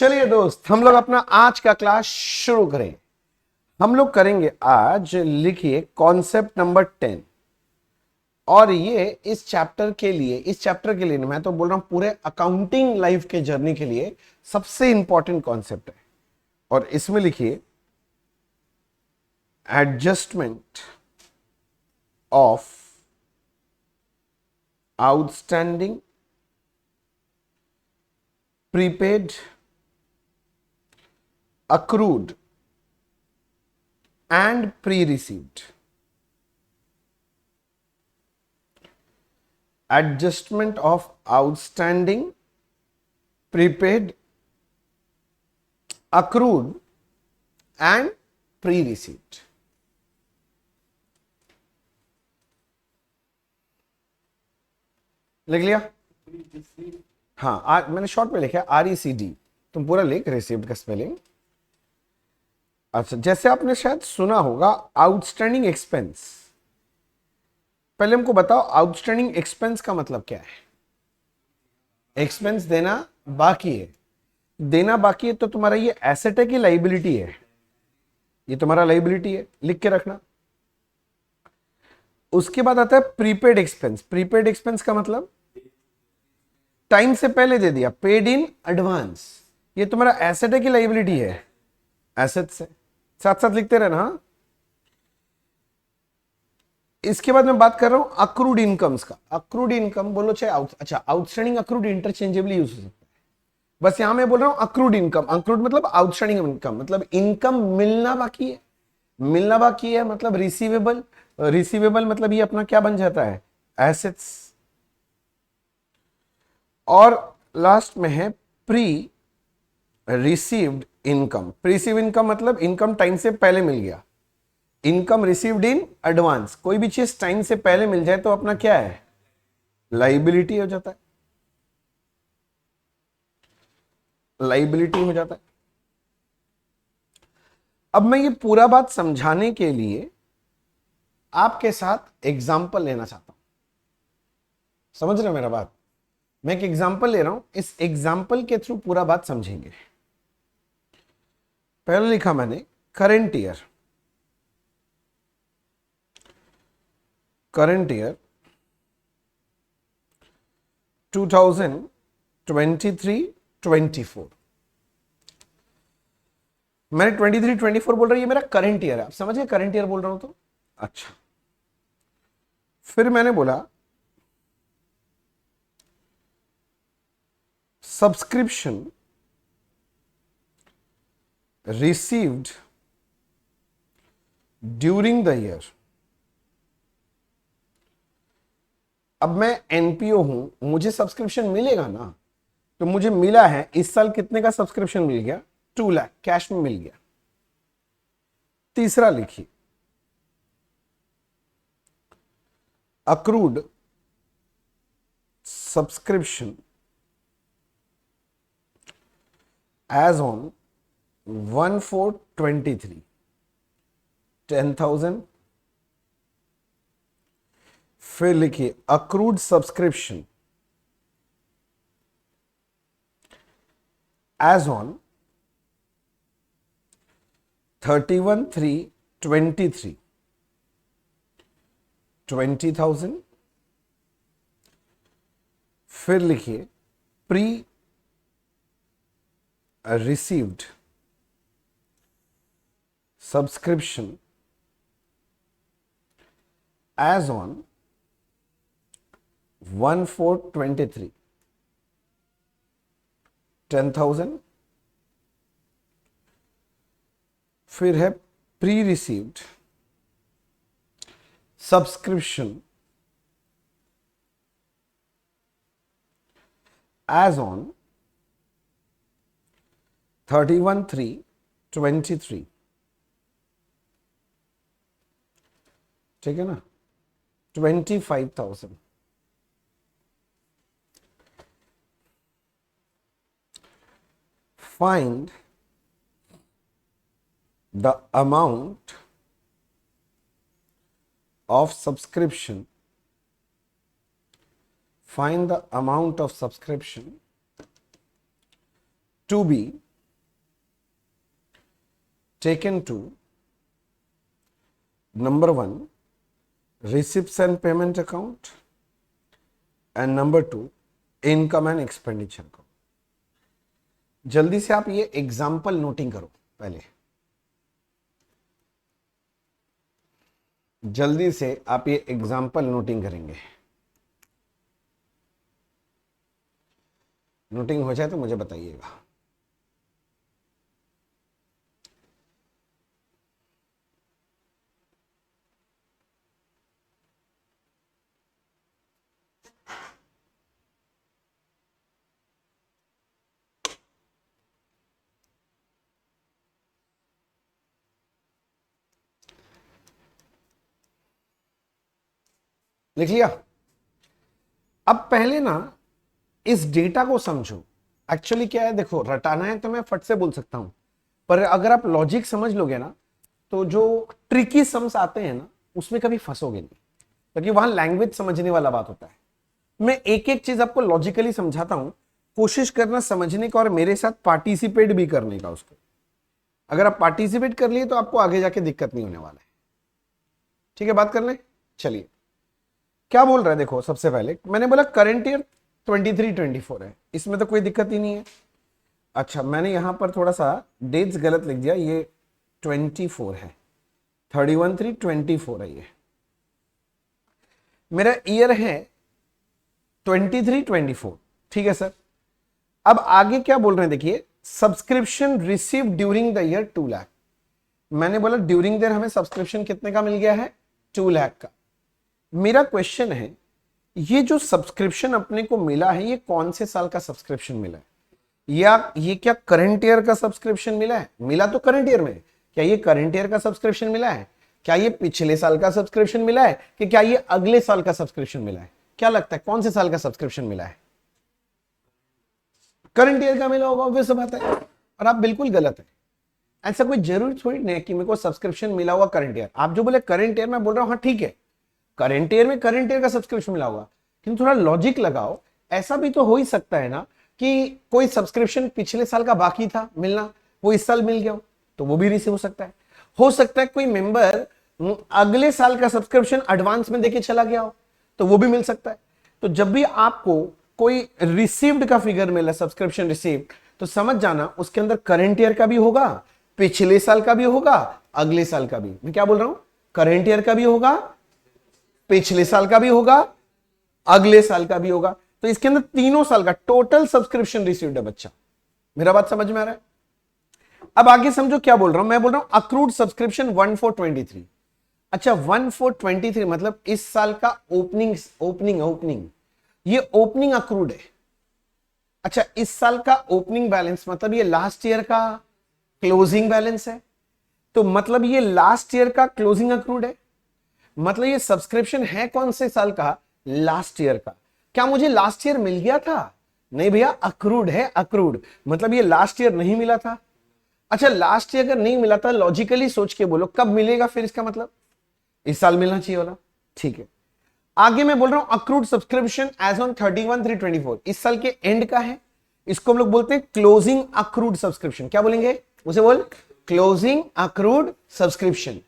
चलिए दोस्त, हम लोग अपना आज का क्लास शुरू करें। हम लोग करेंगे आज, लिखिए कॉन्सेप्ट नंबर 10। और ये इस चैप्टर के लिए मैं तो बोल रहा हूं पूरे अकाउंटिंग लाइफ के जर्नी के लिए सबसे इंपॉर्टेंट कॉन्सेप्ट है। और इसमें लिखिए adjustment of outstanding, prepaid, accrued and pre-received. Adjustment of outstanding, prepaid, accrued and pre-received. लिख लिया? हाँ, आज मैंने शॉर्ट में लिखा RECD, तुम पूरा लिख रिसीव्ड का स्पेलिंग। अच्छा, जैसे आपने शायद सुना होगा आउटस्टैंडिंग एक्सपेंस। पहले हमको बताओ आउटस्टैंडिंग एक्सपेंस का मतलब क्या है। एक्सपेंस देना बाकी है। देना बाकी है तो तुम्हारा ये एसेट है कि लाइबिलिटी है? ये तुम्हारा लाइबिलिटी है, लिख के रखना। उसके बाद आता है प्रीपेड एक्सपेंस। प्रीपेड एक्सपेंस का मतलब टाइम से पहले दे दिया, पेड इन एडवांस। ये तुम्हारा एसेट है कि लाइबिलिटी है? एसेट से। साथ साथ लिखते रहना। हाँ, इसके बाद मैं बात कर रहा हूं अक्रूड इनकम्स का। अक्रूड इनकम बोलो चाहे अच्छा, आउटस्टैंडिंग अक्रूड इंटरचेंजेबली यूज हो सकता है। बस यहां मैं बोल रहा हूं अक्रूड इनकम। अक्रूड मतलब आउटस्टैंडिंग इनकम, मतलब इनकम मिलना बाकी है। मिलना बाकी है मतलब रिसीवेबल। रिसीवेबल मतलब ये अपना क्या बन जाता है? एसेट्स। और लास्ट में है प्री रिसीव्ड इनकम। प्रीसीव इनकम मतलब इनकम टाइम से पहले मिल गया। इनकम रिसीव्ड इन एडवांस, कोई भी चीज टाइम से पहले मिल जाए तो अपना क्या है? लाइबिलिटी हो जाता है। लाइबिलिटी हो जाता है। अब मैं ये पूरा बात समझाने के लिए आपके साथ एग्जाम्पल लेना चाहता हूं। समझ रहे हो मेरा बात? मैं एक एग्जाम्पल ले रहा हूं, इस एग्जाम्पल के थ्रू पूरा बात समझेंगे। पहले लिखा मैंने करंट ईयर। Current year 2023-24। मैंने 23-24 बोल रहा हूं, ये मेरा करंट ईयर है। आप समझ गए करंट ईयर बोल रहा हूं तो? अच्छा, फिर मैंने बोला subscription received during the year. अब मैं एनपीओ हूं, मुझे सब्सक्रिप्शन मिलेगा ना? तो मुझे मिला है इस साल कितने का सब्सक्रिप्शन मिल गया? 2 लाख कैश में मिल गया। तीसरा लिखिए अक्रूड सब्सक्रिप्शन एज ऑन 1/4/23, 10,000। फिर लिखिए अक्रूड सब्सक्रिप्शन एज ऑन 31/3/23, 20,000। फिर लिखिए pre received subscription as on 1/4/23, 10,000। फिर है pre received subscription as on 31/3/23। ठीक है ना? 25,000। Find the amount of subscription, find the amount of subscription to be taken to number 1 receipts and payment account and number 2 income and expenditure account. जल्दी से आप ये example noting करो, पहले जल्दी से आप ये एग्जाम्पल नोटिंग करेंगे। नोटिंग हो जाए तो मुझे बताइएगा। लिख लिया? अब पहले ना इस डेटा को समझो। एक्चुअली क्या है, देखो रटाना है तो मैं फट से बोल सकता हूं, पर अगर आप लॉजिक समझ लोगे ना तो जो ट्रिकी सम्स आते हैं ना उसमें कभी फंसोगे नहीं, क्योंकि वहां लैंग्वेज समझने वाला बात होता है। मैं एक एक चीज आपको लॉजिकली समझाता हूं, कोशिश करना समझने का और मेरे साथ पार्टिसिपेट भी करने का उसको। अगर आप पार्टिसिपेट कर लिए तो आपको आगे जाके दिक्कत नहीं होने वाला है। ठीक है, बात कर ले। चलिए क्या बोल रहा है, देखो सबसे पहले मैंने बोला करंट ईयर 23-24 है, इसमें तो कोई दिक्कत ही नहीं है। अच्छा, मैंने यहां पर थोड़ा सा डेट्स गलत लिख दिया, ये 24 है, 31/3/24 है। ये मेरा ईयर है 23-24। ठीक है सर, अब आगे क्या बोल रहे हैं, देखिए subscription receive during the year 2 lakh. मैंने बोला ड्यूरिंग द ईयर हमें सब्सक्रिप्शन कितने का मिल गया है, 2 लाख का। मेरा क्वेश्चन है, ये जो सब्सक्रिप्शन अपने को मिला है ये कौन से साल का सब्सक्रिप्शन मिला है, या ये क्या करंट ईयर का सब्सक्रिप्शन मिला है? मिला तो करंट ईयर में, क्या ये करंट ईयर का सब्सक्रिप्शन मिला है, क्या ये पिछले साल का सब्सक्रिप्शन मिला है, कि क्या ये अगले साल का सब्सक्रिप्शन मिला है? क्या लगता है कौन से साल का सब्सक्रिप्शन मिला है? करंट ईयर का मिला होगा, ऑब्वियस बात है। और आप बिल्कुल गलत है, ऐसा कोई जरूरी थोड़ी नहीं है कि मेरे को सब्सक्रिप्शन मिला होगा करंट ईयर। आप जो बोले करंट ईयर, मैं बोल रहा हूं हाँ ठीक है, करंट ईयर में करंट ईयर का सब्सक्रिप्शन मिला होगा, लेकिन थोड़ा लॉजिक लगाओ। ऐसा भी तो हो ही सकता है ना कि कोई सब्सक्रिप्शन पिछले साल का बाकी था मिलना, वो इस साल मिल गया हो, तो वो भी रिसीव हो सकता है। हो सकता है कोई मेंबर अगले साल का सब्सक्रिप्शन एडवांस में देके चला गया हो, तो वो भी मिल सकता है। तो जब भी आपको कोई रिसीव्ड का फिगर मिला, सब्सक्रिप्शन रिसीव्ड, तो समझ जाना उसके अंदर करंट ईयर का भी होगा, पिछले साल का भी होगा, अगले साल का भी। मैं क्या बोल रहा हूं, करंट ईयर का भी होगा, पिछले साल का भी होगा, अगले साल का भी होगा। तो इसके अंदर तीनों साल का टोटल सब्सक्रिप्शन रिसीव्ड है बच्चा। मेरा बात समझ में आ रहा है? अब आगे समझो क्या बोल रहा हूं, मैं बोल रहा हूं अक्रूड सब्सक्रिप्शन 1/4/23। अच्छा, 1/4/23 मतलब इस साल का ओपनिंग ये ओपनिंग अक्रूड है। अच्छा, इस साल का ओपनिंग बैलेंस मतलब ये लास्ट ईयर का क्लोजिंग बैलेंस है, तो मतलब ये लास्ट ईयर का क्लोजिंग अक्रूड है। मतलब ये सब्सक्रिप्शन है कौन से साल का, लास्ट ईयर का। क्या मुझे लास्ट ईयर मिल गया था? नहीं भैया, अक्रूड है, अक्रूड मतलब ये लास्ट ईयर नहीं मिला था। अच्छा, लास्ट ईयर अगर नहीं मिला था, लॉजिकली सोच के बोलो कब मिलेगा, फिर इसका मतलब इस साल मिलना चाहिए वाला। ठीक है, आगे मैं बोल रहा हूं अक्रूड सब्सक्रिप्शन एज ऑन 31/3/24, इस साल के एंड का है। इसको हम लोग बोलते हैं क्लोजिंग अक्रूड सब्सक्रिप्शन। क्या बोलेंगे उसे, बोल क्लोजिंग अक्रूड सब्सक्रिप्शन।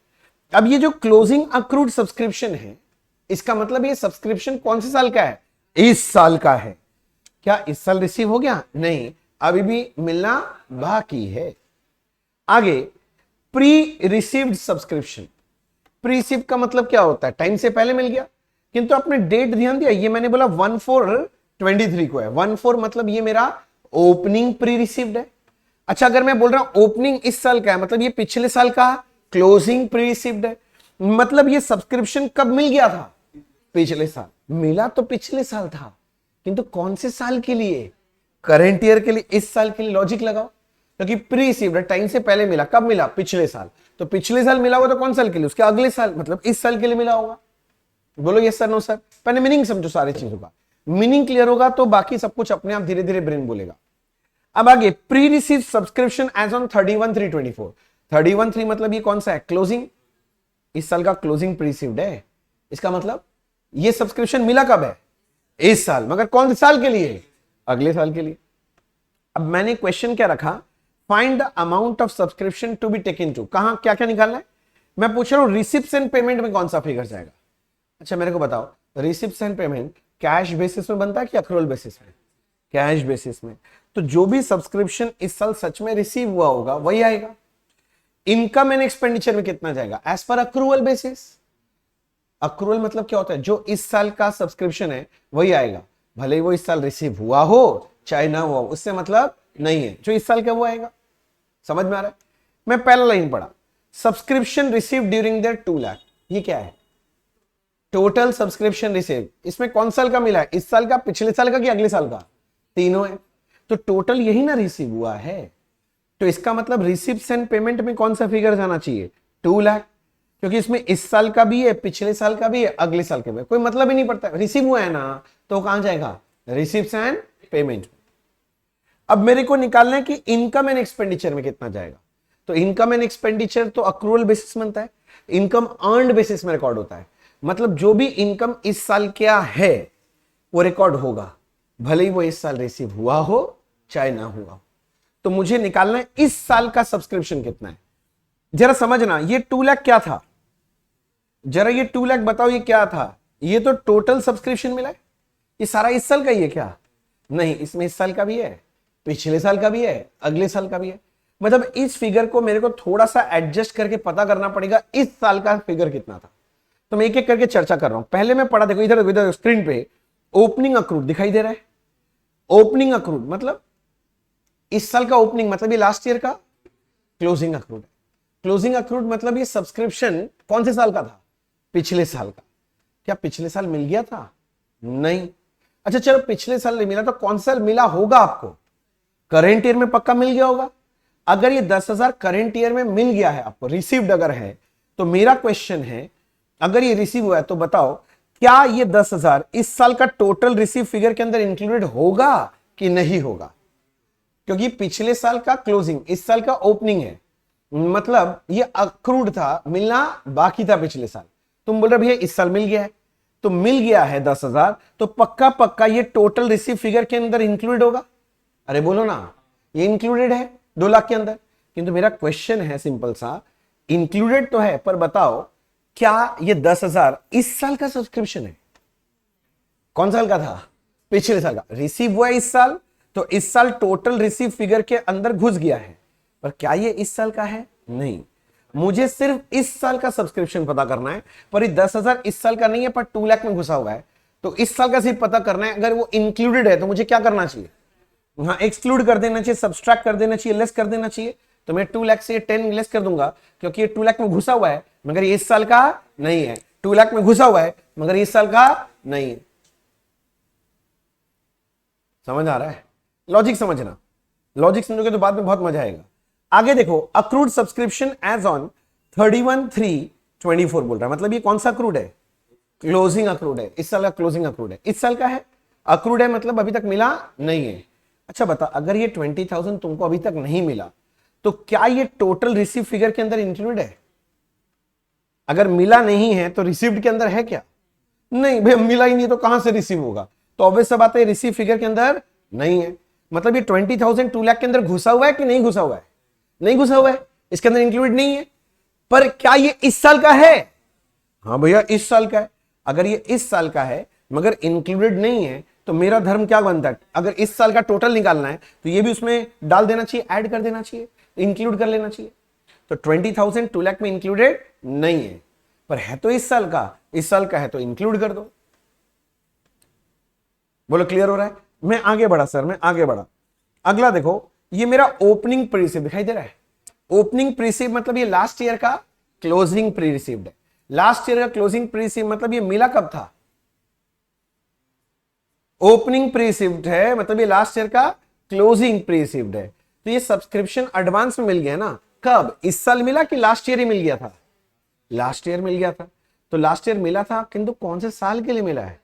अब ये जो क्लोजिंग अक्रूड सब्सक्रिप्शन है, इसका मतलब ये सब्सक्रिप्शन कौन से साल का है, इस साल का है। क्या इस साल रिसीव हो गया? नहीं, अभी भी मिलना बाकी है। आगे pre received subscription. Pre receive का मतलब क्या होता है, टाइम से पहले मिल गया, किंतु आपने डेट ध्यान दिया, ये मैंने बोला 1/4/23 को है। 1/4 मतलब ये मेरा ओपनिंग प्री रिसीव्ड है। अच्छा, अगर मैं बोल रहा हूं ओपनिंग इस साल का है, मतलब ये पिछले साल का क्लोजिंग प्री रिसीव्ड है। मतलब ये सब्सक्रिप्शन कब मिल गया था, पिछले साल। मिला तो पिछले साल था, किंतु कौन से साल के लिए, करंट ईयर के लिए, इस साल के लिए। लॉजिक लगाओ, क्योंकि प्री रिसीव्ड टाइम से पहले मिला, कब मिला, पिछले साल। तो पिछले साल मिला होगा तो कौन साल के लिए, उसके अगले साल, मतलब इस साल के लिए मिला होगा। बोलो यस सर, नो सर। पहले मीनिंग समझो, सारी चीजों का मीनिंग क्लियर होगा तो बाकी सब कुछ अपने आप धीरे धीरे ब्रेन बोलेगा। अब आगे pre receive subscription as on 31/3/24। 31/3 मतलब ये कौन सा है, क्लोजिंग, इस साल का क्लोजिंग प्री रिसीव्ड है। इसका मतलब ये सब्सक्रिप्शन मिला कब है, इस साल, मगर कौन से साल के लिए, अगले साल के लिए। अब मैंने क्वेश्चन क्या रखा, find the amount of subscription to be taken to, कहां क्या क्या निकालना है? मैं पूछ रहा हूं रिसिप्ट्स एंड पेमेंट में कौन सा फिगर जाएगा? अच्छा मेरे को बताओ, receipts and payment cash basis में बनता है कि अक्रूवल बेसिस में? कैश बेसिस में। तो जो भी सब्सक्रिप्शन इस साल सच में रिसीव हुआ होगा वही आएगा। इनकम एंड एक्सपेंडिचर में कितना जाएगा? As per accrual basis. Accrual मतलब क्या होता है? जो इस साल का सब्सक्रिप्शन है वही आएगा, भले ही वो इस साल रिसीव हुआ हो चाहे ना हुआ हो, उससे मतलब नहीं है, जो इस साल का वो आएगा। समझ में आ रहा है? मैं पहला लाइन पढ़ा, subscription receive during their 2 lakh, ये क्या है? टोटल सब्सक्रिप्शन रिसीव, इसमें कौन साल का मिला है? इस साल का, पिछले साल का कि अगले साल का? तीनों है, तो टोटल यही ना रिसीव हुआ है। तो इसका मतलब रिसिप्ट्स एंड पेमेंट में कौन सा फिगर जाना चाहिए? 2 लाख, क्योंकि इसमें इस साल का भी है, पिछले साल का भी है, अगले साल का भी है, कोई मतलब ही नहीं पड़ता, रिसीव हुआ है ना, तो कहां जाएगा? Receipts and payment. अब मेरे को निकालना है कि इनकम एंड एक्सपेंडिचर में कितना जाएगा। तो इनकम एंड एक्सपेंडिचर तो अक्रूवल बेसिस बनता है, इनकम अर्न्ड बेसिस में रिकॉर्ड होता है। मतलब जो भी इनकम इस साल क्या है वो रिकॉर्ड होगा, भले ही वो इस साल रिसीव हुआ हो चाहे ना हुआ हो। तो मुझे निकालना है इस साल का सब्सक्रिप्शन कितना है। जरा समझना, ये 2 लाख क्या था? जरा ये 2 लाख बताओ ये क्या था? ये तो टोटल सब्सक्रिप्शन मिला है। ये सारा इस साल का ही है क्या? नहीं, इसमें इस साल का भी है, पिछले साल का भी है, अगले साल का भी है। मतलब इस फिगर को मेरे को थोड़ा सा एडजस्ट करके पता करना पड़ेगा इस साल का फिगर कितना था। तो मैं एक एक करके चर्चा कर रहा हूं। पहले मैं पढ़ा, देखो इधर इधर स्क्रीन पे ओपनिंग अक्रूड दिखाई दे रहा है। ओपनिंग अक्रूड मतलब इस साल का ओपनिंग, मतलब ये लास्ट ईयर का क्लोजिंग अक्रूड है। क्लोजिंग अक्रूड मतलब ये सब्सक्रिप्शन कौन से साल का था? पिछले साल का। क्या पिछले साल मिल गया था? नहीं। अच्छा चलो, पिछले साल नहीं मिला तो कौन सा साल मिला होगा आपको? करेंट ईयर में पक्का मिल गया होगा। अगर ये 10,000 करेंट ईयर में मिल गया है आपको, रिसीव्ड अगर है, तो मेरा क्वेश्चन है, अगर ये रिसीव हुआ है तो बताओ क्या ये 10,000 इस साल का टोटल रिसीव फिगर के अंदर इंक्लूडेड होगा कि नहीं होगा? क्योंकि पिछले साल का क्लोजिंग, इस साल का ओपनिंग है, मतलब ये अक्रूड था, मिलना बाकी था पिछले साल। तुम बोल रहे भैया इस साल मिल गया है, तो मिल गया है 10,000, तो पक्का पक्का ये टोटल रिसीव फिगर के अंदर इंक्लूडेड होगा। अरे बोलो ना, ये इंक्लूडेड है 2 लाख के अंदर। किंतु मेरा क्वेश्चन है सिंपल सा, इंक्लूडेड तो है, पर बताओ क्या ये 10,000 इस साल का सब्सक्रिप्शन है? कौन साल का था? पिछले साल का। रिसीव हुआ है इस साल, तो इस साल टोटल रिसीव फिगर के अंदर घुस गया है, पर क्या ये इस साल का है? नहीं। मुझे सिर्फ इस साल का सब्सक्रिप्शन पता करना है, पर ये 10,000 इस साल का नहीं है, पर 2 लाख में घुसा हुआ है, तो इस साल का सिर्फ पता करना है। अगर वो इंक्लूडेड है तो मुझे क्या करना चाहिए? हाँ, एक्सक्लूड कर देना चाहिए, सब्सट्रैक्ट कर देना चाहिए, लेस कर देना चाहिए। तो मैं 2 लाख से 10 लेस कर दूंगा, क्योंकि ये 2 लाख में घुसा हुआ है मगर ये इस साल का नहीं है। 2 लाख में घुसा हुआ है मगर इस साल का नहीं है। समझ आ रहा है? लॉजिक समझना, लॉजिक समझोगे तो बाद में बहुत मजा आएगा। आगे देखो, अक्रूड सब्सक्रिप्शन एज ऑन 31/3/24 बोल रहा है, मतलब ये कौन सा अक्रूड है? क्लोजिंग अक्रूड है। इस साल का क्लोजिंग अक्रूड है, इस साल का है। अक्रूड है मतलब अभी तक मिला नहीं है। अच्छा बता, अगर ये 20,000 तुमको अभी तक नहीं मिला तो क्या ये टोटल रिसीव फिगर के अंदर इंक्लूड है? अगर मिला नहीं है तो रिसीव्ड के अंदर है क्या? नहीं भाई, मिला ही नहीं तो कहां से रिसीव होगा? तो ऑब्वियस सा बात है, रिसीव फिगर के अंदर नहीं है। मतलब ये 20,000 2 लाख के अंदर घुसा हुआ है कि नहीं घुसा हुआ है? नहीं घुसा हुआ है, इसके अंदर इंक्लूड नहीं है। पर क्या ये इस साल का है? हाँ भैया इस साल का है। अगर ये इस साल का है मगर इंक्लूडेड नहीं है तो मेरा धर्म क्या बनता है? अगर इस साल का टोटल निकालना है तो ये भी उसमें डाल देना चाहिए, ऐड कर देना चाहिए, इंक्लूड कर लेना चाहिए। तो 20,000 2 लाख में इंक्लूडेड नहीं है, पर है तो इस साल का, इस साल का है तो इंक्लूड कर दो। बोलो क्लियर हो रहा है? मैं आगे बढ़ा सर, मैं आगे बढ़ा। अगला देखो, ये मेरा ओपनिंग प्री रिसीव दिखाई दे रहा है। ओपनिंग प्री रिसीव मतलब ये लास्ट ईयर का क्लोजिंग प्री रिसीव्ड है। लास्ट ईयर का क्लोजिंग प्री रिसीव मतलब ये मिला कब था? ओपनिंग प्री रिसीव्ड है, मतलब ये लास्ट ईयर का क्लोजिंग प्री रिसीव्ड है। तो ये सब्सक्रिप्शन एडवांस में मिल गया ना। कब? इस साल मिला कि लास्ट ईयर ही मिल गया था? लास्ट ईयर मिल गया था। तो लास्ट ईयर मिला था, किंतु कौन से साल के लिए मिला है?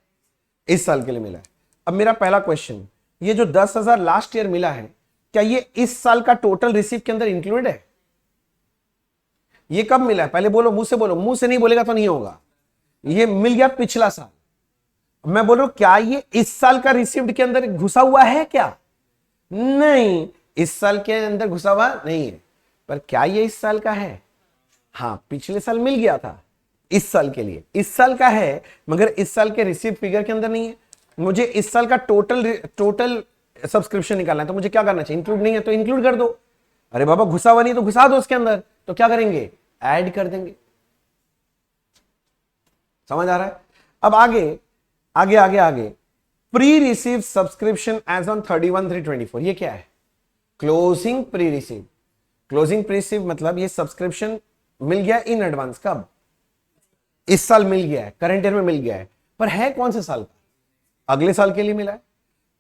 इस साल के लिए मिला है। अब मेरा पहला क्वेश्चन, ये जो 10,000 लास्ट ईयर मिला है, क्या ये इस साल का टोटल रिसीव के अंदर इंक्लूडेड है? ये कब मिला है? पहले बोलो, मुंह से बोलो, मुंह से नहीं बोलेगा तो नहीं होगा। ये मिल गया पिछला साल। मैं बोल रहा हूं क्या ये इस साल का रिसीव्ड के अंदर घुसा हुआ है क्या? नहीं, इस साल के अंदर घुसा हुआ नहीं है, पर क्या ये इस साल का है? हाँ, पिछले साल मिल गया था, इस साल के लिए इस साल का है, मगर इस साल के रिसीव फिगर के अंदर नहीं है। मुझे इस साल का टोटल सब्सक्रिप्शन निकालना है, तो मुझे क्या करना चाहिए? इंक्लूड नहीं है तो इंक्लूड कर दो। अरे बाबा घुसा हुआ नहीं तो घुसा दो उसके अंदर, तो क्या करेंगे? ऐड कर देंगे। समझ आ रहा है? अब आगे आगे आगे आगे, pre receive subscription as on 31/3/24, ये क्या है? Closing pre receive. Closing pre receive मतलब ये सब्सक्रिप्शन मिल गया इन एडवांस। कब? इस साल मिल गया है, करंट ईयर में मिल गया है, पर है कौन से साल का? अगले साल के लिए मिला है।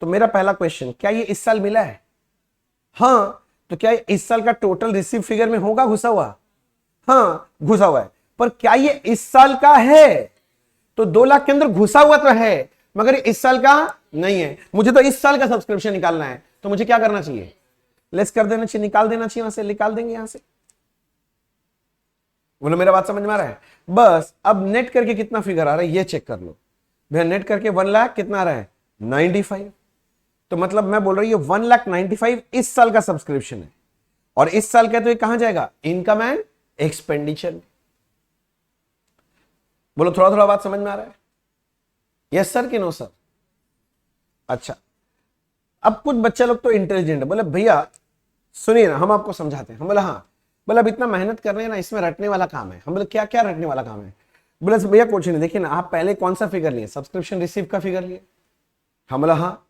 तो मेरा पहला क्वेश्चन, क्या ये इस साल मिला है? हाँ, तो क्या इस साल का टोटल रिसीव फिगर में होगा घुसा हुआ? हाँ, घुसा हुआ है, पर क्या ये इस साल का है? तो 2 लाख के अंदर घुसा हुआ तो है, मगर इस साल का नहीं है। मुझे तो इस साल का सब्सक्रिप्शन निकालना है, तो मुझे क्या करना चाहिए? लेस कर देना चाहिए, निकाल देना चाहिए, वहां से निकाल देंगे यहां से। बोलो मेरा बात समझ में आ रहा है? बस अब नेट करके कितना फिगर आ रहा है ये चेक कर लो भैया। नेट करके 1 लाख कितना आ रहा है? 95। तो मतलब मैं बोल रही हूँ 1,95,000 इस साल का सब्सक्रिप्शन है, और इस साल का तो ये कहां जाएगा? इनकम एंड एक्सपेंडिचर में। बोलो थोड़ा थोड़ा बात समझ में आ रहा है? यस सर कि नो सर? अच्छा, अब कुछ बच्चे लोग तो इंटेलिजेंट है, बोले भैया सुनिए ना, हम आपको समझाते हैं। हम बोले हाँ। बोले अब इतना मेहनत कर रहे हैं ना, इसमें रटने वाला काम है। हम बोले क्या क्या रटने वाला काम है? बोले भैया कुछ नहीं, देखिए ना, आप पहले कौन सा फिगर लिए? सब्सक्रिप्शन रिसीव का फिगर लिए। हम बोला हाँ।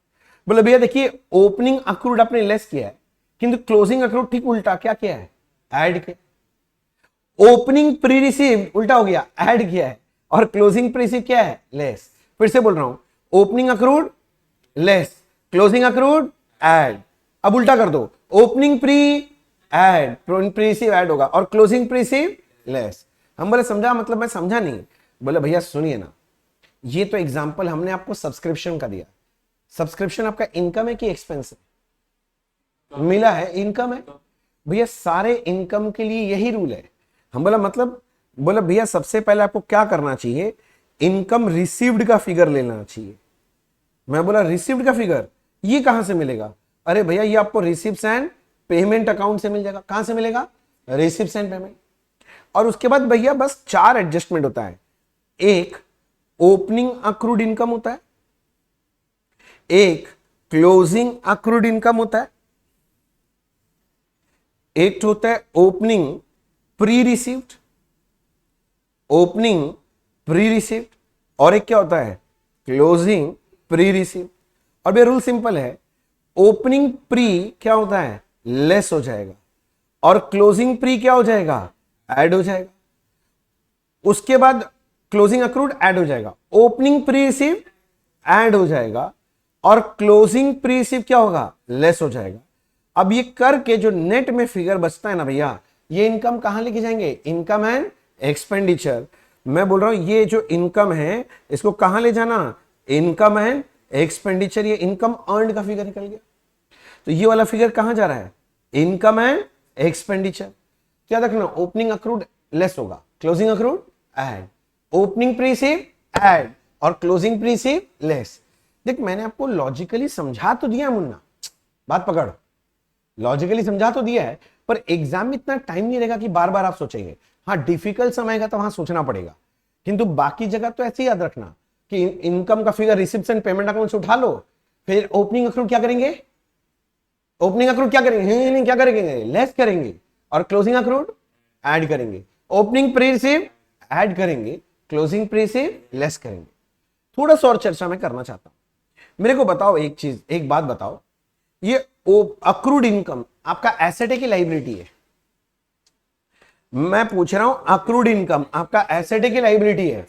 बोले भैया देखिए, ओपनिंग अक्रूड आपने लेस किया है, किंतु क्लोजिंग अक्रूड ठीक उल्टा क्या किया है? ऐड किया। ओपनिंग प्री रिसीव उल्टा हो गया, ऐड किया है, और क्लोजिंग प्री रिसीव क्या है? लेस। फिर से बोल रहा हूं, opening accrued less, closing accrued add. अब उल्टा कर दो, opening pre add, pre receive add होगा, और क्लोजिंग प्री रिसीव लेस। हम बोले समझा? मतलब मैं समझा नहीं। बोले भैया सुनिए ना, ये तो एग्जांपल हमने आपको सब्सक्रिप्शन का दिया। सब्सक्रिप्शन आपका इनकम है कि एक्सपेंस है? मिला है, इनकम है भैया। सारे इनकम के लिए यही रूल है। हम बोला मतलब, बोला भैया सबसे पहले आपको क्या करना चाहिए? इनकम रिसीव्ड का फिगर लेना चाहिए। मैं बोला रिसीव्ड का फिगर ये कहां से मिलेगा? अरे भैया ये आपको रिसीव्स एंड पेमेंट अकाउंट से मिल जाएगा। कहां से मिलेगा? Receives and payment. और उसके बाद भैया बस 4 एडजस्टमेंट होता है। एक ओपनिंग अक्रूड इनकम होता है, एक क्लोजिंग अक्रूड इनकम होता है, एक होता है opening pre received, opening pre received, और एक क्या होता है? Closing pre received. और भैया रूल सिंपल है, ओपनिंग प्री क्या होता है? लेस हो जाएगा, और क्लोजिंग प्री क्या हो जाएगा? ऐड हो जाएगा। उसके बाद क्लोजिंग अक्रूड ऐड हो जाएगा, ओपनिंग प्री रिसीव ऐड हो जाएगा, और क्लोजिंग प्री रिसीव क्या होगा? लेस हो जाएगा। अब ये करके जो नेट में फिगर बचता है ना भैया, ये इनकम कहां लेके जाएंगे? Income and expenditure. मैं बोल रहा हूं ये जो इनकम है इसको कहां ले जाना? Income and expenditure. ये इनकम अर्नड का फिगर निकल गया, तो ये वाला फिगर कहां जा रहा है? Income and expenditure. क्या रखना? ओपनिंग अक्रूड लेस होगा, closing accrued add, opening pre receive add, और क्लोजिंग प्री रिसीव लेस। देख मैंने आपको लॉजिकली समझा तो दिया मुन्ना, बात पकड़, लॉजिकली समझा तो दिया है, पर एग्जाम में इतना टाइम नहीं रहेगा कि बार बार आप सोचेंगे। हाँ डिफिकल्ट समय आएगा तो वहां सोचना पड़ेगा, किंतु बाकी जगह तो ऐसे ही याद रखना कि इनकम का figure receipt and payment account से उठा लो, फिर ओपनिंग अक्रूड क्या करेंगे? ओपनिंग अक्रूड क्या करेंगे? नहीं क्या करेंगे? लेस करेंगे, और क्लोजिंग अक्रूड ऐड करेंगे। ओपनिंग प्री रिसीव ऐड करेंगे, क्लोजिंग प्री रिसीव लेस करेंगे। थोड़ा सा और चर्चा मैं करना चाहता हूं। मेरे को बताओ एक चीज, एक बात बताओ, ये अक्रूड इनकम आपका एसेट है कि लाइबिलिटी है? मैं पूछ रहा हूं अक्रूड इनकम आपका एसेट है कि लाइबिलिटी है?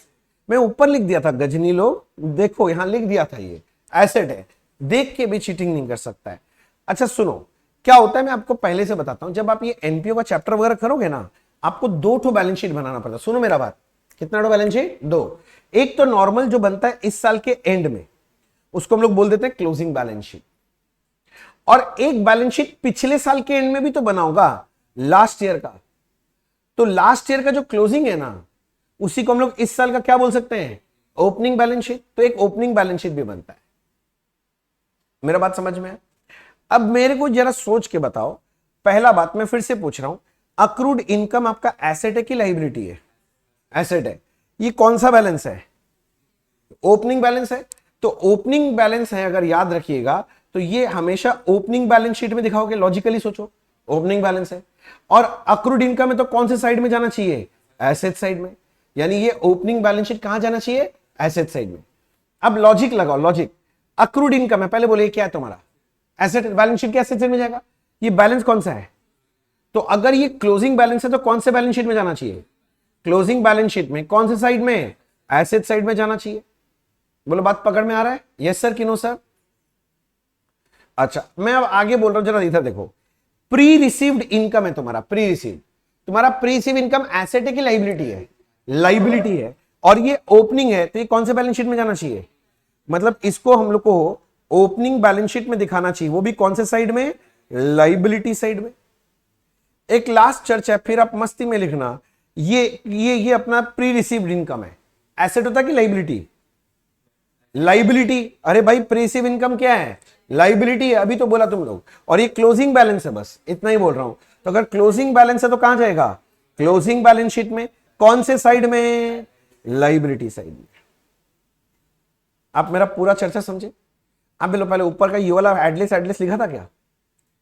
मैं ऊपर लिख दिया था गजनी लोग, देखो यहां लिख दिया था ये एसेट है, देख के भी चीटिंग नहीं कर सकता है। अच्छा सुनो क्या होता है, मैं आपको पहले से बताता हूं। जब आप ये एनपीओ का चैप्टर वगैरह करोगे ना, आपको 2 ठो बैलेंस शीट बनाना पड़ता है। सुनो मेरा बात, कितना ठो बैलेंस शीट? 2। एक तो नॉर्मल जो बनता है इस साल के एंड में, उसको हम लोग बोल देते हैं क्लोजिंग बैलेंस शीट, और एक बैलेंस शीट पिछले साल के एंड में भी तो बना होगा, लास्ट ईयर का। तो लास्ट ईयर का जो क्लोजिंग है ना, उसी को हम लोग इस साल का क्या बोल सकते हैं? Opening balance sheet. तो एक ओपनिंग बैलेंस शीट भी बनता है। मेरा बात समझ में है? अब मेरे को जरा सोच के बताओ, पहला बात मैं फिर से पूछ रहा हूं, अक्रूड इनकम आपका एसेट है कि लाइबिलिटी है? एसेट है। ये कौन सा बैलेंस है? ओपनिंग बैलेंस है। तो ओपनिंग बैलेंस है, अगर याद रखिएगा तो ये हमेशा ओपनिंग बैलेंस शीट में दिखाओगे। लॉजिकली सोचो, ओपनिंग बैलेंस है और अक्रूड इनकम है, तो कौन से साइड में जाना चाहिए? एसेट साइड में। यानी ये ओपनिंग बैलेंस शीट कहां जाना चाहिए? एसेट साइड में। अब लॉजिक लगाओ, लॉजिक। अक्रूड इनकम है, पहले बोलिए क्या है तुम्हारा? एसेट। बैलेंस शीट के एसेट साइड में जाएगा। ये बैलेंस कौन सा है? तो अगर ये क्लोजिंग बैलेंस है तो कौन से बैलेंस शीट में जाना चाहिए? क्लोजिंग बैलेंस शीट में। कौन से साइड में? एसेट साइड में जाना चाहिए। बोलो बात पकड़ में आ रहा है? यस सर कि नो सर? अच्छा, मैं अब आगे बोल रहा हूं, जरा इधर देखो। प्री रिसीव्ड इनकम है तुम्हारा, प्री रिसीव। तुम्हारा प्री रिसीव इनकम एसेट है कि लाइबिलिटी है? लाइबिलिटी है। और ये ओपनिंग है, तो ये कौन से बैलेंस शीट में जाना चाहिए? मतलब इसको हम लोग को ओपनिंग बैलेंस शीट में दिखाना चाहिए, वो भी कौन से साइड में? लाइबिलिटी साइड में। एक लास्ट चर्च है, फिर आप मस्ती में लिखना। ये अपना प्री रिसीव्ड इनकम है। एसेट होता है कि लाइबिलिटी? लाइबिलिटी। अरे भाई, प्री रिसीव इनकम क्या है? लाइबिलिटी है, अभी तो बोला तुम लोग। और ये क्लोजिंग बैलेंस है, बस इतना ही बोल रहा हूं। तो अगर क्लोजिंग बैलेंस है तो कहां जाएगा? क्लोजिंग बैलेंस शीट में। कौन से साइड में? लाइबिलिटी साइड में। आप मेरा पूरा चर्चा समझे? आप बोलो पहले ऊपर का ये वाला एडलेस एडलेस लिखा था क्या?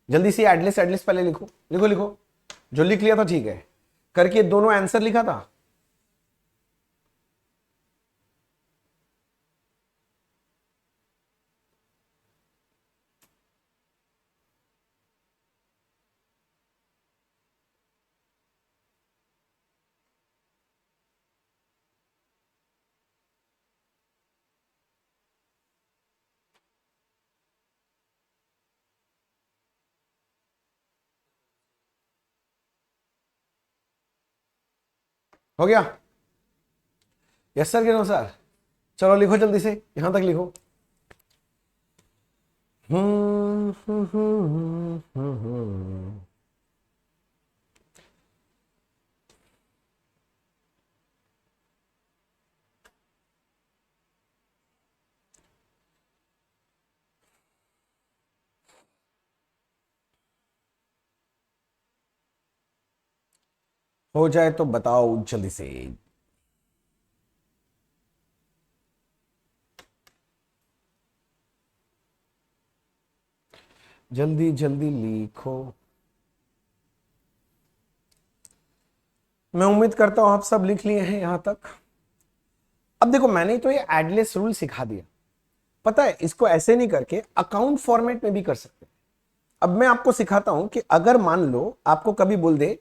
जल्दी से एडलेस एडलेस पहले लिखो, लिखो लिखो। जो लिख लिया था ठीक है, करके दोनों आंसर लिखा था। हो गया? यस सर कि नो सर? चलो लिखो जल्दी से, यहां तक लिखो। हो जाए तो बताओ जल्दी से। जल्दी जल्दी लिखो। मैं उम्मीद करता हूं आप सब लिख लिए हैं यहां तक। अब देखो, मैंने तो ये एडलेस रूल सिखा दिया। पता है, इसको ऐसे नहीं करके अकाउंट फॉर्मेट में भी कर सकते हैं। अब मैं आपको सिखाता हूं कि अगर मान लो आपको कभी बोल दे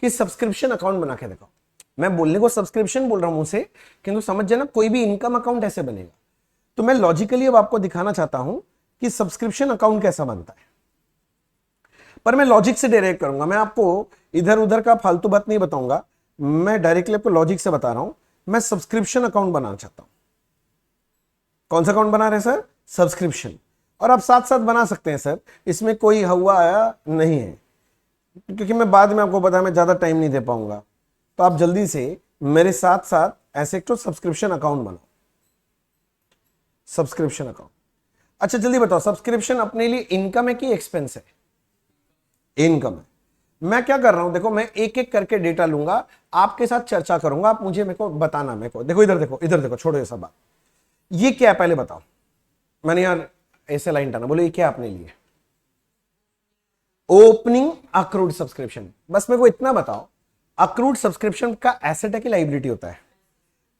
कि सब्सक्रिप्शन अकाउंट बना के दिखाओ। मैं बोलने को सब्सक्रिप्शन बोल रहा हूं मुझसे, किंतु समझ जाना कोई भी इनकम अकाउंट ऐसे बनेगा। तो मैं लॉजिकली अब आपको दिखाना चाहता हूं कि सब्सक्रिप्शन अकाउंट कैसा बनता है, पर मैं लॉजिक से डायरेक्ट करूंगा। मैं आपको इधर उधर का फालतू बात नहीं बताऊंगा, मैं डायरेक्टली आपको लॉजिक से बता रहा हूं। मैं सब्सक्रिप्शन अकाउंट बनाना चाहता हूं। कौन सा अकाउंट बना रहे हैं सर? सब्सक्रिप्शन। और आप साथ साथ बना सकते हैं सर, इसमें कोई हवा आया नहीं है, क्योंकि मैं बाद में आपको बता, मैं ज्यादा टाइम नहीं दे पाऊंगा। तो आप जल्दी से मेरे साथ साथ ऐसे एक तो सब्सक्रिप्शन अकाउंट बनाओ। Subscription account. अच्छा जल्दी बताओ, सब्सक्रिप्शन अपने लिए इनकम है कि एक्सपेंस है? इनकम है। मैं क्या कर रहा हूं, देखो मैं एक एक करके डेटा लूंगा, आपके साथ चर्चा करूंगा, आप मुझे मेरे को बताना। मेरे को देखो, इधर देखो, इधर देखो, छोड़ो ये सब बात। ये क्या है पहले बताओ। मैंने यार ऐसे लाइन टाना, बोलो ये क्या अपने लिए? Opening accrued subscription. बस मेरे को इतना बताओ, अक्रूड सब्सक्रिप्शन का एसेट है कि लाइबिलिटी होता है?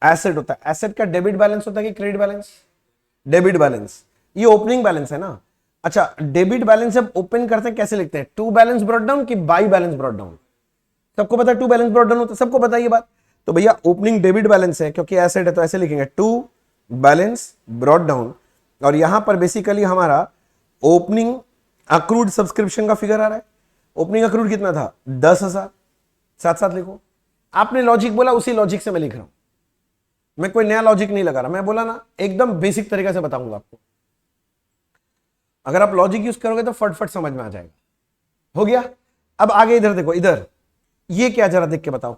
एसेट होता है। एसेट का डेबिट बैलेंस होता है कि क्रेडिट बैलेंस? Debit balance. ये ओपनिंग बैलेंस है ना? अच्छा, डेबिट बैलेंस जब ओपन करते हैं कैसे लिखते हैं? टू बैलेंस ब्रॉट डाउन कि बाई बैलेंस ब्रॉट डाउन? सबको पता है टू बैलेंस ब्रॉट डाउन होता है, सबको पता है ये बात। तो भैया ओपनिंग डेबिट बैलेंस है, क्योंकि एसेट है तो ऐसे लिखेंगे टू बैलेंस ब्रॉट डाउन। और यहां पर बेसिकली हमारा ओपनिंग अक्रूड सब्सक्रिप्शन का फिगर आ रहा है। ओपनिंग अक्रूड कितना था? 10,000। साथ साथ लिखो। आपने लॉजिक बोला, उसी लॉजिक से मैं लिख रहा हूं। मैं कोई नया लॉजिक नहीं लगा रहा, मैं बोला ना एकदम बेसिक तरीके से बताऊंगा आपको। अगर आप लॉजिक यूज करोगे तो फटफट समझ में आ जाएगा। हो गया? अब आगे इधर देखो, इधर ये क्या, जरा देख के बताओ,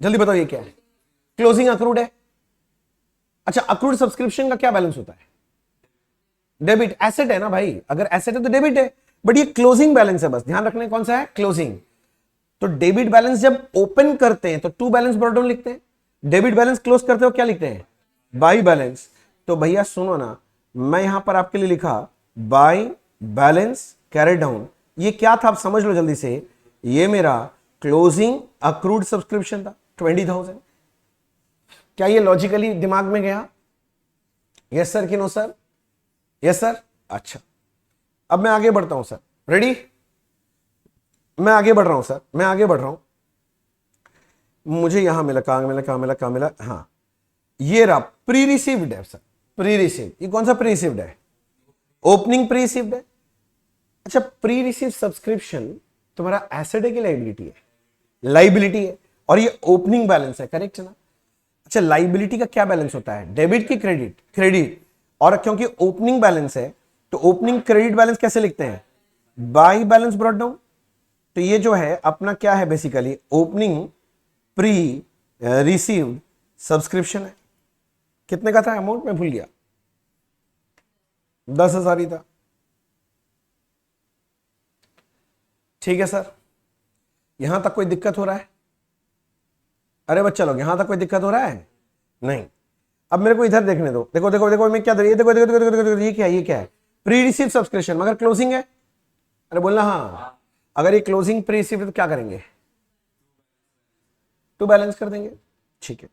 जल्दी बताओ ये क्या है? क्लोजिंग अक्रूड है। अच्छा, अक्रूड सब्सक्रिप्शन का क्या बैलेंस होता है? डेबिट। एसेट है ना भाई, अगर एसेट है तो डेबिट है। बट ये क्लोजिंग बैलेंस है, बस ध्यान रखने कौन सा है, क्लोजिंग। तो डेबिट बैलेंस जब ओपन करते हैं तो टू बैलेंस ब्रॉट डाउन लिखते हैं, डेबिट बैलेंस क्लोज करते हो क्या लिखते हैं, बाई बैलेंस। तो भैया सुनो ना, मैं यहां पर आपके लिए लिखा बाई बैलेंस कैरी डाउन। ये क्या था आप समझ लो जल्दी से, ये मेरा क्लोजिंग अक्रूड सब्सक्रिप्शन था 20,000। क्या ये लॉजिकली दिमाग में गया? यस सर कि नो सर? Yes sir. अच्छा, अब मैं आगे बढ़ता हूं सर, रेडी? मैं आगे बढ़ रहा हूं सर, मैं आगे बढ़ रहा हूं। मुझे यहां मिला, कहां मिला, हाँ ये रहा, प्री रिसीव्ड है सर, प्री रिसीव्ड। ये कौन सा प्री रिसीव्ड है? ओपनिंग प्री रिसीव्ड है। अच्छा, प्री रिसीव सब्सक्रिप्शन तुम्हारा एसेट है कि लाइबिलिटी है? लाइबिलिटी है, और ये ओपनिंग बैलेंस है, करेक्ट है ना? अच्छा, लाइबिलिटी का क्या बैलेंस होता है, डेबिट की क्रेडिट? क्रेडिट। और क्योंकि ओपनिंग बैलेंस है तो ओपनिंग क्रेडिट बैलेंस कैसे लिखते हैं, बाई बैलेंस ब्रॉट डाउन। तो ये जो है अपना क्या है, basically opening pre received subscription है। कितने का था अमाउंट, मैं भूल गया, 10,000 ही था। ठीक है सर, यहां तक कोई दिक्कत हो रहा है? अरे बच्चा लोग, यहां तक कोई दिक्कत हो रहा है? नहीं। अब मेरे को इधर देखने दो, देखो देखो देखो मैं क्या, ये देखो देखो देखो देखो देखो, ये क्या है, ये क्या है, प्री रिसीव सब्सक्रिप्शन, मगर क्लोजिंग है। अरे बोलना हाँ, अगर ये क्लोजिंग प्री रिसीव तो क्या करेंगे, टू बैलेंस कर देंगे। ठीक है,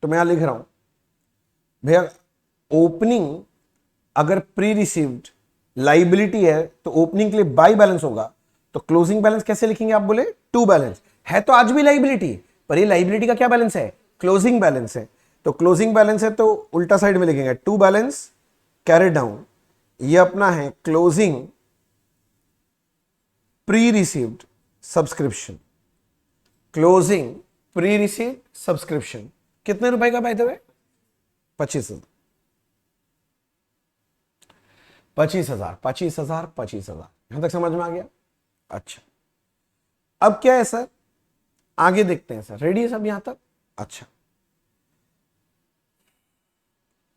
तो मैं यहां लिख रहा हूं भैया, ओपनिंग अगर प्री रिसीव्ड लाइबिलिटी है तो ओपनिंग के लिए बाई बैलेंस होगा, तो क्लोजिंग बैलेंस कैसे लिखेंगे आप बोले, टू बैलेंस। है तो आज भी लाइबिलिटी, पर ये लाइबिलिटी का क्या बैलेंस है, क्लोजिंग बैलेंस है। तो क्लोजिंग बैलेंस है तो उल्टा साइड में लिखेंगे टू बैलेंस कैरी डाउन। ये अपना है closing pre received subscription, closing pre received subscription. कितने रुपए का बाय द वे, 25,000 25,000 25,000 25,000। यहां तक समझ में आ गया? अच्छा, अब क्या है सर, आगे देखते हैं सर, रेडी है सब यहां तक? अच्छा,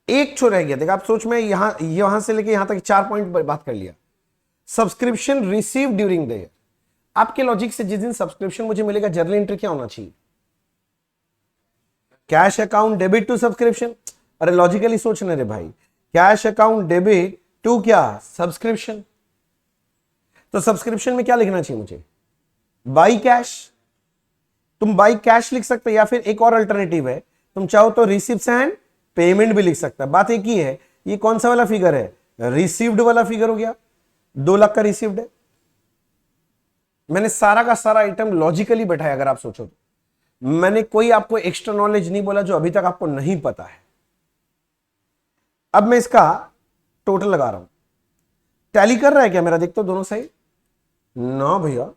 एक छो रह गया, देखा आप सोच में, यहां से लेके यहां तक 4 पॉइंट बात कर लिया। Subscription receive during the year. आपके लॉजिक से जिस दिन सब्सक्रिप्शन मुझे मिलेगा, जर्नल एंट्री क्या होना चाहिए, cash account debit to subscription. अरे लॉजिकली सोचना रे भाई, कैश अकाउंट डेबिट टू क्या, सब्सक्रिप्शन। तो सब्सक्रिप्शन में क्या लिखना चाहिए मुझे, बाई कैश। तुम बाई कैश लिख सकते हो, या फिर एक और अल्टरनेटिव है, तुम चाहो तो रिसीव्स एंड पेमेंट भी लिख सकता है। बात एक ही है, ये कौन सा वाला फिगर है, रिसीव्ड वाला फिगर हो गया, 2 लाख का रिसीव्ड है। मैंने सारा का सारा आइटम लॉजिकली बैठाया, अगर आप सोचो तो मैंने कोई आपको एक्स्ट्रा नॉलेज नहीं बोला जो अभी तक आपको नहीं पता है। अब मैं इसका टोटल लगा रहा हूं, टैली कर रहा है क्या मेरा, देखते हो दोनों साइड? ना भैया,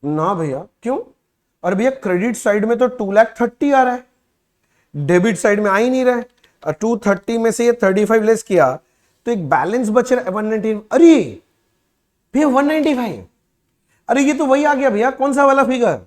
ना भैया, क्यों? और भैया क्रेडिट साइड में तो 2,30,000 आ रहा है, डेबिट साइड में आ ही नहीं रहा है। 230 में से ये 35 लेस किया तो एक बैलेंस बच रहा है 190। अरे भैया 195, अरे ये तो वही आ गया भैया, कौन सा वाला फिगर?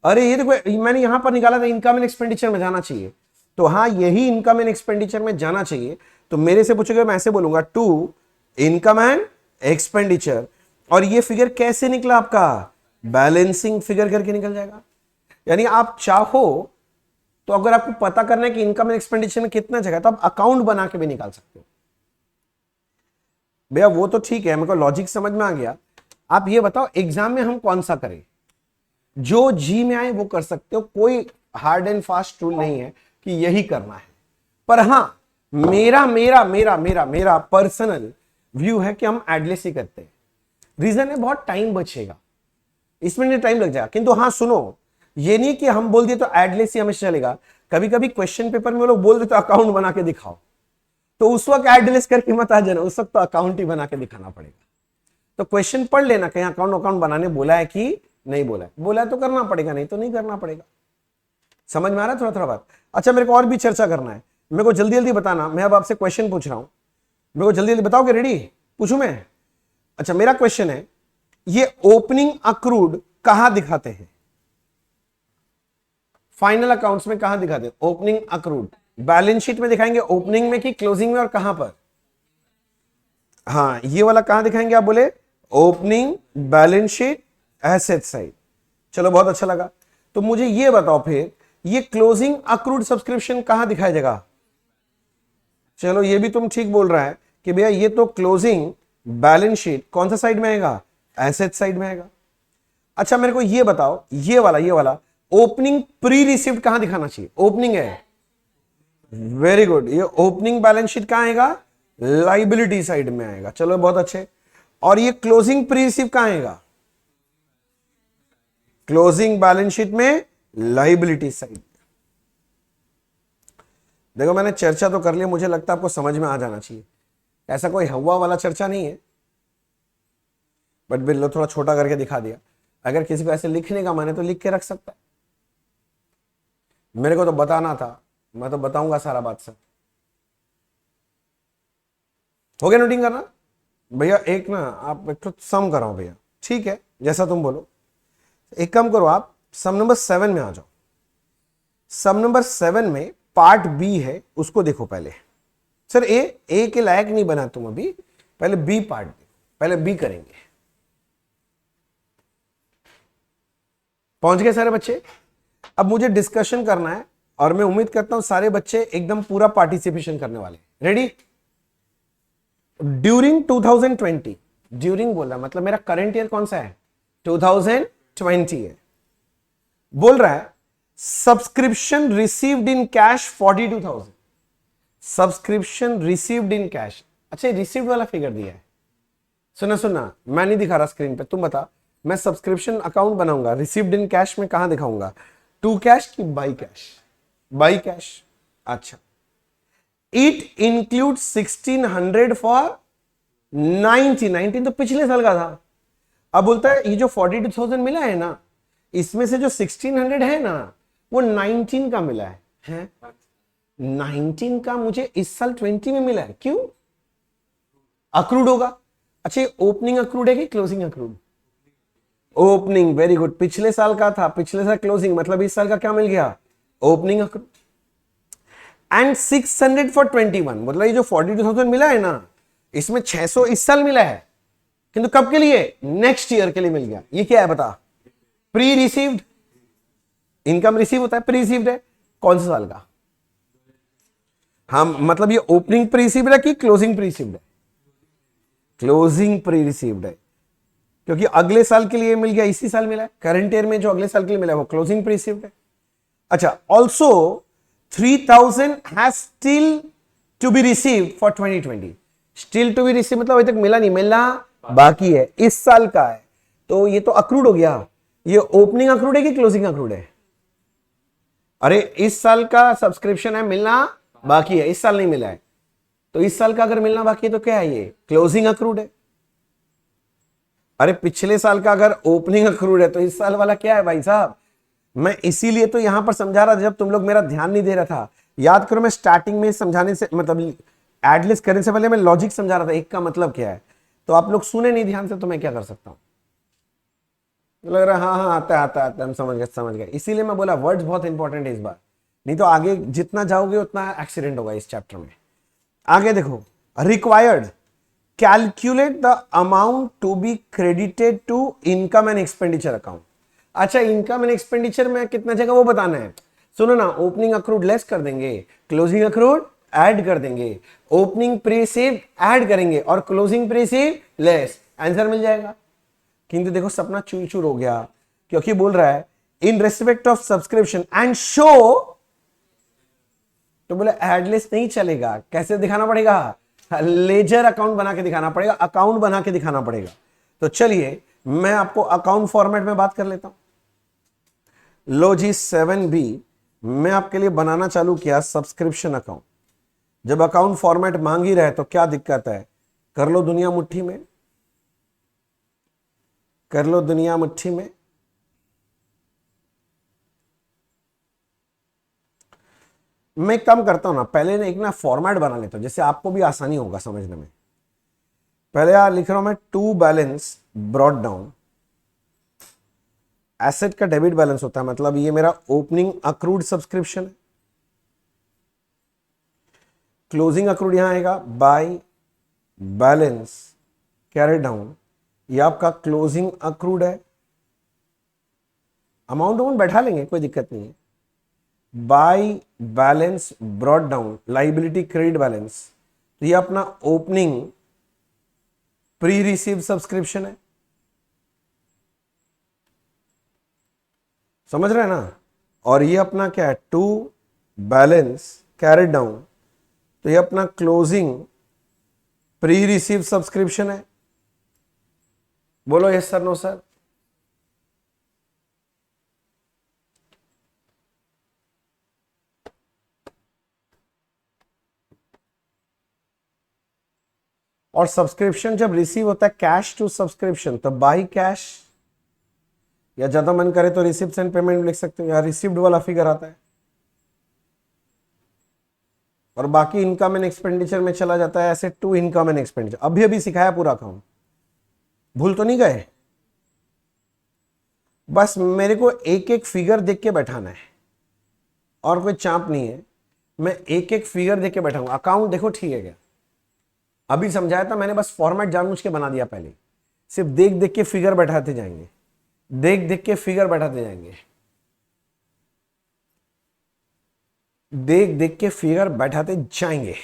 अरे ये देखो, मैंने यहां पर निकाला था इनकम एंड एक्सपेंडिचर में जाना चाहिए, तो हाँ यही इनकम एंड एक्सपेंडिचर में जाना चाहिए। तो मेरे से पूछोगे मैं ऐसे बोलूंगा, टू इनकम एंड एक्सपेंडिचर। और ये फिगर कैसे निकला आपका, बैलेंसिंग फिगर करके निकल जाएगा। यानी आप चाहो तो अगर आपको पता करना है कि इनकम एंड एक्सपेंडिचर में कितना जगह, तो आप अकाउंट बना के भी निकाल सकते हो। भैया वो तो ठीक है, मेरे को लॉजिक समझ में आ गया। आप ये बताओ एग्जाम में हम कौन सा करें, जो जी में आए वो कर सकते हो, कोई हार्ड एंड फास्ट रूल नहीं है कि यही करना है। पर हां, मेरा मेरा मेरा मेरा मेरा पर्सनल व्यू है कि हम एडलेस ही करते हैं। रीजन है बहुत टाइम बचेगा, इसमें टाइम लग जाएगा। किंतु हाँ सुनो, ये नहीं कि हम बोल दिए तो एडलेस ही हमेशा चलेगा। कभी कभी क्वेश्चन पेपर में वो लोग बोल देते तो अकाउंट बना के दिखाओ, तो उस वक्त एडलेस करके मत आ जाना, उस वक्त तो अकाउंट ही बना के दिखाना पड़ेगा। तो क्वेश्चन पढ़ लेना, कहीं अकाउंट बनाने बोला है कि नहीं बोला है, बोला है तो करना पड़ेगा, नहीं तो नहीं करना पड़ेगा। समझ में आ रहा है थोड़ा थोड़ा बात? अच्छा, मेरे को और भी चर्चा करना है, मेरे को जल्दी जल्दी बताना। मैं अब आपसे क्वेश्चन पूछ रहा हूं, मेरे को जल्दी जल्दी बताओगे? रेडी? पूछूं मैं? अच्छा, मेरा क्वेश्चन है, ये ओपनिंग अक्रूड कहां दिखाते हैं, फाइनल अकाउंट्स में कहां दिखाते हैं ओपनिंग अक्रूड? बैलेंस शीट में दिखाएंगे ओपनिंग में कि क्लोजिंग में, और कहां पर? हाँ ये वाला कहां दिखाएंगे आप बोले, opening balance sheet asset side. चलो बहुत अच्छा लगा। तो मुझे ये बताओ फिर ये क्लोजिंग अक्रूड सब्सक्रिप्शन कहां दिखाई देगा? चलो ये भी तुम ठीक बोल रहा है कि भैया ये तो क्लोजिंग बैलेंस शीट कौन सा साइड में आएगा? एसेट साइड में आएगा। अच्छा मेरे को ये बताओ ये वाला ओपनिंग प्री रिसीव्ड कहां दिखाना चाहिए? ओपनिंग है, वेरी गुड। ये ओपनिंग बैलेंस शीट कहां आएगा? लाइबिलिटी साइड में आएगा। चलो बहुत अच्छे। और ये क्लोजिंग प्री रिसीव कहां आएगा? क्लोजिंग बैलेंस शीट में लाइबिलिटी साइड। देखो मैंने चर्चा तो कर लिया, मुझे लगता है आपको समझ में आ जाना चाहिए। ऐसा कोई हवा वाला चर्चा नहीं है, बट बिल्लो थोड़ा छोटा करके दिखा दिया। अगर किसी को ऐसे लिखने का मन है तो लिख के रख सकता है। मेरे को तो बताना था, मैं तो बताऊंगा सारा बात सब। हो गया नोटिंग करना? भैया एक ना आप एक तो सम कराओ भैया, ठीक है जैसा तुम बोलो। एक काम करो, आप सम नंबर 7 में आ जाओ। सम नंबर 7 में पार्ट बी है, उसको देखो पहले। सर ए के लायक नहीं बना तुम अभी, पहले बी पार्ट देखो, पहले बी करेंगे। पहुंच गए सारे बच्चे? अब मुझे डिस्कशन करना है और मैं उम्मीद करता हूं सारे बच्चे एकदम पूरा पार्टिसिपेशन करने वाले। रेडी? ड्यूरिंग 2020, ड्यूरिंग बोल रहा मतलब मेरा करंट ईयर कौन सा है? 2020 है। बोल रहा है subscription received in cash 42,000। Subscription received in cash. अच्छा रिसीव्ड वाला फिगर दिया है। सुना मैं नहीं दिखा रहा स्क्रीन पे, तुम बता। मैं सब्सक्रिप्शन अकाउंट बनाऊंगा, रिसीव्ड इन कैश में कहां दिखाऊंगा? टू कैश की बाई कैश? By cash. अच्छा इट इंक्लूड 1600 फॉर 19 तो पिछले साल का था। अब बोलता है ये जो 42,000 मिला है ना, इसमें से जो 1600 है ना वो 19 का मिला है? 19 का मुझे इस साल 20 में मिला है, क्यों? अक्रूड होगा। अच्छा ओपनिंग अक्रूड है कि closing accrued? Opening, very good. पिछले साल का था, पिछले साल क्लोजिंग, मतलब इस साल का क्या मिल गया? Opening accrued. एंड 600 फॉर 21, मतलब ये जो 42,000 मिला है ना, इसमें 600 इस साल मिला है, किंतु कब के लिए? नेक्स्ट ईयर के लिए मिल गया। ये क्या है बता? Pre received. इनकम रिसीव होता है, प्री रिसीव्ड है। कौन से साल का? हाँ मतलब ये ओपनिंग प्री रिसीव्ड है कि क्लोजिंग प्री रिसीव्ड है? क्लोजिंग प्री रिसीव्ड है, क्योंकि अगले साल के लिए मिल गया, इसी साल मिला है। करंट ईयर में जो अगले साल के लिए मिला है वो क्लोजिंग प्री रिसीव्ड है। अच्छा also 3,000 has still to be received for 2020। Still to be receive मतलब अभी तक मिला नहीं, मिलना बाकी है, इस साल का है। तो ये तो अक्रूड हो गया। ये ओपनिंग अक्रूड है कि क्लोजिंग अक्रूड है? अरे इस साल का सब्सक्रिप्शन है, मिलना बाकी है, इस साल नहीं मिला है। तो इस साल का अगर मिलना बाकी है तो क्या है? ये क्लोजिंग अक्रूड है। अरे पिछले साल का अगर ओपनिंग अक्रूड है तो इस साल वाला क्या है भाई साहब? मैं इसीलिए तो यहां पर समझा रहा था, जब तुम लोग मेरा ध्यान नहीं दे रहा था। याद करो मैं स्टार्टिंग में समझाने से मतलब एडलिस्ट करने से पहले मैं लॉजिक समझा रहा था, एक का मतलब क्या है। तो आप लोग सुने नहीं ध्यान से, तो मैं क्या कर सकता हूं? लग रहा हाँ हाँ आता हम समझ गए। इसीलिए मैं बोला वर्ड्स बहुत इंपॉर्टेंट है इस बार, नहीं तो आगे जितना जाओगे उतना एक्सीडेंट होगा इस चैप्टर में। आगे देखो, required calculate the amount to be credited to income and expenditure account. अच्छा इनकम एंड एक्सपेंडिचर में कितना जगह वो बताना है। सुनो ना, ओपनिंग अक्रूड लेस कर देंगे, क्लोजिंग अक्रूड ऐड कर देंगे, ओपनिंग प्री सेव ऐड करेंगे और closing pre save less, answer मिल जाएगा। किंतु देखो सपना चूर चूर हो गया, क्योंकि बोल रहा है in respect of subscription and show. तो बोले एडलेस नहीं चलेगा, कैसे दिखाना पड़ेगा? लेजर अकाउंट बना के दिखाना पड़ेगा, अकाउंट बना के दिखाना पड़ेगा। तो चलिए मैं आपको अकाउंट फॉर्मेट में बात कर लेता हूं। लो जी 7B मैं आपके लिए बनाना चालू किया सब्सक्रिप्शन अकाउंट। जब अकाउंट फॉर्मेट मांग ही रहे तो क्या दिक्कत है? कर लो दुनिया मुट्ठी में, कर लो दुनिया मुट्ठी में। मैं कम करता हूं ना, पहले ना एक ना फॉर्मेट बना लेता हूं जिससे आपको भी आसानी होगा समझने में। पहले यार लिख रहा हूं मैं to balance brought down. Asset का डेबिट बैलेंस होता है, मतलब ये मेरा ओपनिंग अक्रूड सब्सक्रिप्शन है। क्लोजिंग अक्रूड यहां आएगा बाय बैलेंस कैरी डाउन ये आपका क्लोजिंग अक्रूड है, अमाउंट बैठा लेंगे, कोई दिक्कत नहीं है। By balance brought down, liability credit balance, तो ये अपना ओपनिंग प्री रिसीव सब्सक्रिप्शन है, समझ रहे हैं ना। और ये अपना क्या है, टू बैलेंस कैरेट डाउन, तो ये अपना क्लोजिंग प्री रिसीव सब्सक्रिप्शन है। बोलो यस सर, नो सर। और सब्सक्रिप्शन जब रिसीव होता है कैश टू सब्सक्रिप्शन, तो बाई कैश, या ज्यादा मन करे तो रिसिप्ट एंड पेमेंट लिख सकते हो, या रिसिप्ट वाला फिगर आता है। और बाकी इनकम एंड एक्सपेंडिचर में चला जाता है ऐसे टू इनकम एंड एक्सपेंडिचर। अभी अभी सिखाया पूरा अकाउंट, भूल तो नहीं गए। बस मेरे को एक एक फिगर देख के बैठाना है, और कोई चाप नहीं है। मैं एक एक फिगर देख के बैठाऊंगा। अकाउंट देखो ठीक है क्या, अभी समझाया था मैंने, बस फॉर्मेट जानबूझ के बना दिया पहले। सिर्फ देख देख के फिगर बैठाते जाएंगे, देख देख के फिगर बैठाते जाएंगे, देख देख के फिगर बैठाते जाएंगे।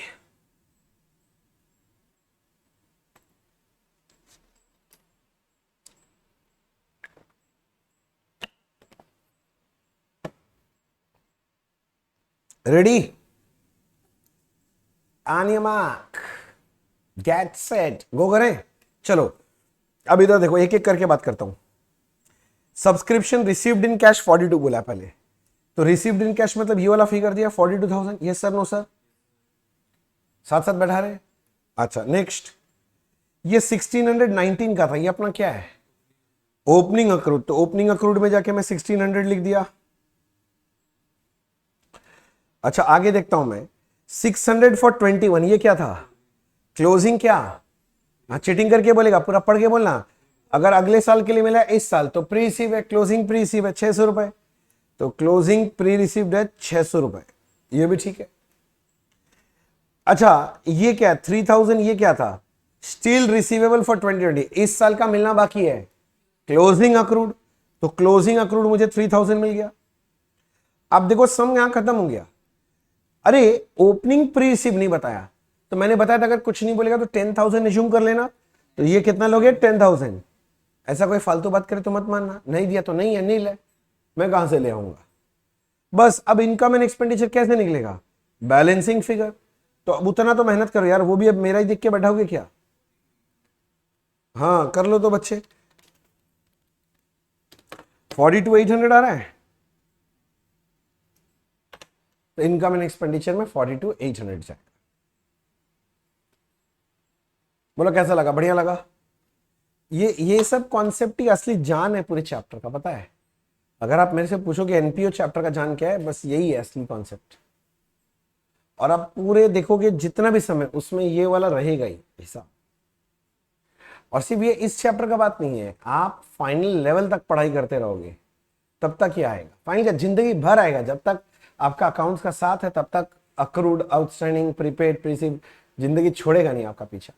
Ready, on your mark, get set, go करें। चलो अब इधर देखो, एक एक करके बात करता हूं। सब्सक्रिप्शन रिसीव्ड इन कैश 42 बोला पहले, तो रिसीव्ड इन कैश मतलब ये वाला फिगर दिया 42,000। यस सर, नो सर, साथ साथ बैठा रहे। अच्छा नेक्स्ट, ये 1619 का था, ये अपना क्या है, ओपनिंग अक्रूड। तो ओपनिंग अक्रूड में जाके मैं 1600 लिख दिया। अच्छा आगे देखता हूं मैं, 600 फॉर 21, ये क्या था, क्लोजिंग। क्या, हाँ चीटिंग करके बोलेगा, पूरा पढ़ के बोलना। अगर अगले साल के लिए मिला है इस साल, तो प्री रिसीव है, क्लोजिंग प्री रिसीव है 600 रुपए, तो क्लोजिंग प्री रिसीव्ड है 600 रुपए, ये भी ठीक है। अच्छा ये क्या, 3000, ये क्या था, स्टिल रिसीवेबल फॉर 2020, इस साल का मिलना बाकी है, क्लोजिंग अक्रूड। तो क्लोजिंग अक्रूड मुझे 3000 मिल गया। अब देखो सम यहां खत्म हो गया। अरे ओपनिंग प्री रिसीव नहीं बताया, तो मैंने बताया था अगर कुछ नहीं बोलेगा तो 10,000 एज्यूम कर लेना। तो ये कितना लोगे, 10,000। ऐसा कोई फालतू बात करे तो मत मानना, नहीं दिया तो नहीं है, नहीं ले, मैं कहां से ले आऊंगा। बस अब इनकम एंड एक्सपेंडिचर कैसे निकलेगा, बैलेंसिंग फिगर। तो अब उतना तो मेहनत करो यार, वो भी अब मेरा ही देख के बैठाओगे क्या। हाँ कर लो तो बच्चे। 42,800 आ रहा है, तो इनकम एंड एक्सपेंडिचर में 42,800 जाएगा। बोलो कैसा लगा, बढ़िया लगा। ये सब कॉन्सेप्ट ही असली जान है पूरे चैप्टर का, पता है। अगर आप मेरे से पूछोगे एनपीओ चैप्टर का जान क्या है, बस यही है असली कॉन्सेप्ट। और आप पूरे देखोगे जितना भी समय, उसमें ये वाला रहेगा ही हिसाब। और सिर्फ ये इस चैप्टर का बात नहीं है, आप फाइनल लेवल तक पढ़ाई करते रहोगे तब तक ये आएगा। फाइनल जिंदगी भर आएगा, जब तक आपका अकाउंट्स का साथ है तब तक अक्रूड, आउटस्टैंडिंग, प्रीपेड, प्रीसिव जिंदगी छोड़ेगा नहीं आपका पीछा।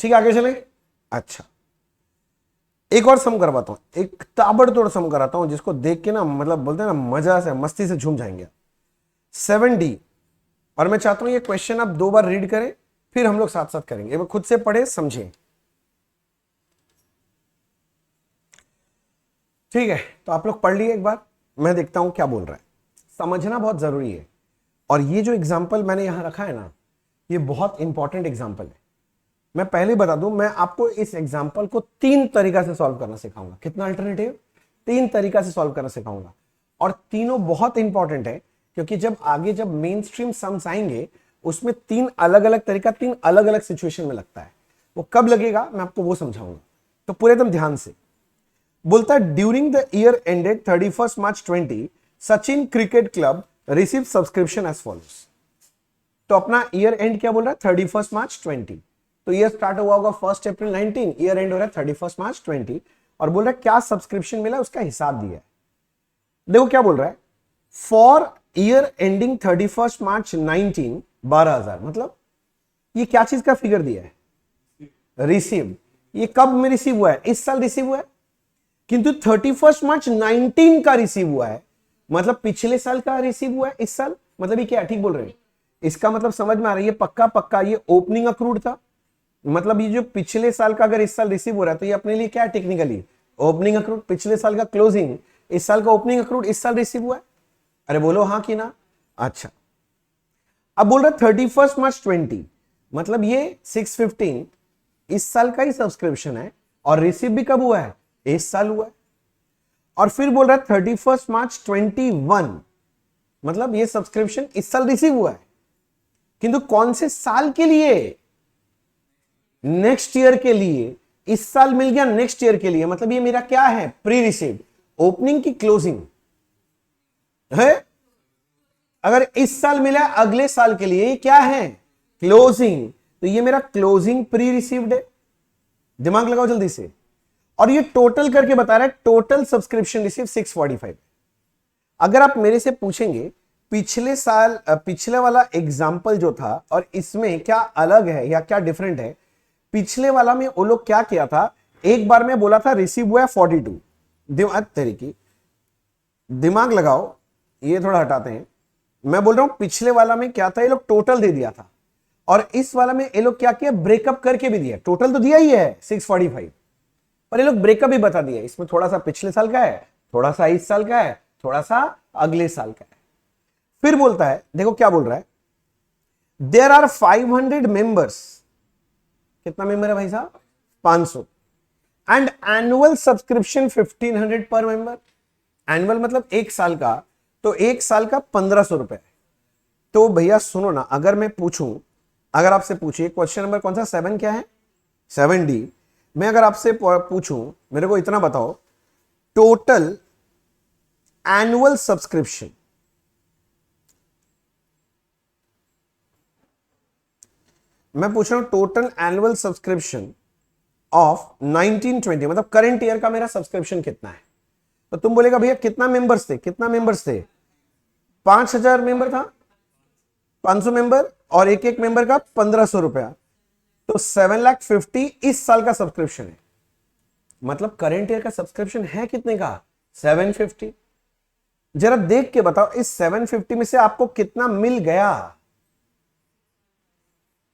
ठीक है आगे चले। अच्छा एक और सम करवाता हूं, एक ताबड़तोड़ सम कराता हूं जिसको देख के ना, मतलब बोलते हैं ना, मजा से मस्ती से झूम जाएंगे। 7D, और मैं चाहता हूं ये क्वेश्चन आप 2 बार रीड करें, फिर हम लोग साथ साथ करेंगे, खुद से पढ़े समझे। ठीक है, तो आप लोग पढ़ लिए एक बार, मैं देखता हूं क्या बोल रहा है। समझना बहुत जरूरी है। और ये जो एग्जाम्पल मैंने यहां रखा है ना, ये बहुत इंपॉर्टेंट एग्जाम्पल है। मैं पहले बता दूं, मैं आपको इस एग्जाम्पल को 3 तरीका से सॉल्व करना सिखाऊंगा। कितना अल्टरनेटिव, 3 तरीका से सॉल्व करना सिखाऊंगा। और तीनों बहुत इंपॉर्टेंट है, क्योंकि जब आगे जब मेन स्ट्रीम सम्स आएंगे, उसमें 3 अलग अलग तरीका, 3 अलग अलग सिचुएशन में लगता है। वो कब लगेगा मैं आपको वो समझाऊंगा, तो पूरे एकदम ध्यान से। बोलता है during the year ended 31 March 20, Sachin cricket club receive subscription as follows. तो अपना ईयर एंड क्या बोल रहा है, 31 मार्च 20। तो ईयर स्टार्ट हुआ होगा 1 अप्रैल 19, ईयर एंड हो रहा है 31 मार्च 20, और बोल रहा है क्या सब्सक्रिप्शन मिला उसका हिसाब दिया है। देखो क्या बोल रहा है, फॉर ईयर एंडिंग 31 मार्च 19, 12,000। मतलब ये क्या चीज का फिगर दिया है, रिसीव। ये कब में रिसीव हुआ है? इस साल रिसीव हुआ है, किंतु 31 मार्च 19 का रिसीव हुआ है, मतलब पिछले साल का रिसीव हुआ है इस साल। मतलब ये क्या ठीक बोल रहे हैं? इसका मतलब समझ में आ रहा है, ये पक्का पक्का ये ओपनिंग अक्रूड था। मतलब ये जो पिछले साल का अगर इस साल रिसीव हो रहा है तो ये अपने लिए क्या है? Technically opening accrued. पिछले साल का क्लोजिंग, इस साल का ओपनिंग अक्रूड इस साल रिसीव हुआ है। अरे बोलो हाँ कि ना? अच्छा, अब बोल रहा 31 मार्च 20, मतलब ये 615 इस साल का ही सब्सक्रिप्शन है और रिसीव भी कब हुआ है? इस साल हुआ है। और फिर बोल रहा है 31 मार्च 21, मतलब ये सब्सक्रिप्शन इस साल रिसीव हुआ है, किंतु कौन से साल के लिए? नेक्स्ट ईयर के लिए। इस साल मिल गया नेक्स्ट ईयर के लिए, मतलब ये मेरा क्या है? Pre receive. ओपनिंग की क्लोजिंग है। अगर इस साल मिला अगले साल के लिए, ये क्या है? क्लोजिंग। तो ये मेरा क्लोजिंग प्री रिसीव्ड है। दिमाग लगाओ जल्दी से। और ये टोटल करके बता रहा है, टोटल सब्सक्रिप्शन रिसीव 645। अगर आप मेरे से पूछेंगे पिछले साल पिछले वाला एग्जाम्पल जो था और इसमें क्या अलग है या क्या डिफरेंट है, पिछले वाला में वो लोग क्या किया था, एक बार में बोला था रिसीव हुआ है 42। तरीके दिमाग लगाओ, ये थोड़ा हटाते हैं। मैं बोल रहा हूं पिछले वाला में क्या था, ये लोग टोटल दे दिया था, और इस वाला में ये लोग क्या किया? ब्रेकअप करके भी दिया। टोटल तो दिया ही है 645, पर ये लोग ब्रेकअप भी बता दिया। इसमें थोड़ा सा पिछले साल का है, थोड़ा सा इस साल का है, थोड़ा सा अगले साल का है। फिर बोलता है, देखो क्या बोल रहा है, देयर आर 500 मेंबर्स। कितना मेंबर है भाई साहब? 500। एंड एनुअल सब्सक्रिप्शन 1500 पर मेंबर। एनुअल मतलब एक साल का, तो एक साल का 1500 रुपए। तो भैया सुनो ना, अगर मैं पूछूं, अगर आपसे पूछिए क्वेश्चन नंबर कौन सा 7 क्या है? 7D। मैं अगर आपसे पूछूं, मेरे को इतना बताओ, टोटल एनुअल सब्सक्रिप्शन, मैं पूछ रहा हूं टोटल एनुअल सब्सक्रिप्शन ऑफ 1920, मतलब करंट ईयर का मेरा सब्सक्रिप्शन कितना है? तो तुम बोलेगा भैया कितना मेंबर्स थे? कितना मेंबर्स थे? 5000 मेंबर था, 500 मेंबर, और एक एक मेंबर का 1500 रुपया, तो 7,50,000 इस साल का सब्सक्रिप्शन है। मतलब करंट ईयर का सब्सक्रिप्शन है कितने का? 750। जरा देख के बताओ, इस 750 में से आपको कितना मिल गया?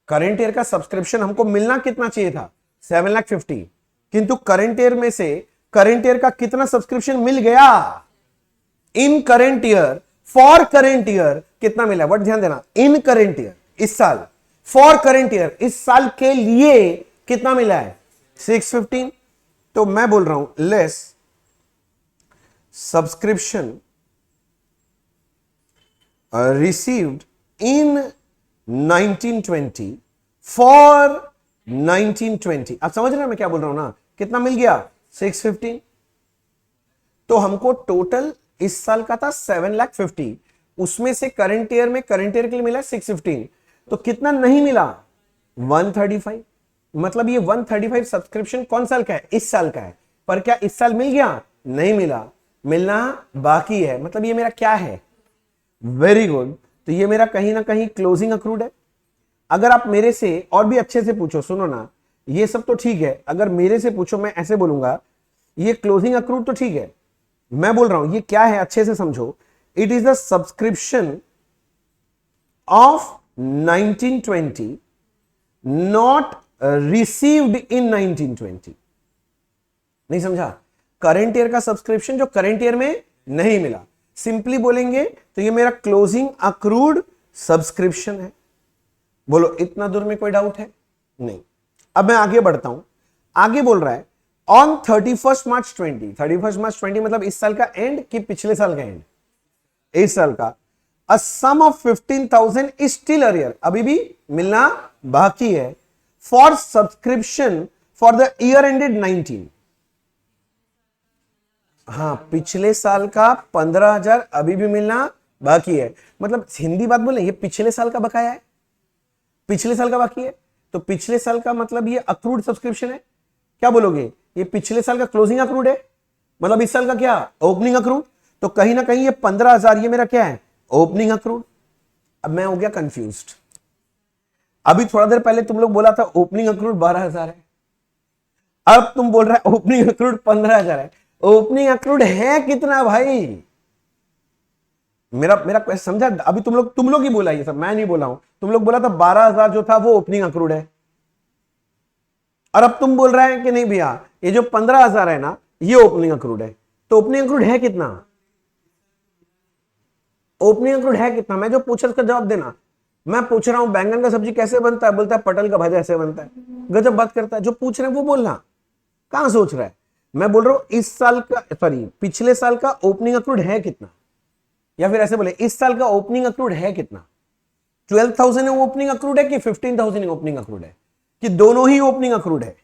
करंट ईयर का सब्सक्रिप्शन हमको मिलना कितना चाहिए था? 7,50,000, किंतु करंट ईयर में से करंट ईयर का कितना सब्सक्रिप्शन मिल गया? In current year, for current year कितना मिला? वर्ड ध्यान देना, इन करंट ईयर इस साल, फॉर करंट ईयर इस साल के लिए कितना मिला है? 615। तो मैं बोल रहा हूं less subscription received in 1920 for 1920। आप समझ रहे हैं मैं क्या बोल रहा हूं ना? कितना मिल गया? 615। तो हमको टोटल इस साल का था 7,50,000, उसमें से करंट ईयर में करंट ईयर के लिए मिला 615, तो कितना नहीं मिला? 135। मतलब ये 135 सब्सक्रिप्शन कौन साल का है? इस साल का है। पर क्या इस साल मिल गया? नहीं मिला, मिलना बाकी है। मतलब ये मेरा क्या है? Very good. तो ये मेरा कहीं ना कहीं क्लोजिंग अक्रूड है। अगर आप मेरे से और भी अच्छे से पूछो, सुनो ना, ये सब तो ठीक है, अगर मेरे से पूछो मैं ऐसे बोलूंगा, ये क्लोजिंग अक्रूड तो ठीक है, मैं बोल रहा हूं ये क्या है, अच्छे से समझो। It is the subscription of 1920 not received in 1920। नहीं समझा? करंट ईयर का सब्सक्रिप्शन जो करंट ईयर में नहीं मिला, सिंपली बोलेंगे तो ये मेरा क्लोजिंग अक्रूड सब्सक्रिप्शन है। बोलो इतना दूर में कोई डाउट है? नहीं। अब मैं आगे बढ़ता हूं। आगे बोल रहा है ऑन 31 मार्च 20, 31 मार्च 20 मतलब इस साल का एंड कि पिछले साल का एंड? इस साल का। अ सम ऑफ 15,000 इज स्टिल अरियर, अभी भी मिलना बाकी है, for subscription for the year ended 19। हाँ, पिछले साल का 15,000 अभी भी मिलना बाकी है। मतलब हिंदी बात बोले, ये पिछले साल का बकाया है, पिछले साल का बाकी है। तो पिछले साल का मतलब ये अक्रूड सब्सक्रिप्शन है। क्या बोलोगे? ये पिछले साल का क्लोजिंग अक्रूड है, मतलब इस साल का क्या? Opening accrued. तो कहीं ना कहीं ये 15,000 ये मेरा क्या है? Opening accrued. अब मैं हो गया कंफ्यूज्ड। अभी थोड़ा देर पहले तुम लोग बोला था ओपनिंग अक्रूड 12,000 है, अब तुम बोल रहे हो ओपनिंग अक्रूड 15,000 है। ओपनिंग अक्रूड है कितना भाई? मेरा मेरा क्वेश्चन समझा? अभी तुम लोग ही बोला ये सब, मैं नहीं बोला हूं। तुम लोग बोला था 12,000 जो था वो ओपनिंग अक्रूड है, और अब तुम बोल रहे हैं कि नहीं भैया ये जो 15,000 है ना ये ओपनिंग अक्रूड है। तो ओपनिंग अक्रूड है कितना? ओपनिंग अक्रूड है कितना? मैं जो पूछ रहा उसका जवाब देना। मैं पूछ रहा हूं बैंगन का सब्जी कैसे बनता है, बोलता है पटल का भाजा ऐसे बनता है। गजब बात करता है। जो पूछ रहे हैं वो बोलना, कहां सोच रहा है? मैं बोल रहा हूं इस साल का, सॉरी पिछले साल का ओपनिंग अक्रूड है कितना, या फिर ऐसे बोले इस साल का ओपनिंग अक्रूड है कितना? 12,000 ओपनिंग अक्रूड है कि 15,000 ओपनिंग अक्रूड है, कि दोनों ही ओपनिंग अक्रूड है?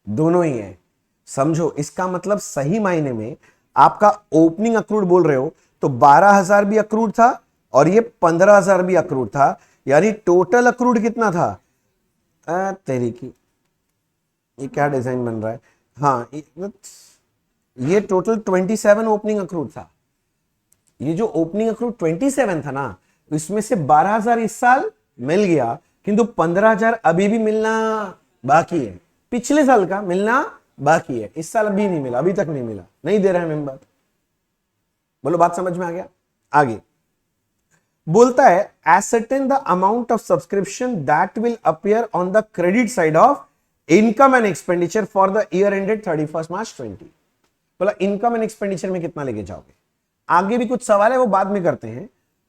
दोनों ही है। समझो, इसका मतलब सही मायने में आपका ओपनिंग अक्रूड बोल रहे हो तो 12,000 भी अक्रूड था और ये 15,000 भी अक्रूड था, यानी टोटल अक्रूड कितना था? तेरी की, ये क्या डिजाइन बन रहा है? हाँ, ये टोटल 27 ओपनिंग अक्रूड था। ये जो ओपनिंग अक्रूड 27 था ना, इसमें से 12,000 इस साल मिल गया, किंतु 15,000 अभी भी मिलना बाकी है। पिछले साल का मिलना बाकी है, इस साल अभी नहीं मिला, अभी तक नहीं मिला, नहीं दे रहा है मेंबर। बोलो बात समझ में आ गया? आगे बोलता है ascertain the amount of subscription that will appear on the credit side of income and expenditure for the year ended 31st March 20। बोला इनकम एंड एक्सपेंडिचर में कितना लेके जाओगे? आगे भी कुछ सवाल है वो बाद में करते हैं।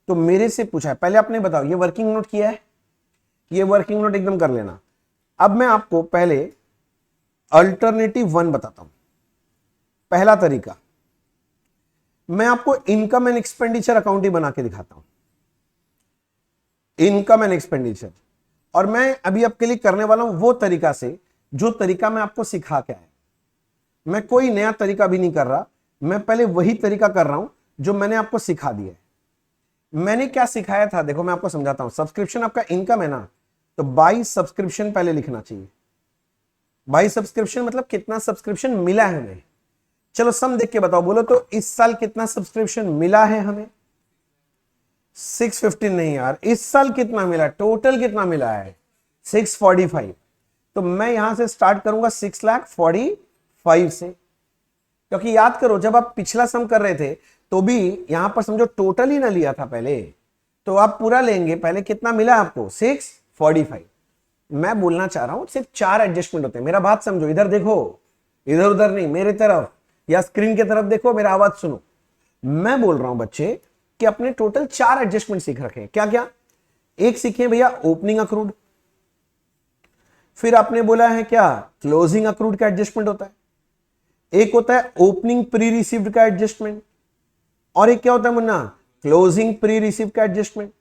तो मेरे से पूछा है, पहले आपने बताओ ये वर्किंग नोट किया है? ये वर्किंग नोट एकदम कर लेना। अब मैं आपको पहले अल्टरनेटिव 1 बताता हूं। पहला तरीका, मैं आपको इनकम एंड एक्सपेंडिचर अकाउंट ही बना के दिखाता हूं, इनकम एंड एक्सपेंडिचर। और मैं अभी आपके लिए करने वाला हूं वो तरीका से जो तरीका मैं आपको सिखा के आया। मैं कोई नया तरीका भी नहीं कर रहा, मैं पहले वही तरीका कर रहा हूं जो मैंने आपको सिखा दिया है। मैंने क्या सिखाया था देखो, मैं आपको समझाता हूं। सब्सक्रिप्शन आपका इनकम है ना, तो बाई सब्सक्रिप्शन पहले लिखना चाहिए। बाई सब्सक्रिप्शन मतलब कितना सब्सक्रिप्शन मिला है हमें। चलो सम देख के बताओ, बोलो तो इस साल कितना सब्सक्रिप्शन मिला है हमें? 615 नहीं यार, इस साल कितना मिला, टोटल कितना मिला है? 645। तो मैं यहां से स्टार्ट करूंगा 6,45,000 से, क्योंकि याद करो जब आप पिछला सम कर रहे थे तो भी यहां पर समझो टोटल ही ना लिया था पहले, तो आप पूरा लेंगे। पहले कितना मिला आपको? 645। मैं बोलना चाह रहा हूं सिर्फ 4 एडजस्टमेंट होते हैं। मेरा बात समझो, इधर देखो, इधर उधर नहीं, मेरे तरफ या स्क्रीन की तरफ देखो, मेरा आवाज सुनो। मैं बोल रहा हूं बच्चे कि अपने टोटल 4 एडजस्टमेंट सीख रखे। क्या क्या? एक सीखे भैया ओपनिंग अक्रूड, फिर आपने बोला है क्या क्लोजिंग अक्रूड का एडजस्टमेंट होता है, एक होता है ओपनिंग प्री रिसीव्ड का एडजस्टमेंट, और एक क्या होता है मुन्ना? क्लोजिंग प्री रिसीव का एडजस्टमेंट।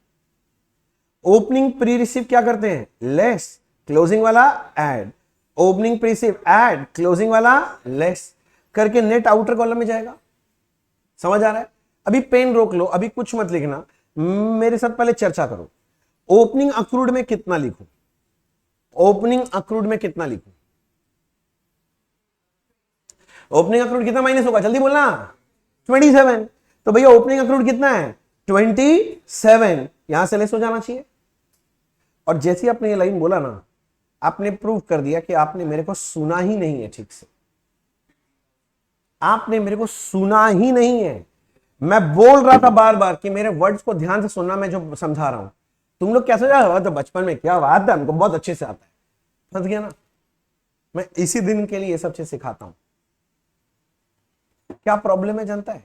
ओपनिंग प्री रिसीव क्या करते हैं? लेस, क्लोजिंग वाला add, opening pre receive add, closing वाला लेस करके नेट आउटर कॉलम में जाएगा। समझ आ रहा है? अभी पेन रोक लो, अभी कुछ मत लिखना, मेरे साथ पहले चर्चा करो। ओपनिंग अक्रूड में कितना लिखूं? ओपनिंग अक्रूड में कितना लिखूं? ओपनिंग अक्रूड कितना माइनस होगा? जल्दी बोलना। 27। तो भैया ओपनिंग अक्रूड कितना है? 27। यहां से लेस हो जाना चाहिए। और जैसे ही आपने ये लाइन बोला ना, आपने प्रूव कर दिया कि आपने मेरे को सुना ही नहीं है ठीक से। आपने मेरे को सुना ही नहीं है। मैं बोल रहा था बार बार कि मेरे वर्ड्स को ध्यान से सुनना, मैं जो समझा रहा हूं। तुम लोग क्या सोचा हुआ तो बचपन में क्या बात है, हमको बहुत अच्छे से आता है। फंस गया ना? मैं इसी दिन के लिए ये सब चीज सिखाता हूं। क्या प्रॉब्लम है जानता है?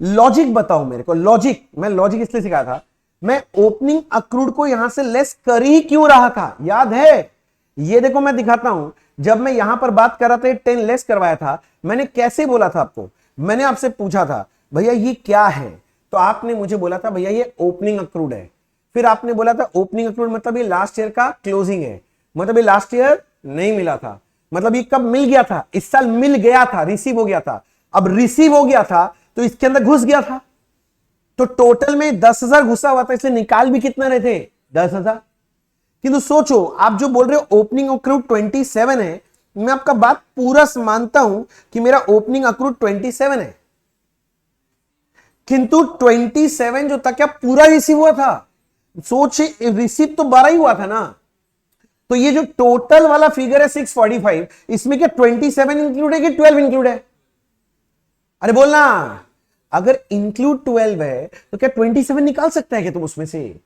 लॉजिक बताओ मेरे को, लॉजिक। मैं लॉजिक इसलिए सिखाया था, मैं ओपनिंग अक्रूड को यहां से लेस कर ही क्यों रहा था, याद है? ये देखो मैं दिखाता हूं, जब मैं यहां पर बात कर रहा था 10 लेस करवाया था, मैंने कैसे बोला था आपको? मैंने आपसे पूछा था भैया ये क्या है, तो आपने मुझे बोला था भैया ये ओपनिंग अक्रूड है। फिर आपने बोला था ओपनिंग अक्रूड मतलब ये लास्ट ईयर का क्लोजिंग है, मतलब ये लास्ट ईयर नहीं मिला था, मतलब ये कब मिल गया था? इस साल मिल गया था, रिसीव हो गया था। अब रिसीव हो गया था तो इसके अंदर घुस गया था, तो टोटल में 10,000 घुसा हुआ था, इसलिए निकाल भी कितना रहे थे? 10,000। किंतु सोचो, आप जो बोल रहे हो ओपनिंग अक्रूड 27 है, मैं आपका बात पूरा मानता हूं कि मेरा ओपनिंग अक्रूड 27 है, किंतु 27 जो था क्या पूरा रिसीव हुआ था? सोच, रिसीव तो 12 ही हुआ था ना, तो ये जो टोटल वाला फिगर है 645, इसमें क्या 27 इंक्लूड है कि 12 इंक्लूड है? अरे बोलना, अगर इंक्लूड 12 है तो क्या 27 निकाल सकता है क्या तुम उसमें से?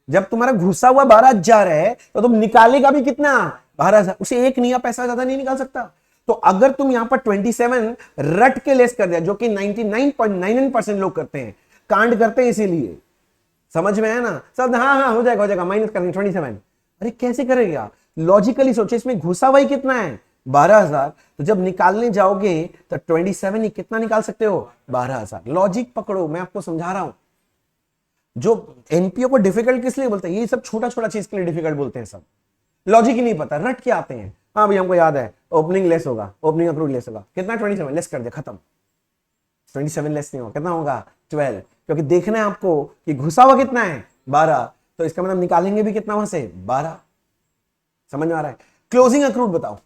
जब तुम्हारा घुसा हुआ 12,000 है तो तुम निकालेगा भी कितना? 12,000। उसे एक नया पैसा ज्यादा नहीं निकाल सकता। तो अगर तुम यहां पर 27 रट के लेस कर दिया, जो कि 99.99% लोग करते हैं, कांड करते हैं, इसीलिए समझ में है ना सब? हाँ हाँ, हो जाएगा हो जाएगा, माइनस करेंगे 27। अरे कैसे करेगा? लॉजिकली सोचे, इसमें घुसा हुआ ही कितना है? 12,000। तो जब निकालने जाओगे तो 27 ही कितना निकाल सकते हो? 12,000। लॉजिक पकड़ो, मैं आपको समझा रहा हूं। जो एनपीओ को डिफिकल्ट किस लिए बोलते हैं? ये सब छोटा छोटा चीज के लिए डिफिकल्ट बोलते हैं। सब लॉजिक ही नहीं पता, रट के आते हैं। हाँ भाई हमको याद है, ओपनिंग लेस होगा, ओपनिंग अप्रूव लेस होगा, कितना? 27 लेस कर दे, खत्म। 27 लेस नहीं होगा, कितना होगा? 12। क्योंकि देखना है आपको कि घुसा हुआ कितना है? 12। तो इसका मतलब निकालेंगे भी कितना वहां से? 12। समझ में आ रहा है? क्लोजिंग अक्रूड बताओ।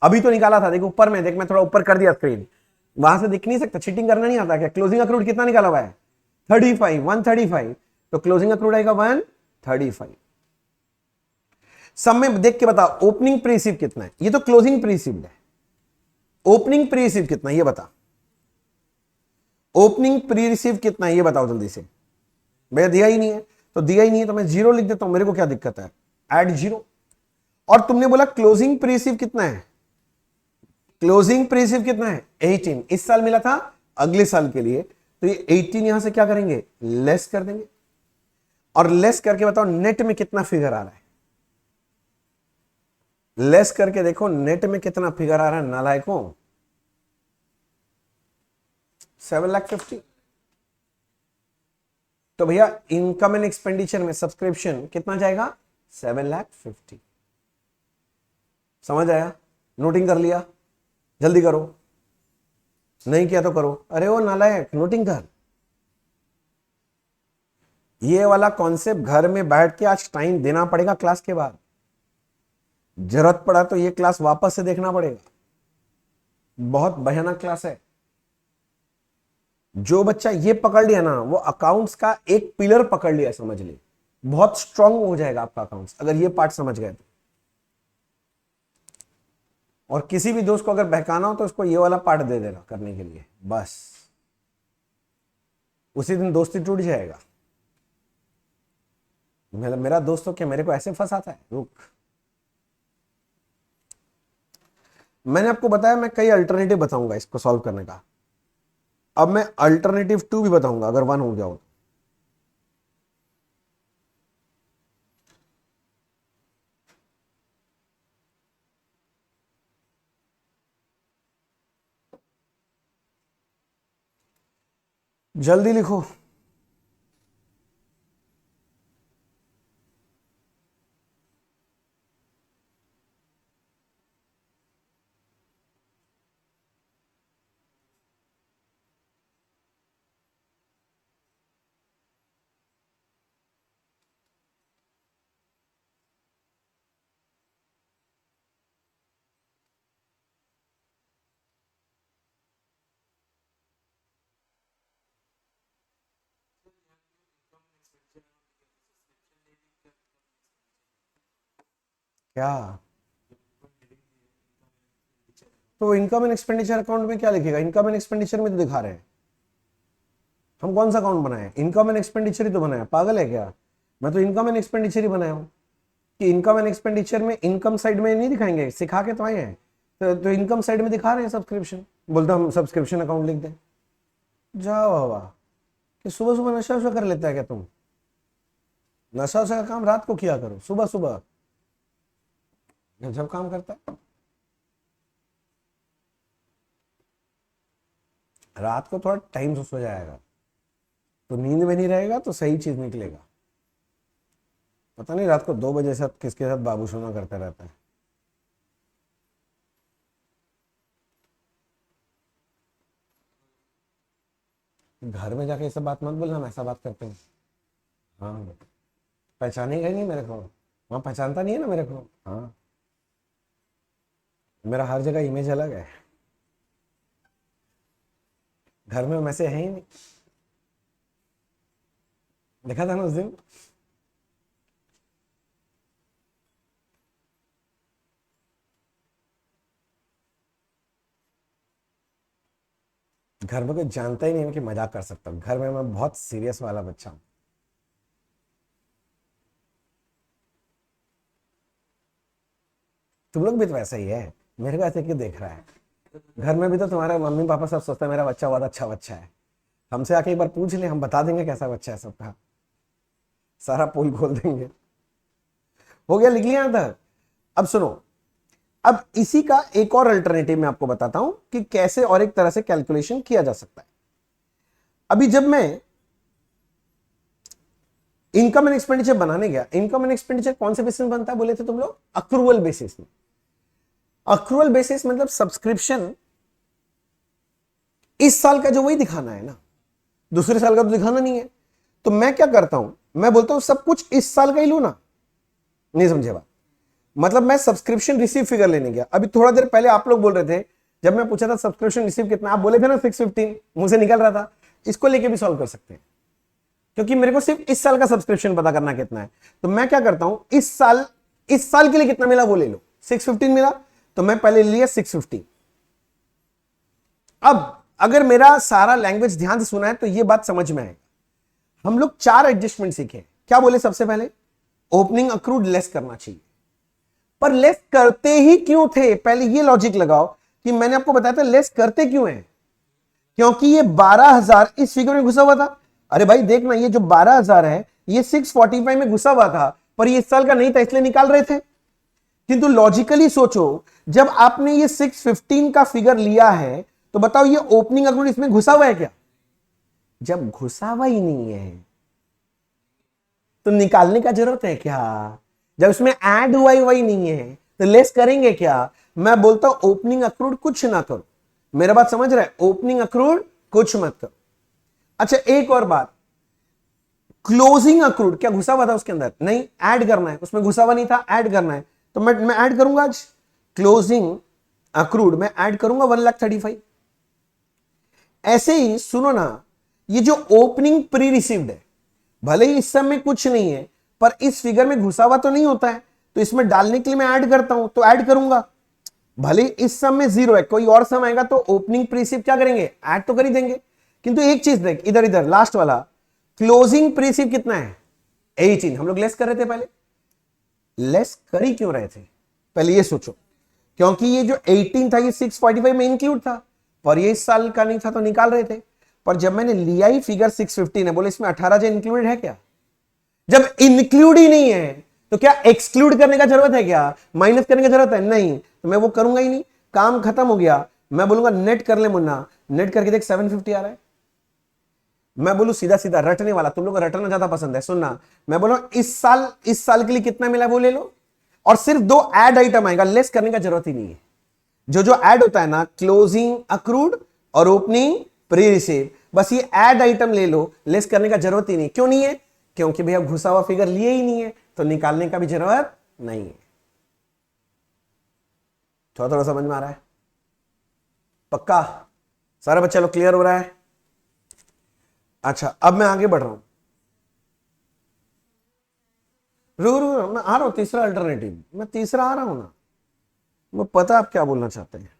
अभी तो निकाला था, देखो ऊपर में, देख मैं थोड़ा ऊपर कर दिया स्क्रीन, वहां से दिख नहीं सकता, चीटिंग करना नहीं आता क्या? क्लोजिंग अक्रूड कितना निकाला हुआ है? 35, 135। तो क्लोजिंग अक्रूड आएगा 135। सब में देख के बताओ ओपनिंग प्रीसिव कितना है? ये तो क्लोजिंग प्रीसिव है। ओपनिंग प्रीसिव कितना है ये बता। ओपनिंग प्रीसिव कितना है ये बताओ जल्दी से। भैया दिया ही नहीं है, तो दिया ही नहीं है तो मैं 0 लिख देता हूं, मेरे को क्या दिक्कत है? ऐड 0। और तुमने बोला क्लोजिंग प्रीसिव कितना है? क्लोजिंग प्रीसिव कितना है? 18। इस साल मिला था, अगले साल के लिए, तो ये 18 यहां से क्या करेंगे? लेस कर देंगे। और लेस करके बताओ नेट में कितना फिगर आ रहा है? लेस करके देखो नेट में कितना फिगर आ रहा है नालायकों? 7,50,000। तो भैया इनकम एंड एक्सपेंडिचर में सब्सक्रिप्शन कितना जाएगा? 7,50,000। समझ आया? नोटिंग कर लिया? जल्दी करो, नहीं किया तो करो। अरे वो नालायक, नोटिंग कर। ये वाला कॉन्सेप्ट घर में बैठ के आज टाइम देना पड़ेगा क्लास के बाद। जरूरत पड़ा तो ये क्लास वापस से देखना पड़ेगा, बहुत भयानक क्लास है। जो बच्चा ये पकड़ लिया ना, वो अकाउंट्स का एक पिलर पकड़ लिया, समझ ले, बहुत स्ट्रांग हो जाएगा आपका अकाउंट्स, अगर ये पार्ट समझ गए तो। और किसी भी दोस्त को अगर बहकाना हो तो उसको ये वाला पार्ट दे देना करने के लिए, बस उसी दिन दोस्ती टूट जाएगा। मेरा दोस्त तो क्या मेरे को ऐसे फंसाता है? रुक, मैंने आपको बताया मैं कई अल्टरनेटिव बताऊंगा इसको सॉल्व करने का। अब मैं अल्टरनेटिव 2 भी बताऊंगा अगर 1 हो गया हो। जल्दी लिखो। क्या? तो इनकम एंड एक्सपेंडिचर अकाउंट में क्या लिखेगा? इनकम एंड एक्सपेंडिचर में तो दिखा रहे हैं। हम कौन सा अकाउंट बनाए? इनकम एंड एक्सपेंडिचर ही तो बनाया, पागल है क्या? मैं तो इनकम एंड एक्सपेंडिचर ही बनाया हूं। कि इनकम एंड एक्सपेंडिचर में इनकम साइड में नहीं दिखाएंगे, सिखा के तो आए हैं। तो इनकम साइड में दिखा रहे हैं सब्सक्रिप्शन, बोलते हम सब्सक्रिप्शन अकाउंट लिख दें। जाओ बाबा, कि सुबह सुबह नशा वशा कर लेता है क्या तुम? नशा वशा का काम रात को किया करो, सुबह सुबह जब काम करता है। रात को थोड़ा टाइम से सो जाएगा तो नींद में नहीं रहेगा तो सही चीज निकलेगा। पता नहीं रात को 2 बजे से किसके साथ बाबू सोना करता रहता है। घर में जाके ये सब बात मत बोलना, हम ऐसा बात करते हैं। हाँ, पहचानेगा ही नहीं मेरे को, वहां पहचानता नहीं है ना मेरे को। हाँ, मेरा हर जगह इमेज अलग है, घर में वैसे है ही नहीं। देखा था ना उस दिन। घर में कोई जानता ही नहीं है कि मजाक कर सकता हूँ, घर में मैं बहुत सीरियस वाला बच्चा हूँ। तुम लोग भी तो वैसा ही है, मेरे को ऐसे क्यों देख रहा है? घर में भी तो तुम्हारे मम्मी पापा सब सोचते हैं मेरा बच्चा बहुत अच्छा बच्चा है। हमसे आके एक बार पूछ ले, हम बता देंगे कैसा बच्चा है सबका, सारा पोल खोल देंगे। हो गया, लिख लिया यहां तक? अब सुनो, अब इसी का एक और अल्टरनेटिव मैं आपको बताता हूं कि कैसे और एक तरह से कैलकुलेशन किया जा सकता है। अभी जब मैं इनकम एंड एक्सपेंडिचर बनाने गया, इनकम एंड एक्सपेंडिचर कौन से बेसिस में बनता है बोले थे तुम लोग? अक्रूवल बेसिस में। अक्रूवल बेसिस मतलब सब्सक्रिप्शन इस साल का जो वही दिखाना है ना, दूसरे साल का तो दिखाना नहीं है। तो मैं क्या करता हूं, मैं बोलता हूं सब कुछ इस साल का ही लो ना। नहीं समझे बात? मतलब मैं सब्सक्रिप्शन रिसीव फिगर लेने गया। अभी थोड़ा देर पहले आप लोग बोल रहे थे, जब मैं पूछा था सब्सक्रिप्शन रिसीव कितना, आप बोले थे ना 615, मुंह से निकल रहा था। इसको लेके भी सॉल्व कर सकते हैं, क्योंकि मेरे को सिर्फ इस साल का सब्सक्रिप्शन पता करना कितना है। तो मैं क्या करता हूं, इस साल के लिए कितना मिला वो ले लो। 615 मिला तो मैं पहले लिया 650। अब अगर मेरा सारा लैंग्वेज ध्यान से सुना है तो ये बात समझ में आएगा। हम लोग 4 एडजस्टमेंट सीखे। क्या बोले? सबसे पहले ओपनिंग अक्रूड लेस करना चाहिए, पर लेस करते ही क्यों थे? पहले ये लॉजिक लगाओ कि मैंने आपको बताया था लेस करते क्यों हैं, क्योंकि ये 12,000 इस फिगर में घुसा हुआ था। अरे भाई देखना, ये जो 12,000 है ये 645 में घुसा हुआ था, पर ये इस साल का नहीं था इसलिए निकाल रहे थे। किंतु लॉजिकली सोचो, जब आपने ये 615 का फिगर लिया है तो बताओ ये ओपनिंग अक्रूड इसमें घुसा हुआ है क्या? जब घुसा हुआ ही नहीं है तो निकालने का जरूरत है क्या? जब इसमें ऐड हुआ ही नहीं है तो लेस करेंगे क्या? मैं बोलता हूं ओपनिंग अक्रूड कुछ ना करो। मेरा बात समझ रहा है? ओपनिंग अक्रूड कुछ मत करो। अच्छा एक और बात, क्लोजिंग अक्रूड क्या घुसा हुआ था उसके अंदर? नहीं, ऐड करना है। उसमें घुसा हुआ नहीं था, ऐड करना है। तो मैं ऐड करूंगा आज क्लोजिंग अक्रूड में ऐड करूंगा 1,35,000। ऐसे ही सुनो ना, ये जो ओपनिंग प्री रिसीव्ड है, भले ही इस समय कुछ नहीं है पर इस फिगर में घुसा हुआ तो नहीं होता है, तो इसमें डालने के लिए मैं ऐड करता हूं, तो ऐड करूंगा। भले इस सम में 0 है, कोई और सम आएगा तो ओपनिंग प्री रिसीव क्या करेंगे? ऐड तो कर ही देंगे। किंतु एक चीज देख, इधर इधर लास्ट वाला क्लोजिंग प्री रिसीव कितना है? 18। हम लोग लेस कर रहे थे पहले, लेस कर ही क्यों रहे थे पहले ये सोचो। क्योंकि ये जो 18 था ये 645 में इंक्लूड था, पर ये इस साल का नहीं था तो निकाल रहे थे। पर जब मैंने लिया ही फिगर 615 है, बोले इसमें 18 जो इंक्लूडेड है क्या? जब इंक्लूड ही नहीं है तो क्या एक्सक्लूड करने का जरूरत है क्या? माइनस करने की जरूरत है? नहीं, तो मैं वो करूंगा ही नहीं। काम खत्म हो गया। मैं बोलूंगा नेट कर ले मुन्ना, नेट करके देख 750 आ रहा है। मैं बोलूं सीधा सीधा रटने वाला, तुम लोग को रटना ज्यादा पसंद है, सुनना। मैं बोलूं इस साल के लिए कितना मिला वो ले लो, और सिर्फ 2 ऐड आइटम आएगा, लेस करने का जरूरत ही नहीं है। जो ऐड होता है ना, क्लोजिंग अक्रूड और ओपनिंग प्री रिसीव, बस ये ऐड आइटम ले लो, लेस करने का जरूरत ही नहीं। क्यों नहीं है? क्योंकि भैया घुसा हुआ फिगर लिए ही नहीं है तो निकालने का भी जरूरत नहीं है। थोड़ा थोड़ा समझ में आ रहा है? पक्का सारे बच्चे लोग क्लियर हो रहा है? अच्छा अब मैं आगे बढ़ रहा हूं। रू मैं आ रहा हूं, तीसरा अल्टरनेटिव, मैं तीसरा आ रहा हूं ना। मैं पता आप क्या बोलना चाहते हैं,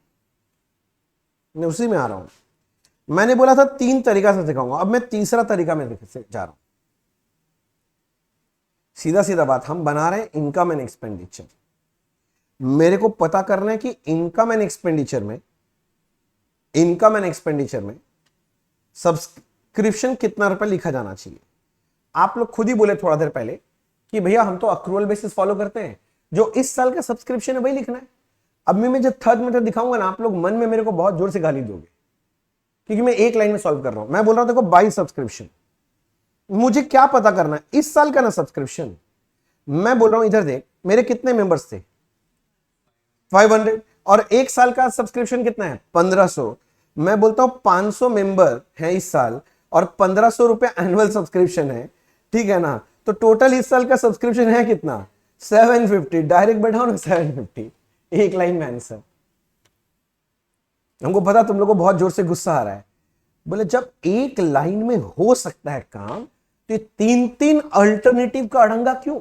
मैं उसी में आ रहा हूं। मैंने बोला था 3 तरीका से दिखाऊंगा, अब मैं तीसरा तरीका में जा रहा हूं। सीधा सीधा बात, हम बना रहे हैं इनकम एंड एक्सपेंडिचर। मेरे को पता करना है कि इनकम एंड एक्सपेंडिचर में सब्सक्रिप्शन कितना रुपए लिखा जाना चाहिए। आप लोग खुद ही बोले थोड़ा देर पहले कि भैया हम तो अक्रूवल बेसिस फॉलो करते हैं, जो इस साल का सब्सक्रिप्शन है वही लिखना है। अब मैं जब थर्ड मेथड दिखाऊंगा ना, आप लोग मन में मेरे को बहुत जोर से गाली दोगे, क्योंकि मैं एक लाइन में सॉल्व कर रहा हूं। मैं बोल रहा हूं देखो बाई सब्सक्रिप्शन, मुझे क्या पता करना है इस साल का ना सब्सक्रिप्शन। मैं बोल रहा हूं इधर देख, मेरे कितने मेंबर्स थे? 500। और एक साल का सब्सक्रिप्शन कितना है? 1500। मैं बोलता हूं 500 मेंबर है इस साल और 1500 रुपए एनुअल सब्सक्रिप्शन है, ठीक है ना? तो टोटल इस साल का सब्सक्रिप्शन है कितना? 750। डायरेक्ट बैठाओ ना 750, एक लाइन में आंसर। हमको पता तुम लोगों को बहुत जोर से गुस्सा आ रहा है। बोले जब एक लाइन में हो सकता है काम, तो 3-3 अल्टरनेटिव का अड़ंगा क्यों?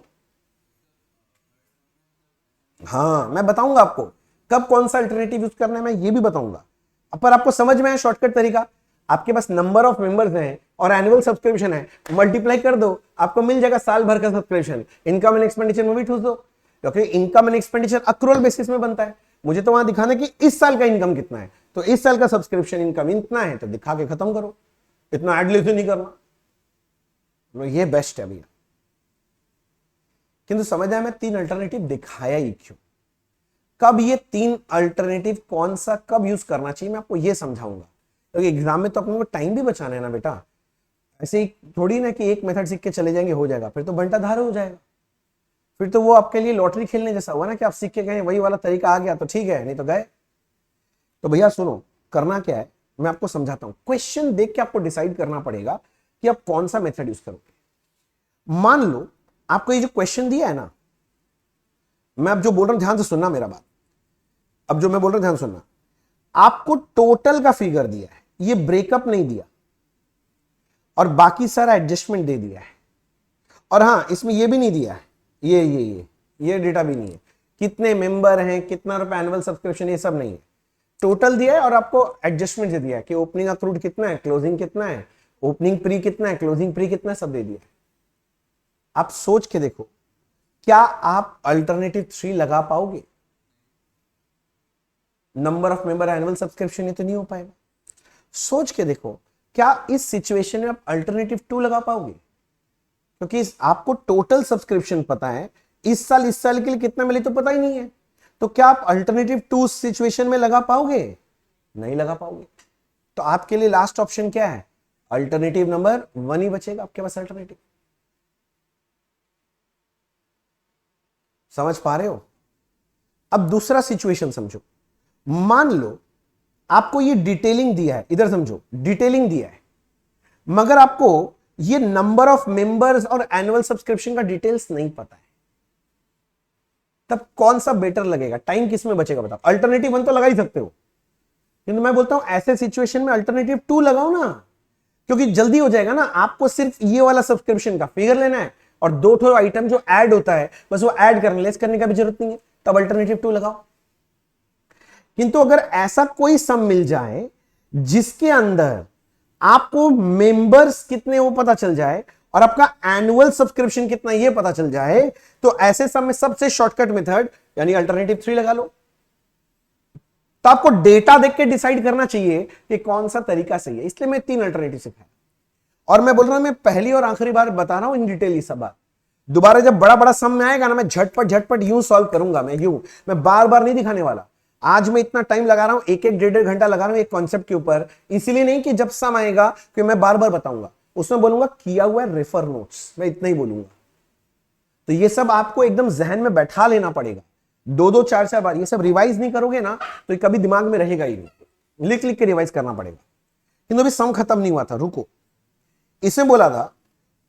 हाँ मैं बताऊंगा आपको कब कौन सा अल्टरनेटिव यूज करना है, मैं ये भी बताऊंगा। पर आपको समझ में है शॉर्टकट तरीका? आपके पास नंबर ऑफ मेंबर्स हैं और एनुअल सब्सक्रिप्शन है, मल्टीप्लाई कर दो, आपको मिल जाएगा साल भर का सब्सक्रिप्शन। इनकम एंड एक्सपेंडिचर में भी ठूस दो, क्योंकि income and expenditure accrual basis में बनता है। मुझे तो वहां दिखाना कि इस साल का इनकम कितना है, तो इस साल का सब्सक्रिप्शन इनकम इतना है, तो दिखा के खत्म करो, इतना एडलिस्ट नहीं करना। ये बेस्ट है भैया। किंतु समझ आया मैं 3 अल्टरनेटिव दिखाया ही क्यों, कब ये 3 अल्टरनेटिव कौन सा कब यूज करना चाहिए मैं आपको ये समझाऊंगा, क्योंकि एग्जाम में तो अपने को टाइम भी बचाना है ना बेटा। ऐसे ही थोड़ी ना कि एक मेथड सीख के चले जाएंगे हो जाएगा, फिर तो बंटा धार हो जाएगा, फिर तो वो आपके लिए लॉटरी खेलने जैसा हुआ ना कि आप सीख के गए, वही वाला तरीका आ गया तो ठीक है, नहीं तो गए। तो भैया सुनो, करना क्या है मैं आपको समझाता हूं। क्वेश्चन देख के आपको डिसाइड करना पड़ेगा कि आप कौन सा मेथड यूज करोगे। मान लो आपको ये जो क्वेश्चन दिया है ना, मैं अब जो बोल रहा हूं ध्यान से सुनना मेरा बात, अब जो मैं बोल रहा हूं ध्यान सुनना। आपको टोटल का फिगर दिया है, ये ब्रेकअप नहीं दिया, और बाकी सारा एडजस्टमेंट दे दिया है, और हां इसमें ये भी नहीं दिया है, ये डेटा भी नहीं है, कितने मेंबर हैं, कितना रुपए एनुअल सब्सक्रिप्शन, ये सब नहीं है। टोटल दिया है और आपको एडजस्टमेंट दे दिया है कि ओपनिंग अक्रूड कितना है, क्लोजिंग कितना है, ओपनिंग प्री कितना है, क्लोजिंग प्री कितना है, सब दे दिया है। आप सोच के देखो, क्या आप अल्टरनेटिव 3 लगा पाओगे? Number of member annual subscription, ये तो नहीं हो पाएगा। सोच के देखो, क्या इस सिचुएशन में आप अल्टरनेटिव 2 लगा पाओगे? क्योंकि आपको टोटल सब्सक्रिप्शन पता है, इस साल के लिए कितना मिले तो पता ही नहीं है, तो क्या आप अल्टरनेटिव 2 सिचुएशन में लगा पाओगे? नहीं लगा पाओगे। तो आपके लिए लास्ट ऑप्शन क्या है? अल्टरनेटिव नंबर 1 ही बचेगा आपके पास अल्टरनेटिव। समझ पा रहे हो? अब दूसरा सिचुएशन समझो। मान लो आपको ये डिटेलिंग दिया है, इधर समझो, डिटेलिंग दिया है, मगर आपको ये नंबर ऑफ मेंबर्स और एनुअल सब्सक्रिप्शन का डिटेल्स नहीं पता है, तब कौन सा बेटर लगेगा? टाइम किस में बचेगा बताओ? अल्टरनेटिव 1 तो लगा ही सकते हो, किंतु मैं बोलता हूं ऐसे सिचुएशन में अल्टरनेटिव 2 लगाओ ना, क्योंकि जल्दी हो जाएगा ना। आपको सिर्फ ये वाला सब्सक्रिप्शन का फिगर लेना है और 2 आइटम जो ऐड होता है बस वो ऐड करना, लेस करने का भी जरूरत नहीं है, तब अल्टरनेटिव 2 लगाओ। किंतु अगर ऐसा कोई सम मिल जाए जिसके अंदर आपको मेंबर्स कितने वो पता चल जाए और आपका एनुअल सब्सक्रिप्शन कितना ये पता चल जाए, तो ऐसे सम में सबसे शॉर्टकट मेथड यानी अल्टरनेटिव 3 लगा लो। तो आपको डेटा देख के डिसाइड करना चाहिए कि कौन सा तरीका सही है, इसलिए मैं 3 अल्टरनेटिव सिखाया। और मैं बोल रहा हूं, मैं पहली और आखिरी बार बता रहा हूं इन डिटेल ये सब बात। दोबारा जब बड़ा बड़ा सम में आएगा ना, मैं झटपट यूं सॉल्व करूंगा, मैं बार बार नहीं दिखाने वाला। आज मैं इतना टाइम लगा रहा हूं, एक डेढ़ घंटा लगा रहा हूं एक कॉन्सेप्ट के ऊपर, इसीलिए नहीं कि जब सम आएगा कि मैं बार बार बताऊंगा, उसमें बोलूंगा किया हुआ रेफर नोट्स, मैं इतना ही बोलूंगा। तो ये सब आपको एकदम जहन में बैठा लेना पड़ेगा, 2 4 बार। ये सब रिवाइज नहीं करोगे ना तो कभी दिमाग में रहेगा ही नहीं, लिख लिख के रिवाइज करना पड़ेगा। किंतु अभी सम खत्म नहीं हुआ था, रुको। इसमें बोला था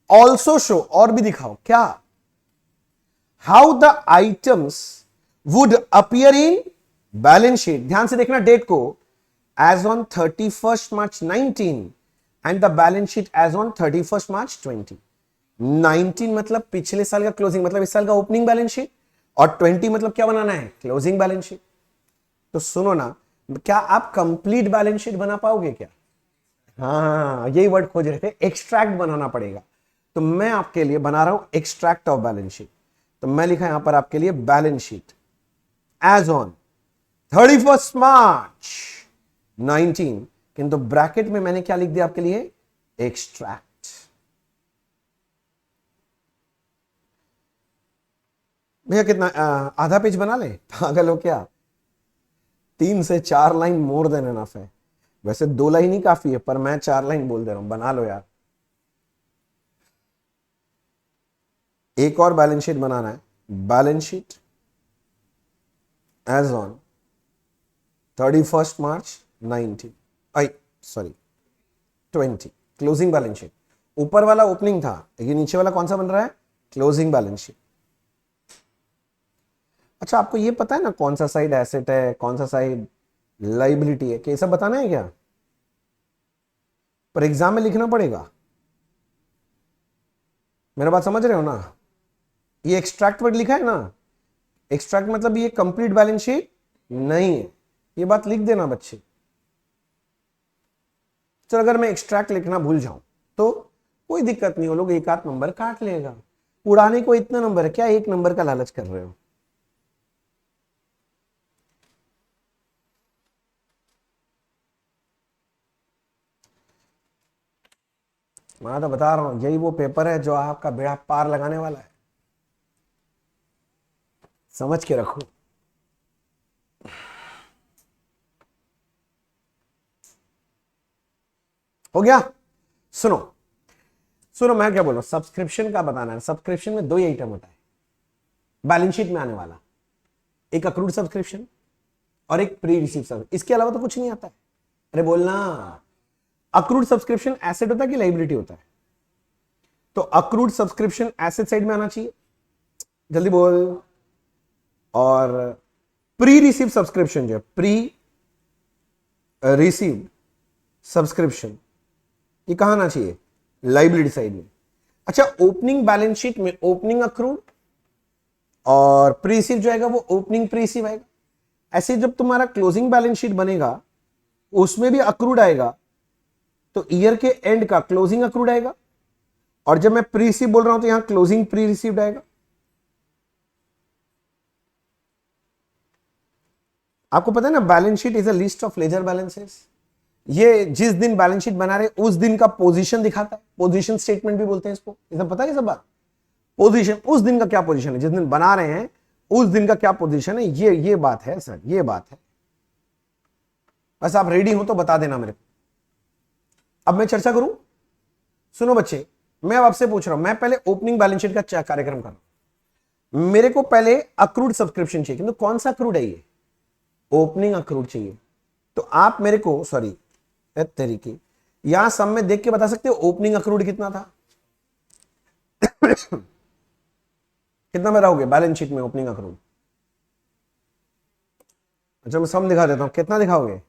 ऑल्सो शो, और भी दिखाओ क्या, how the items would appear in balance sheet. ध्यान से देखना डेट को, as on 31st March 19 and the balance sheet as on 31st March 20। 19 मतलब पिछले साल का क्लोजिंग, मतलब इस साल का ओपनिंग बैलेंस शीट, और 20 मतलब क्या बनाना है? Closing balance sheet. तो सुनो ना, क्या आप कंप्लीट बैलेंस शीट बना पाओगे क्या? हाँ, यही वर्ड खोज रहे थे, एक्सट्रैक्ट बनाना पड़ेगा। तो मैं आपके लिए बना रहा हूं एक्सट्रैक्ट ऑफ बैलेंस शीट। तो मैं लिखा यहां पर आपके लिए balance sheet as on 31st March 19, किंतु ब्रैकेट में मैंने क्या लिख दिया आपके लिए? एक्सट्रैक्ट। भैया कितना, आधा पेज बना ले, पागल हो क्या? 3 से 4 लाइन मोर देन एनफ है। वैसे 2 लाइन ही काफी है, पर मैं 4 लाइन बोल दे रहा हूं, बना लो यार। एक और बैलेंस शीट बनाना है, balance sheet as on 31st March 19, 20, closing balance sheet. ऊपर वाला ओपनिंग था, ये नीचे वाला कौन सा बन रहा है? Closing balance sheet. अच्छा, आपको ये पता है ना कौन सा साइड एसेट है, कौन सा साइड लाइबिलिटी है, ये सब बताना है क्या? पर एग्जाम में लिखना पड़ेगा, मेरा बात समझ रहे हो ना? ये एक्सट्रैक्ट वर्ड लिखा है ना, एक्सट्रैक्ट मतलब ये कंप्लीट बैलेंस शीट नहीं है, ये बात लिख देना बच्चे। चलो अगर मैं एक्सट्रैक्ट लिखना भूल जाऊं तो कोई दिक्कत नहीं, वो लोग एक आध नंबर काट लेगा। उड़ाने को इतना नंबर है, क्या एक नंबर का लालच कर रहे हो? मैं तो बता रहा हूं यही वो पेपर है जो आपका बेड़ा पार लगाने वाला है, समझ के रखो। हो गया? सुनो सुनो, मैं क्या बोल रहा हूं, सब्सक्रिप्शन का बताना है। सब्सक्रिप्शन में दो ही आइटम होता है बैलेंस शीट में आने वाला, एक अक्रूड सब्सक्रिप्शन और एक प्री रिसीव सब्सक्रिप्शन। इसके अलावा तो कुछ नहीं आता है। अरे बोलना, अक्रूड सब्सक्रिप्शन एसेट होता है कि लाइबिलिटी होता है? तो अक्रूड सब्सक्रिप्शन एसेट साइड में आना चाहिए, जल्दी बोल। और प्री रिसीव सब्सक्रिप्शन जो है, प्री रिसीव सब्सक्रिप्शन, ये कहां आना चाहिए? लाइबिलिटी साइड में। अच्छा, ओपनिंग बैलेंस शीट में ओपनिंग अक्रूड और प्री रिसीव जो आएगा वो ओपनिंग प्री रिसीव आएगा। ऐसे जब तुम्हारा क्लोजिंग बैलेंस शीट बनेगा उसमें भी अक्रूड आएगा, तो ईयर के एंड का क्लोजिंग अक्रूड आएगा, और जब मैं प्री रिसीव बोल रहा हूं तो यहां क्लोजिंग प्री रिसीव्ड आएगा। आपको पता है ना, balance sheet is a list of ledger balances. ये जिस दिन बैलेंस शीट बना रहे उस दिन का पोजीशन दिखाता है, पोजीशन स्टेटमेंट भी बोलते हैं इसको। ये सब पता है, ये सब बात। पोजीशन, उस दिन का क्या पोजीशन है, जिस दिन बना रहे हैं उस दिन का क्या पोजीशन है, ये बात है सर, ये बात है। बस आप रेडी हो तो बता देना मेरे को। अब मैं चर्चा करूं, सुनो बच्चे, मैं अब आपसे पूछ रहा हूं, मैं पहले ओपनिंग बैलेंस शीट का कार्यक्रम कर रहा हूं। मेरे को पहले अक्रूड सब्सक्रिप्शन चाहिए, किंतु कौन सा अक्रूड है? ये ओपनिंग अक्रूड चाहिए। तो आप मेरे को, सॉरी तरीके, यहां सब में देख के बता सकते हो ओपनिंग अक्रूड कितना था? कितना में रहोगे बैलेंस शीट में ओपनिंग अक्रूड? अच्छा मैं सम दिखा देता हूं, कितना दिखाओगे?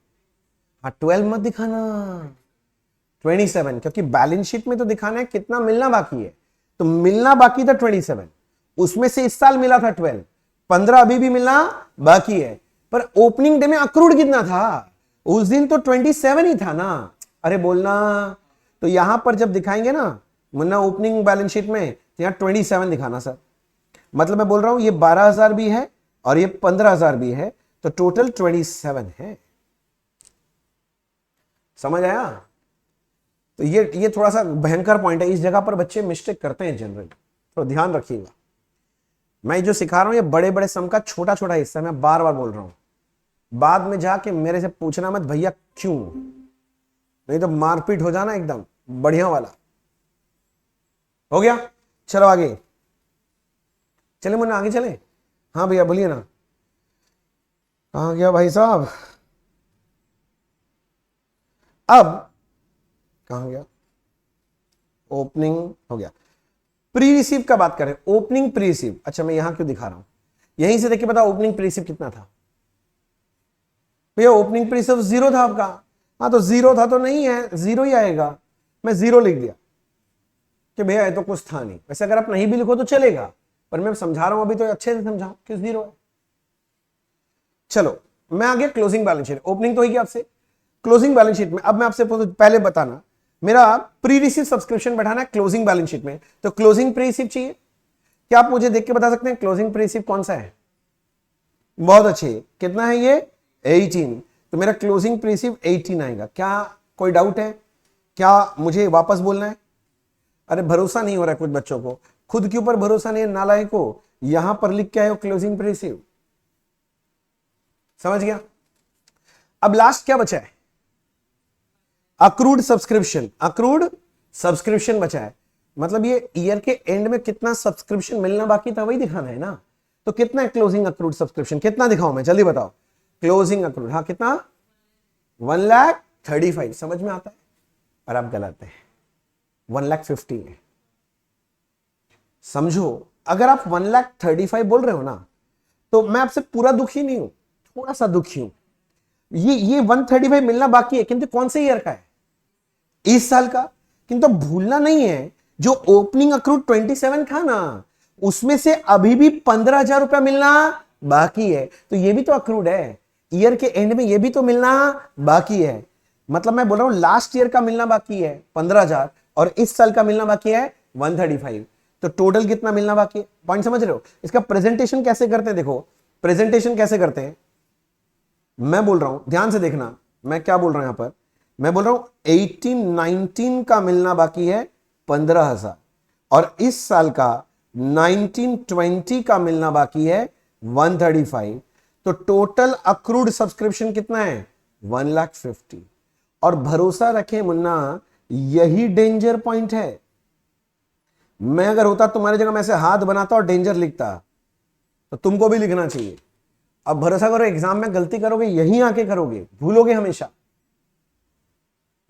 हाँ 12 मत दिखाना, 27, क्योंकि बैलेंस शीट में तो दिखाना है कितना मिलना बाकी है। तो मिलना बाकी था 27, उसमें से इस साल मिला था 12, 15 अभी भी मिलना बाकी है। पर ओपनिंग डे में अक्रूड कितना था? उस दिन तो 27 ही था ना। अरे बोलना, तो यहां पर जब दिखाएंगे ना मुन्ना ओपनिंग बैलेंस शीट में, तो यहां 27 दिखाना सर। मतलब मैं बोल रहा हूं ये 12,000 भी है और ये 15,000 भी है, तो टोटल 27 है। समझ आया? तो ये थोड़ा सा भयंकर पॉइंट है, इस जगह पर बच्चे मिस्टेक करते हैं जनरली, तो ध्यान रखिएगा। मैं जो सिखा रहा हूं ये बड़े बड़े सम का छोटा छोटा हिस्सा, मैं बार बार बोल रहा हूं। बाद में जाके मेरे से पूछना मत भैया क्यों, नहीं तो मारपीट हो जाना एकदम बढ़िया वाला। हो गया? चलो आगे चले मुन्ना, आगे चले। हाँ भैया बोलिए ना, कहां गया भाई साहब? अब कहां गया? ओपनिंग हो गया, प्री रिसीव का बात करें, ओपनिंग प्री रिसीव। अच्छा मैं यहां क्यों दिखा रहा हूं, यहीं से देखिए, बता ओपनिंग प्री रिसीव कितना था? भैया ओपनिंग प्री रिसीव 0 था आपका। हाँ तो 0 था तो नहीं है, 0 ही आएगा। मैं 0 लिख दिया कि भैया ये तो कुछ था नहीं। वैसे अगर आप नहीं भी लिखो तो चलेगा, पर मैं समझा रहा हूं अभी तो अच्छे से समझाऊं क्यों 0 है। चलो मैं आ गया क्लोजिंग बैलेंस शीट। ओपनिंग तो ही आपसे, क्लोजिंग बैलेंस शीट में अब मैं आपसे पहले बताना, मेरा प्री रिसीव सब्सक्रिप्शन बैठाना है क्लोजिंग बैलेंस शीट में, तो क्लोजिंग प्री रिसीव चाहिए। क्या आप मुझे देख के बता सकते हैं क्लोजिंग प्री रिसीव कौन सा है? बहुत अच्छे, कितना है ये? 18। तो मेरा क्लोजिंग प्री रिसीव 18 आएगा। क्या कोई डाउट है? क्या मुझे वापस बोलना है? अरे भरोसा नहीं हो रहा है कुछ बच्चों को, खुद के ऊपर भरोसा नहीं है नालायक को। यहां पर लिख के आए हो क्लोजिंग प्री रिसीव, समझ गया? अब लास्ट क्या बचा है? Accrued subscription. अक्रूड सब्सक्रिप्शन बचा है, मतलब ये ईयर के एंड में कितना सब्सक्रिप्शन मिलना बाकी था वही दिखाना है ना। तो कितना है क्लोजिंग अक्रूड सब्सक्रिप्शन? कितना दिखाऊं मैं, जल्दी बताओ। क्लोजिंग अक्रूड, हाँ कितना? 1,35,000। समझ में आता है? और आप गलत है, 1,50,000 है। समझो, अगर आप 1,35,000 बोल रहे हो ना, तो मैं आपसे पूरा दुखी नहीं हूं, थोड़ा सा दुखी हूं। ये 135 मिलना बाकी है, किंतु कौन से ईयर का है? इस साल का। किंतु भूलना नहीं है जो ओपनिंग अक्रूड 27 था ना, उसमें से अभी भी 15,000 रुपया मिलना बाकी है। तो ये भी तो अक्रूड है, ईयर के एंड में ये भी तो मिलना बाकी है। मतलब मैं बोल रहा हूं लास्ट ईयर का मिलना बाकी है 15,000 और इस साल का मिलना बाकी है 135, तो टोटल कितना मिलना बाकी है? पॉइंट समझ रहे हो? इसका प्रेजेंटेशन कैसे करते हैं, देखो प्रेजेंटेशन कैसे करते हैं, मैं बोल रहा हूं ध्यान से देखना, मैं क्या बोल रहा हूं यहां पर, मैं बोल रहा हूं 18-19 का मिलना बाकी है 15,000 और इस साल का 19-20 का मिलना बाकी है 135, तो टोटल अक्रूड सब्सक्रिप्शन कितना है 1,50,000। और भरोसा रखें मुन्ना, यही डेंजर पॉइंट है। मैं अगर होता तुम्हारी जगह मैं ऐसे हाथ बनाता और डेंजर लिखता, तो तुमको भी लिखना चाहिए। अब भरोसा करो एग्जाम में गलती करोगे यहीं आके करोगे, भूलोगे हमेशा।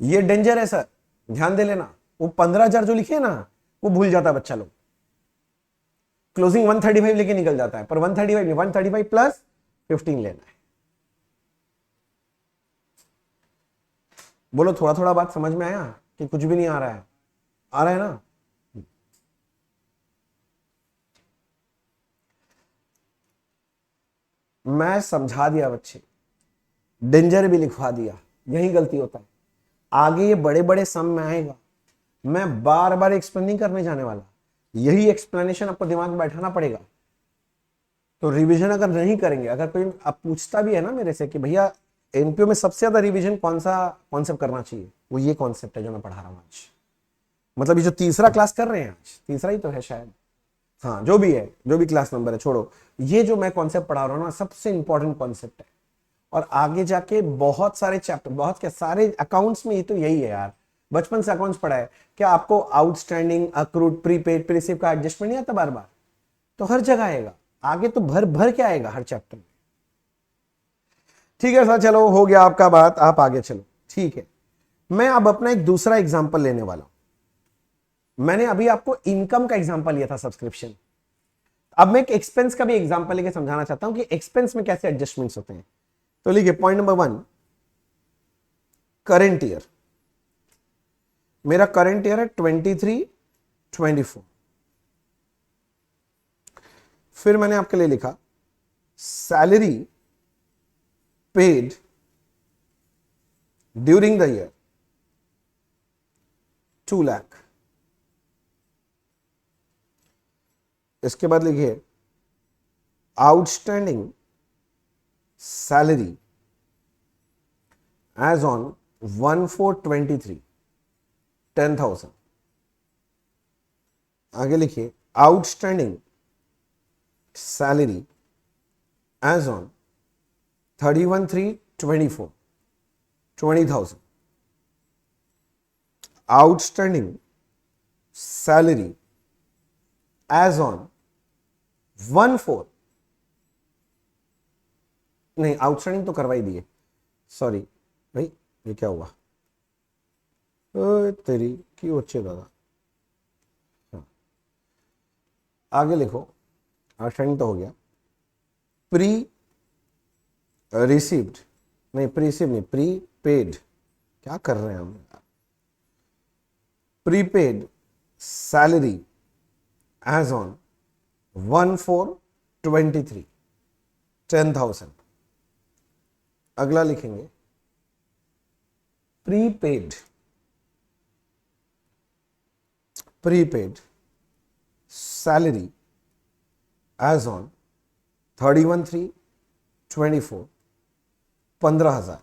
ये डेंजर है सर, ध्यान दे लेना। वो 15,000 जो लिखे ना वो भूल जाता है बच्चा लोग, क्लोजिंग 135 लेके निकल जाता है, पर 135 नहीं, 135 प्लस 15 लेना है। बोलो थोड़ा थोड़ा बात समझ में आया कि कुछ भी नहीं आ रहा है? आ रहा है ना? मैं समझा दिया बच्चे, डेंजर भी लिखवा दिया, यही गलती होता है। आगे ये बड़े बड़े सम में आएगा, मैं बार बार एक्सप्लेन नहीं करने जाने वाला, यही एक्सप्लेनेशन आपको दिमाग में बैठाना पड़ेगा। तो रिवीजन अगर नहीं करेंगे, अगर कोई अब पूछता भी है ना मेरे से कि भैया एनपीओ में सबसे ज्यादा रिवीजन कौन सा कॉन्सेप्ट करना चाहिए, वो ये कॉन्सेप्ट है जो मैं पढ़ा रहा हूं आज। मतलब ये जो तीसरा क्लास कर रहे हैं आज, तीसरा ही तो है शायद, हाँ जो भी है, जो भी क्लास नंबर है छोड़ो, ये जो मैं कॉन्सेप्ट पढ़ा रहा हूँ ना सबसे इंपॉर्टेंट कॉन्सेप्ट है। और आगे जाके बहुत सारे चैप्टर, बहुत क्या सारे अकाउंट्स में ये तो यही है यार, बचपन से अकाउंट्स पढ़ा है क्या आपको? आउटस्टैंडिंग, अक्रूड, प्रीपेड, प्रीसिव का एडजस्टमेंट नहीं आता बार बार? तो हर जगह आएगा, आगे तो भर भर के आएगा हर चैप्टर में। ठीक है सर, चलो हो गया आपका बात, आप आगे चलो। ठीक है, मैं अब अपना एक दूसरा एग्जांपल लेने वाला हूं। मैंने अभी आपको इनकम का एग्जांपल लिया था, सब्सक्रिप्शन। अब मैं एक एक्सपेंस का भी एग्जांपल लेके समझाना चाहता हूं कि एक्सपेंस में कैसे एडजस्टमेंट्स होते हैं। तो लिखिए पॉइंट नंबर 1, करेंट ईयर। मेरा करंट ईयर है 23-24। फिर मैंने आपके लिए लिखा salary paid during the year 2 lakh. इसके बाद लिखिए आउटस्टैंडिंग सैलरी एज ऑन 1/4/23 10,000। आगे लिखिए outstanding salary as on 31/3/24 20,000। Outstanding salary as on 1/4, नहीं आउटस्टैंडिंग तो करवा ही दिए, सॉरी भाई ये क्या हुआ, तेरी की अच्छे दादा। हाँ। आगे लिखो, आउटस्टैंडिंग तो हो गया, प्री रिसीव्ड, नहीं प्रीसिव नहीं, प्री पेड, क्या कर रहे हैं हम, प्रीपेड सैलरी एज ऑन 1/4/23 10,000। अगला लिखेंगे prepaid, prepaid salary as on 31/3/24 15,000।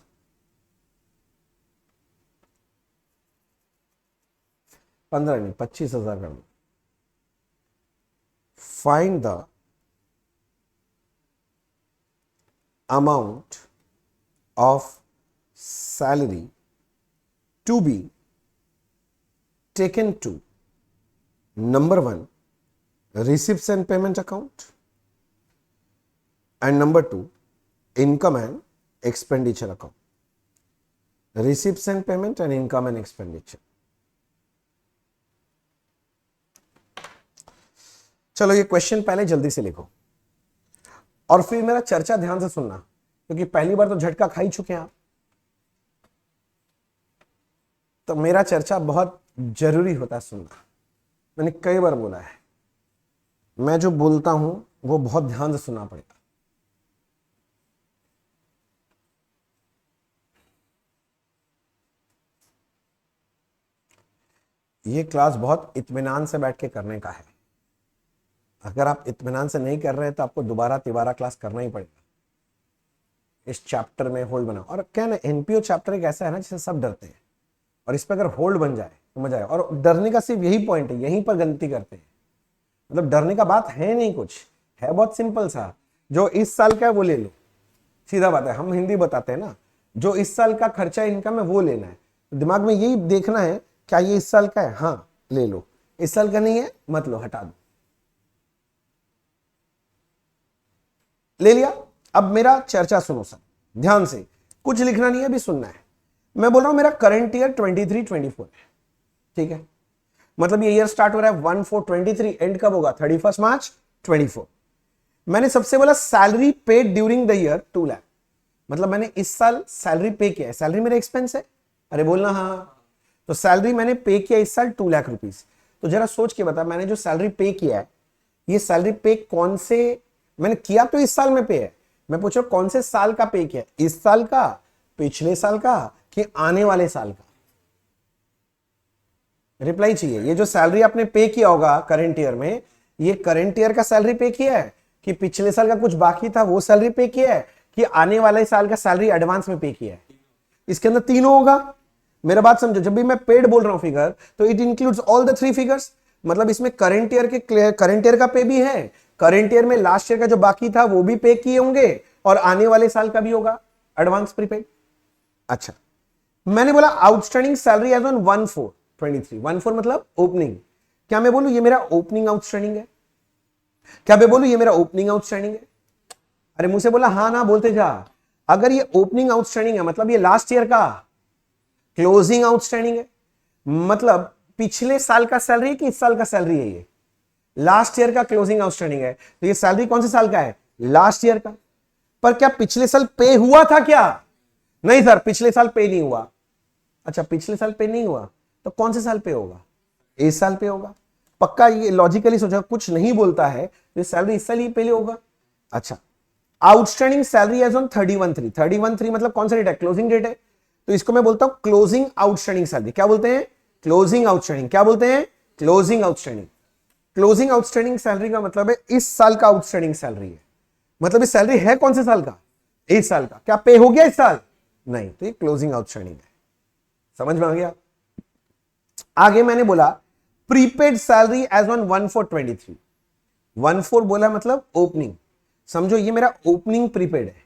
पंद्रह नहीं 25,000 कर दो। Find the amount of salary to be taken to number 1 receipts and payment account and number 2 income and expenditure account. Receipts and payment and income and expenditure. चलो ये question पहले जल्दी से लिखो और फिर मेरा चर्चा ध्यान से सुनना, क्योंकि पहली बार तो झटका खा ही चुके हैं आप, तो मेरा चर्चा बहुत जरूरी होता है सुनना। मैंने कई बार बोला है, मैं जो बोलता हूं वो बहुत ध्यान से सुनना पड़ेगा। ये क्लास बहुत इत्मीनान से बैठ के करने का है। अगर आप इत्मीनान से नहीं कर रहे हैं तो आपको दोबारा तिबारा क्लास करना ही पड़ेगा। इस चैप्टर में होल्ड बनाओ। और क्या ना, एनपीओ चैप्टर एक ऐसा है ना जिससे सब डरते हैं, और इस पर अगर होल्ड बन जाए तो मजा आए। और डरने का सिर्फ यही पॉइंट है, यहीं पर गलती करते हैं। मतलब डरने का बात है नहीं, कुछ है बहुत सिंपल सा। जो इस साल का है वो ले लो, सीधा बात है। हम हिंदी बताते हैं ना, जो इस साल का खर्चा इनकम है वो लेना है। दिमाग में यही देखना है, क्या ये इस साल का है? हाँ ले लो। इस साल का नहीं है मत लो, हटा दो। ले लिया। अब मेरा चर्चा सुनो सर ध्यान से, कुछ लिखना नहीं है, अभी सुनना है। मैं बोल रहा हूं मेरा करंट ईयर 23-24 है, ठीक है। मतलब ये ईयर स्टार्ट हो रहा है 1/4/23, एंड कब होगा? 31 मार्च 24। मैंने सबसे बोला salary paid during the year 2 lakh. मतलब मैंने इस साल सैलरी पे किया है। सैलरी मेरा एक्सपेंस है, अरे बोलना हाँ। तो सैलरी मैंने पे किया इस साल 2 लाख रुपीस। तो जरा सोच के बता, मैंने जो सैलरी पे किया है, ये सैलरी पे कौन से, मैंने किया तो इस साल में पे है, मैं पूछ रहा हूं कौन से साल का पे किया? इस साल का, पिछले साल का, कि आने वाले साल का? रिप्लाई चाहिए। ये जो सैलरी आपने पे किया होगा करंट ईयर में, ये करंट ईयर का सैलरी पे किया है, कि पिछले साल का कुछ बाकी था वो सैलरी पे किया है, कि आने वाले साल का सैलरी एडवांस में पे किया है? इसके अंदर तीनों होगा। मेरा बात समझो, जब भी मैं पेड बोल रहा हूं फिगर, तो it includes all the 3 figures. मतलब इसमें करंट ईयर का पे भी है, करंट ईयर में लास्ट ईयर का जो बाकी था वो भी पे किए होंगे, और आने वाले साल का भी होगा एडवांस प्रीपेड। अच्छा, मैंने बोला आउटस्टैंडिंग सैलरी एज ऑन 1/4/23। 1/4 मतलब ओपनिंग। क्या मैं बोलूं ये मेरा ओपनिंग आउटस्टैंडिंग है? क्या मैं बोलूं ये मेरा ओपनिंग आउटस्टैंडिंग है? अरे मुझे बोला हाँ ना बोलते जा। अगर ये ओपनिंग आउटस्टैंडिंग है मतलब ये लास्ट ईयर का क्लोजिंग आउटस्टैंडिंग है। मतलब पिछले साल का सैलरी है कि इस साल का सैलरी है? ये लास्ट ईयर का क्लोजिंग आउटस्टैंडिंग है। तो ये सैलरी कौन से साल का है? लास्ट ईयर का। पर क्या पिछले साल पे हुआ था क्या? नहीं सर, पिछले साल पे नहीं हुआ। अच्छा, पिछले साल पे नहीं हुआ तो कौन से साल पे होगा? इस साल पे होगा। पक्का ये लॉजिकली सोचा, कुछ नहीं बोलता है तो सैलरी इस साल ही पहले होगा। अच्छा, आउटस्टैंडिंग सैलरी एज ऑन 31/3। 31/3 मतलब कौन सा डेट है? क्लोजिंग डेट है। तो इसको मैं बोलता हूं क्लोजिंग आउटस्टैंडिंग सैलरी। क्या बोलते हैं? Closing outstanding. क्या बोलते हैं? Closing outstanding. Closing outstanding salary का मतलब है इस साल का आउटस्टैंडिंग सैलरी है। मतलब ये सैलरी है कौन से साल का? इस साल का। क्या पे हो गया इस साल? नहीं, तो ये क्लोजिंग आउटस्टैंडिंग है। समझ में आ गया? आगे मैंने बोला प्रीपेड सैलरी एज ऑन 1/4/23। 1/4 बोला मतलब ओपनिंग। समझो ये मेरा ओपनिंग प्रीपेड है।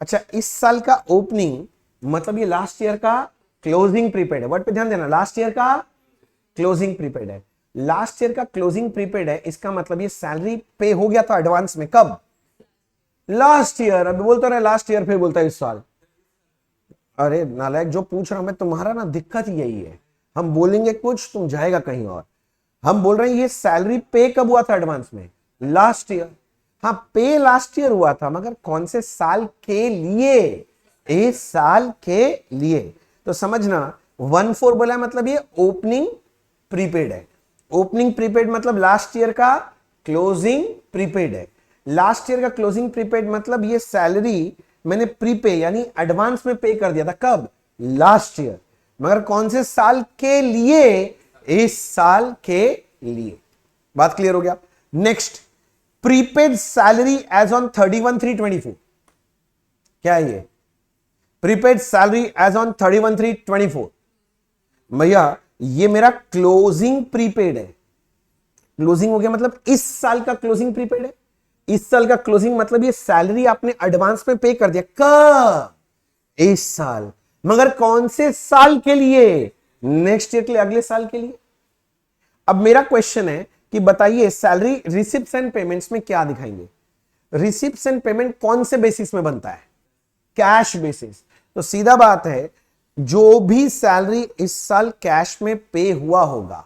अच्छा, इस साल का ओपनिंग मतलब ये लास्ट ईयर का क्लोजिंग प्रीपेड है। वर्ड पे ध्यान देना, लास्ट ईयर का क्लोजिंग प्रीपेड है। लास्ट ईयर का क्लोजिंग प्रीपेड है, इसका मतलब ये सैलरी पे हो गया था एडवांस में। कब? Last year. अभी बोलता रहे लास्ट ईयर, फिर बोलता है इस साल। अरे नालायक, जो पूछ रहा हूं मैं तुम्हारा ना, दिक्कत यही है। हम बोलेंगे कुछ, तुम जाएगा कहीं और। हम बोल रहे हैं ये सैलरी पे कब हुआ था एडवांस में? Last year. हाँ, पे लास्ट ईयर हुआ था, मगर कौन से साल के लिए? इस साल के लिए। तो समझना, 1/4 बोला मतलब ये ओपनिंग प्रीपेड है। ओपनिंग प्रीपेड मतलब लास्ट ईयर का क्लोजिंग प्रीपेड है। लास्ट ईयर का क्लोजिंग प्रीपेड मतलब ये सैलरी मैंने प्रीपे यानी एडवांस में पे कर दिया था। कब? Last year. मगर कौन से साल के लिए? इस साल के लिए। बात क्लियर हो गया? Next, prepaid salary as on 31/3/24। क्या है ये? Prepaid salary as on 31/3/24। भैया ये मेरा क्लोजिंग प्रीपेड है। क्लोजिंग हो गया मतलब इस साल का क्लोजिंग प्रीपेड है। इस साल का क्लोजिंग मतलब ये सैलरी आपने एडवांस में पे कर दिया। कब? इस साल। मगर कौन से साल के लिए? नेक्स्ट ईयर के लिए, अगले साल के लिए। अब मेरा क्वेश्चन है कि बताइए सैलरी रिसिप्ट्स एंड पेमेंट्स में क्या दिखाएंगे? रिसिप्ट्स एंड पेमेंट कौन से बेसिस में बनता है? Cash basis. तो सीधा बात है, जो भी सैलरी इस साल कैश में पे हुआ होगा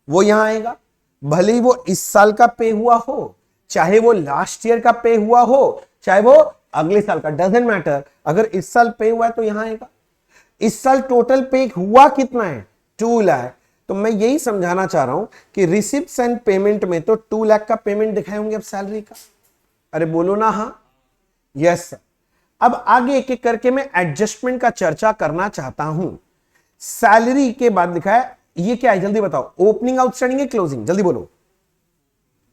वो यहां आएगा। भले ही वो इस साल का पे हुआ हो, चाहे वो लास्ट ईयर का पे हुआ हो, चाहे वो अगले साल का, डजंट मैटर। अगर इस साल पे हुआ है तो यहां आएगा। इस साल टोटल पे हुआ कितना है? 2 लाख। तो मैं यही समझाना चाह रहा हूं कि रिसिप्ट्स एंड पेमेंट में तो 2 लाख का पेमेंट दिखाए होंगे अब सैलरी का। अरे बोलो ना हाँ। Yes sir. अब आगे एक एक करके मैं एडजस्टमेंट का चर्चा करना चाहता हूं। सैलरी के बाद लिखा है ये क्या है जल्दी बताओ, ओपनिंग आउटस्टैंडिंग है क्लोजिंग, जल्दी बोलो।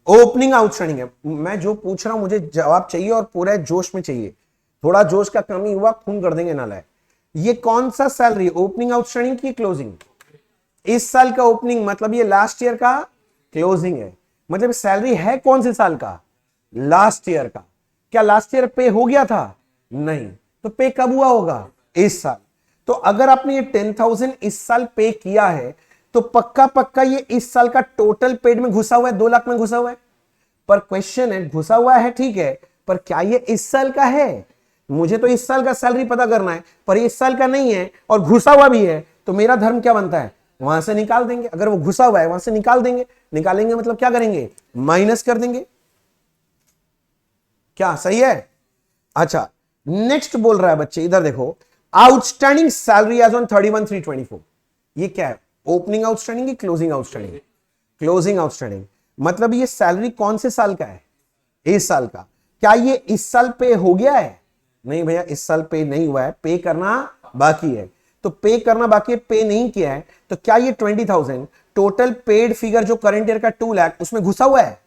ओपनिंग आउटस्टैंडिंग है। मैं जो पूछ रहा हूं मुझे जवाब चाहिए और पूरा जोश में चाहिए, थोड़ा जोश का कमी हुआ खून कर देंगे नालायक। ये कौन सा सैलरी, ओपनिंग आउटस्टैंडिंग की क्लोजिंग? इस साल का ओपनिंग मतलब ये लास्ट ईयर का क्लोजिंग है, मतलब सैलरी है कौन से साल का, लास्ट ईयर का। क्या लास्ट ईयर पे हो गया था? नहीं, तो पे कब हुआ होगा, इस साल। तो अगर आपने ये 10,000 इस साल पे किया है तो पक्का पक्का ये इस साल का टोटल पेड में घुसा हुआ है, 2 लाख में घुसा हुआ है। पर क्वेश्चन है, घुसा हुआ है ठीक है, पर क्या ये इस साल का है? मुझे तो इस साल का सैलरी पता करना है, पर इस साल का नहीं है और घुसा हुआ भी है, तो मेरा धर्म क्या बनता है, वहां से निकाल देंगे। अगर वो घुसा हुआ है वहां से निकाल देंगे, निकालेंगे मतलब क्या करेंगे, माइनस कर देंगे। क्या सही है? अच्छा, नेक्स्ट बोल रहा है बच्चे, इधर देखो, आउटस्टैंडिंग सैलरी एज ऑन 31/3/24। ये क्या है, ओपनिंग आउटस्टैंडिंग की क्लोजिंग आउटस्टैंडिंग? Closing outstanding. मतलब ये सैलरी कौन से साल का है, इस साल का। क्या ये इस साल पे हो गया है? नहीं भैया, इस साल पे नहीं हुआ है, पे करना बाकी है। तो पे करना बाकी है, पे नहीं किया है, तो क्या ये 20,000 टोटल पेड फिगर जो करंट ईयर का 2 लाख उसमें घुसा हुआ है?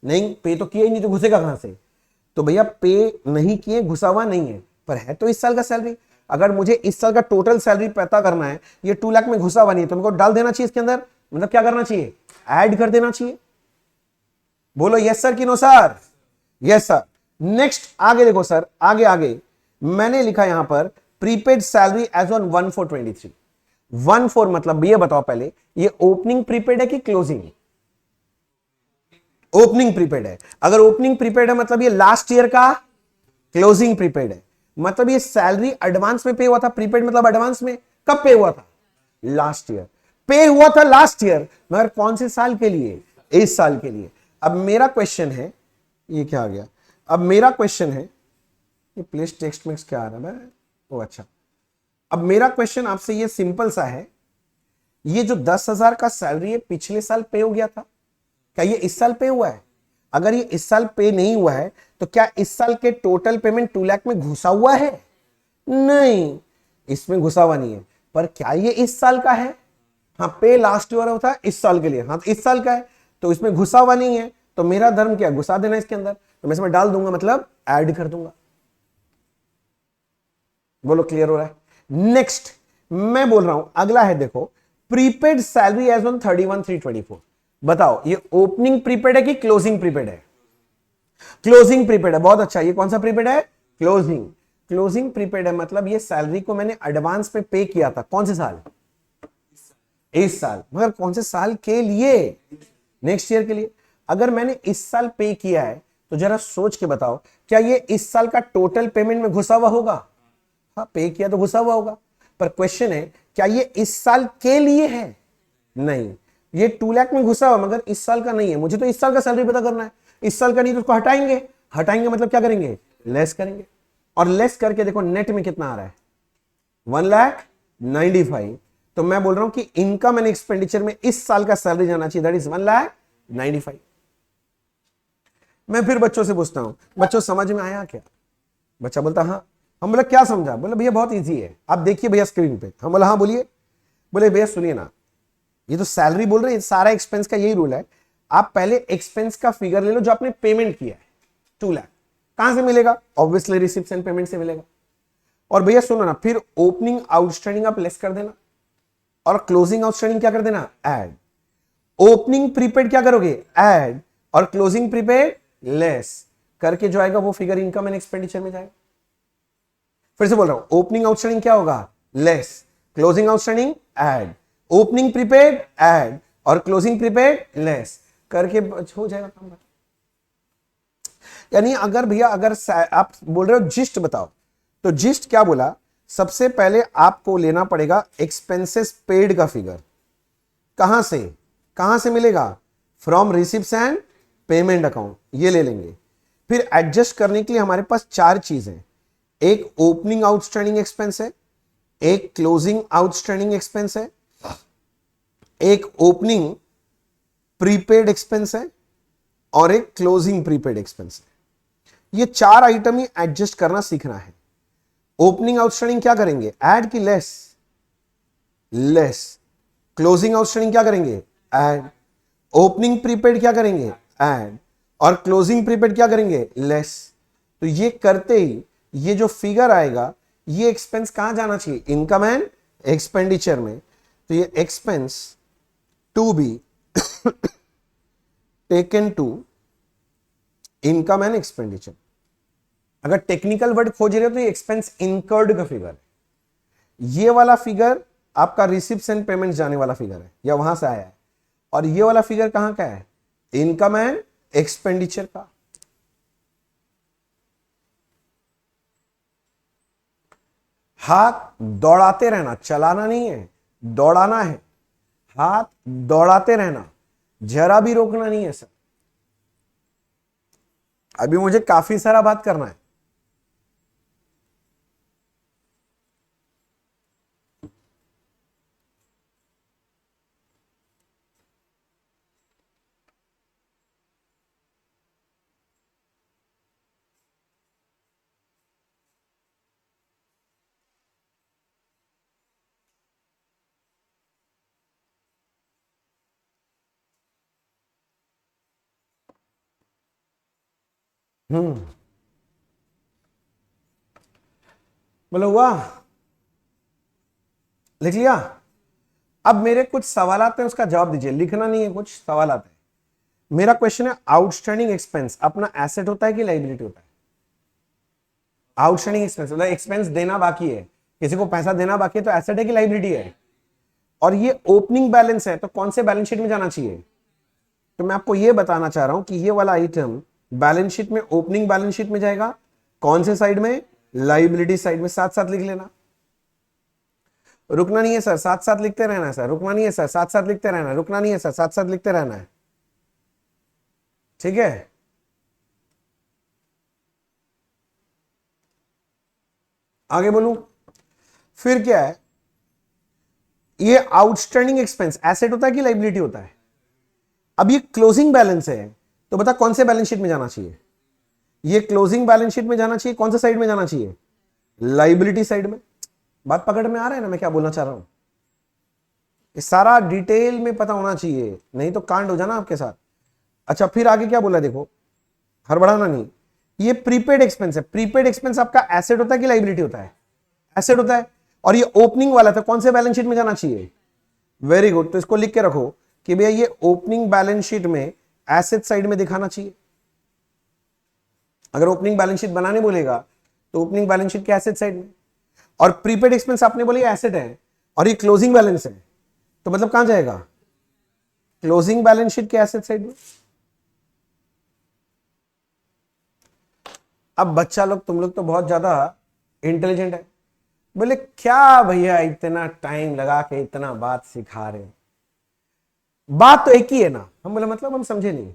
नहीं, पे तो किया ही नहीं, तो घुसेगा कहां से? तो भैया पे नहीं किए, घुसा हुआ नहीं है, पर है तो इस साल का सैलरी। अगर मुझे इस साल का टोटल सैलरी पता करना है, ये 2 लाख में घुसा हुआ नहीं है, तो मेरे को डाल देना चाहिए इसके अंदर, मतलब क्या करना चाहिए, ऐड कर देना चाहिए। बोलो यस सर कि no sir? Yes sir. Next आगे देखो सर, आगे आगे मैंने लिखा यहां पर प्रीपेड सैलरी एज ऑन 1/4/23। 1/4 मतलब ये बताओ पहले, ये ओपनिंग प्रीपेड है कि क्लोजिंग? ओपनिंग प्रीपेड है। अगर ओपनिंग प्रीपेड है मतलब ये लास्ट ईयर का क्लोजिंग प्रीपेड है, मतलब ये सैलरी एडवांस में पे हुआ था। प्रीपेड मतलब एडवांस में, कब पे हुआ था, लास्ट ईयर। पे हुआ था लास्ट ईयर, मगर कौन से साल के लिए, इस साल के लिए। अब मेरा क्वेश्चन है, ये क्या आ गया, अब मेरा क्वेश्चन है, ये प्लेस टेक्स्ट में क्या आ रहा है, ओ अच्छा। अब मेरा क्वेश्चन आपसे ये सिंपल सा है, ये जो 10,000 का सैलरी है पिछले साल पे हो गया था, क्या ये इस साल पे हुआ है? अगर ये इस साल पे नहीं हुआ है तो क्या इस साल के टोटल पेमेंट 2 लाख में घुसा हुआ है? नहीं, इसमें घुसा हुआ नहीं है। पर क्या ये इस साल का है? हाँ, पे लास्ट ईयर होता है इस साल के लिए, हाँ तो इस साल का है, तो इसमें घुसा हुआ नहीं है, तो मेरा धर्म क्या, घुसा देना इसके अंदर। तो मैं इसमें डाल दूंगा, मतलब ऐड कर दूंगा। बोलो क्लियर हो रहा है? नेक्स्ट मैं बोल रहा हूं, अगला है देखो, प्रीपेड सैलरी एज ऑन 31/3/24। बताओ ये ओपनिंग प्रीपेड है कि क्लोजिंग प्रीपेड है? क्लोजिंग प्रीपेड है, बहुत अच्छा। ये कौन सा प्रीपेड है, क्लोजिंग। क्लोजिंग प्रीपेड है मतलब ये सैलरी को मैंने एडवांस में पे किया था, कौन से साल, इस साल। मगर कौन से साल के लिए, नेक्स्ट ईयर के लिए। अगर मैंने इस साल पे किया है तो जरा सोच के बताओ, क्या ये इस साल का टोटल पेमेंट में घुसा हुआ होगा? हाँ, पे किया तो घुसा हुआ होगा। पर क्वेश्चन है, क्या ये इस साल के लिए है? नहीं, ये 2 लाख में घुसा हुआ मगर इस साल का नहीं है। मुझे तो इस साल का सैलरी पता करना है, इस साल का नहीं तो उसको हटाएंगे। हटाएंगे मतलब क्या करेंगे, लेस करेंगे। और लेस करके देखो नेट में कितना आ रहा है, 1,95,000। तो मैं बोल रहा हूं कि इनकम एंड एक्सपेंडिचर में इस साल का सैलरी जाना चाहिए, दैट इज 1,95,000। मैं फिर बच्चों से पूछता हूं, बच्चों समझ में आया क्या? बच्चा बोलता हाँ। हम बोला क्या समझा? बोले भैया बहुत इजी है, आप देखिए भैया स्क्रीन पे। हम बोला हाँ बोलिए। बोले भैया सुनिए ना, ये तो सैलरी बोल रहे हैं, सारा एक्सपेंस का यही रूल है। आप पहले एक्सपेंस का फिगर ले लो जो आपने पेमेंट किया है, 2 लाख। कहां से मिलेगा? ऑब्वियसली रिसिप्ट्स एंड पेमेंट से मिलेगा। और भैया सुनो ना, फिर ओपनिंग आउटस्टैंडिंग आप लेस कर देना और क्लोजिंग आउटस्टैंडिंग क्या कर देना, ऐड। ओपनिंग प्रीपेड क्या करोगे, ऐड, और क्लोजिंग प्रीपेड लेस करके जो आएगा वो फिगर इनकम एंड एक्सपेंडिचर में जाएगा। फिर से बोल रहा हूं, ओपनिंग आउटस्टैंडिंग क्या होगा, less, closing outstanding add, opening prepaid add और क्लोजिंग प्रीपेड लेस करके हो जाएगा काम। यानी अगर भैया अगर आप बोल रहे हो जिस्ट बताओ, तो जिस्ट क्या बोला, सबसे पहले आपको लेना पड़ेगा एक्सपेंसेस पेड का फिगर। कहां से मिलेगा, from receipts and payment account, ये ले लेंगे। फिर एडजस्ट करने के लिए हमारे पास 4 चीजें, एक ओपनिंग आउटस्टैंडिंग एक्सपेंस है, एक क्लोजिंग आउटस्टैंडिंग एक्सपेंस है, एक ओपनिंग प्रीपेड एक्सपेंस है और एक क्लोजिंग प्रीपेड एक्सपेंस है। ये 4 आइटम ही एडजस्ट करना सीखना है। ओपनिंग आउटस्टैंडिंग क्या करेंगे, ऐड की लेस, लेस। क्लोजिंग आउटस्टैंडिंग क्या करेंगे, ऐड। ओपनिंग प्रीपेड क्या करेंगे, ऐड। और क्लोजिंग प्रीपेड क्या करेंगे, लेस। तो ये करते ही ये जो फिगर आएगा, ये एक्सपेंस कहां जाना चाहिए, इनकम एंड एक्सपेंडिचर में। तो ये expense to be taken to income and expenditure. अगर टेक्निकल वर्ड खोज रहे हो तो ये एक्सपेंस इनकर्ड का फिगर है। ये वाला फिगर आपका रिसिप्ट्स एंड पेमेंट्स जाने वाला फिगर है, या वहां से आया है। और ये वाला फिगर कहां का है, इनकम एंड एक्सपेंडिचर का। हाथ दौड़ाते रहना, चलाना नहीं है, दौड़ाना है। हाथ दौड़ाते रहना, जरा भी रोकना नहीं है सर। अभी मुझे काफी सारा बात करना है। बोलो वाह, लिख लिया। अब मेरे कुछ सवाल आते हैं, उसका जवाब दीजिए, लिखना नहीं है, कुछ सवाल आते हैं। मेरा क्वेश्चन है, आउटस्टैंडिंग एक्सपेंस अपना एसेट होता है कि लाइबिलिटी होता है। आउटस्टैंडिंग एक्सपेंस मतलब एक्सपेंस देना बाकी है, किसी को पैसा देना बाकी है, तो एसेट है कि लाइबिलिटी है। और ये ओपनिंग बैलेंस है, तो कौन से बैलेंस शीट में जाना चाहिए। तो मैं आपको ये बताना चाह रहा हूं कि ये वाला आइटम बैलेंस शीट में, ओपनिंग बैलेंस शीट में जाएगा। कौन से साइड में, लाइबिलिटी साइड में। साथ साथ लिख लेना, रुकना नहीं है सर, साथ साथ लिखते रहना है सर। रुकना नहीं है सर, साथ साथ लिखते रहना है। रुकना नहीं है सर, साथ साथ लिखते रहना है, ठीक है। आगे बोलूं, फिर क्या है, ये आउटस्टैंडिंग एक्सपेंस एसेट होता है कि लाइबिलिटी होता है। अब ये क्लोजिंग बैलेंस है, तो बता कौन से बैलेंस शीट में जाना चाहिए। ये क्लोजिंग बैलेंस शीट में जाना चाहिए, कौन से साइड में जाना चाहिए, लाइबिलिटी साइड में। बात पकड़ में आ रहा है ना मैं क्या बोलना चाह रहा हूं। ये सारा डिटेल में पता होना चाहिए, नहीं तो कांड हो जाना आपके साथ। अच्छा, फिर आगे क्या बोला देखो, हड़बड़ाना नहीं। ये प्रीपेड एक्सपेंस है। प्रीपेड एक्सपेंस आपका एसेट होता है कि लाइबिलिटी होता है, एसेट होता है। और ये ओपनिंग वाला था, कौन से बैलेंस शीट में जाना चाहिए, वेरी गुड। तो इसको लिख के रखो कि भैया ये ओपनिंग बैलेंस शीट में एसेट साइड में दिखाना चाहिए। अगर ओपनिंग बैलेंस शीट बनाने बोलेगा तो ओपनिंग बैलेंस शीट के एसेट साइड में। और प्रीपेड एक्सपेंस आपने बोले एसेट है और ये क्लोजिंग बैलेंस है, तो मतलब कहां जाएगा, क्लोजिंग बैलेंस शीट के एसेट साइड में। अब बच्चा लोग, तुम लोग तो बहुत ज्यादा इंटेलिजेंट है, बोले क्या भैया इतना टाइम लगा के इतना बात सिखा रहे हो, बात तो एक ही है ना। हम बोले मतलब हम समझे नहीं।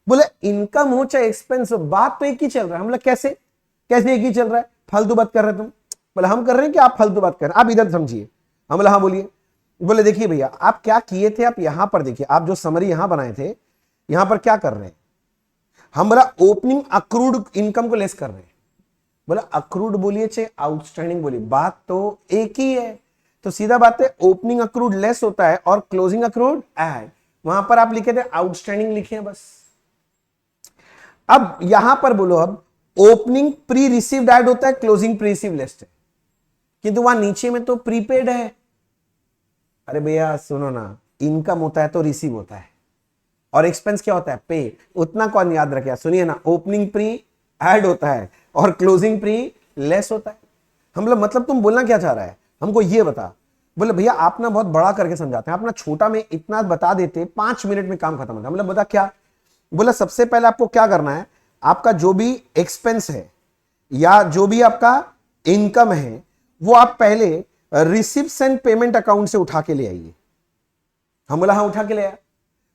बोले इनकम हो चाहे एक्सपेंस हो, बात तो एक ही चल रहा है। हम बोले कैसे, कैसे एक ही चल रहा है, फालतू बात कर रहे तुम। बोले हम कर रहे हैं कि आप फालतू बात कर रहे हैं, आप इधर समझिए। हम बोले हाँ बोलिए। बोले देखिए भैया आप क्या किए थे, आप यहां पर देखिए, आप जो समरी यहां बनाए थे, यहां पर क्या कर रहे हैं। हम बोला ओपनिंग अक्रूड इनकम को लेस कर रहे हैं। बोला अक्रूड बोलिए चाहे आउटस्टैंडिंग बोलिए, बात तो एक ही है। तो सीधा बात है, ओपनिंग अक्रूड लेस होता है और क्लोजिंग अक्रूड ऐड। वहां पर आप लिखे थे आउटस्टैंडिंग लिखे हैं बस। अब यहां पर बोलो, अब ओपनिंग प्री रिसीव्ड ऐड होता है, क्लोजिंग प्री रिसीव लेस है, किंतु वहां नीचे में तो प्रीपेड है। अरे भैया सुनो ना, इनकम होता है तो रिसीव होता है और एक्सपेंस क्या होता है, पे। उतना कौन याद रखे, सुनिए ना, ओपनिंग प्री ऐड होता है और क्लोजिंग प्री लेस होता है। हम लोग मतलब तुम बोलना क्या चाह रहा है, हमको ये बता। बोले भैया आप ना बहुत बड़ा करके समझाते हैं, आप ना छोटा में इतना बता देते 5 मिनट में काम खत्म होता है। मतलब बता क्या। बोला सबसे पहले आपको क्या करना है, आपका जो भी एक्सपेंस है या जो भी आपका इनकम है, वो आप पहले रिसिप्ट्स एंड पेमेंट अकाउंट से उठा के ले आइए। हम बोला हाँ उठा के ले आया।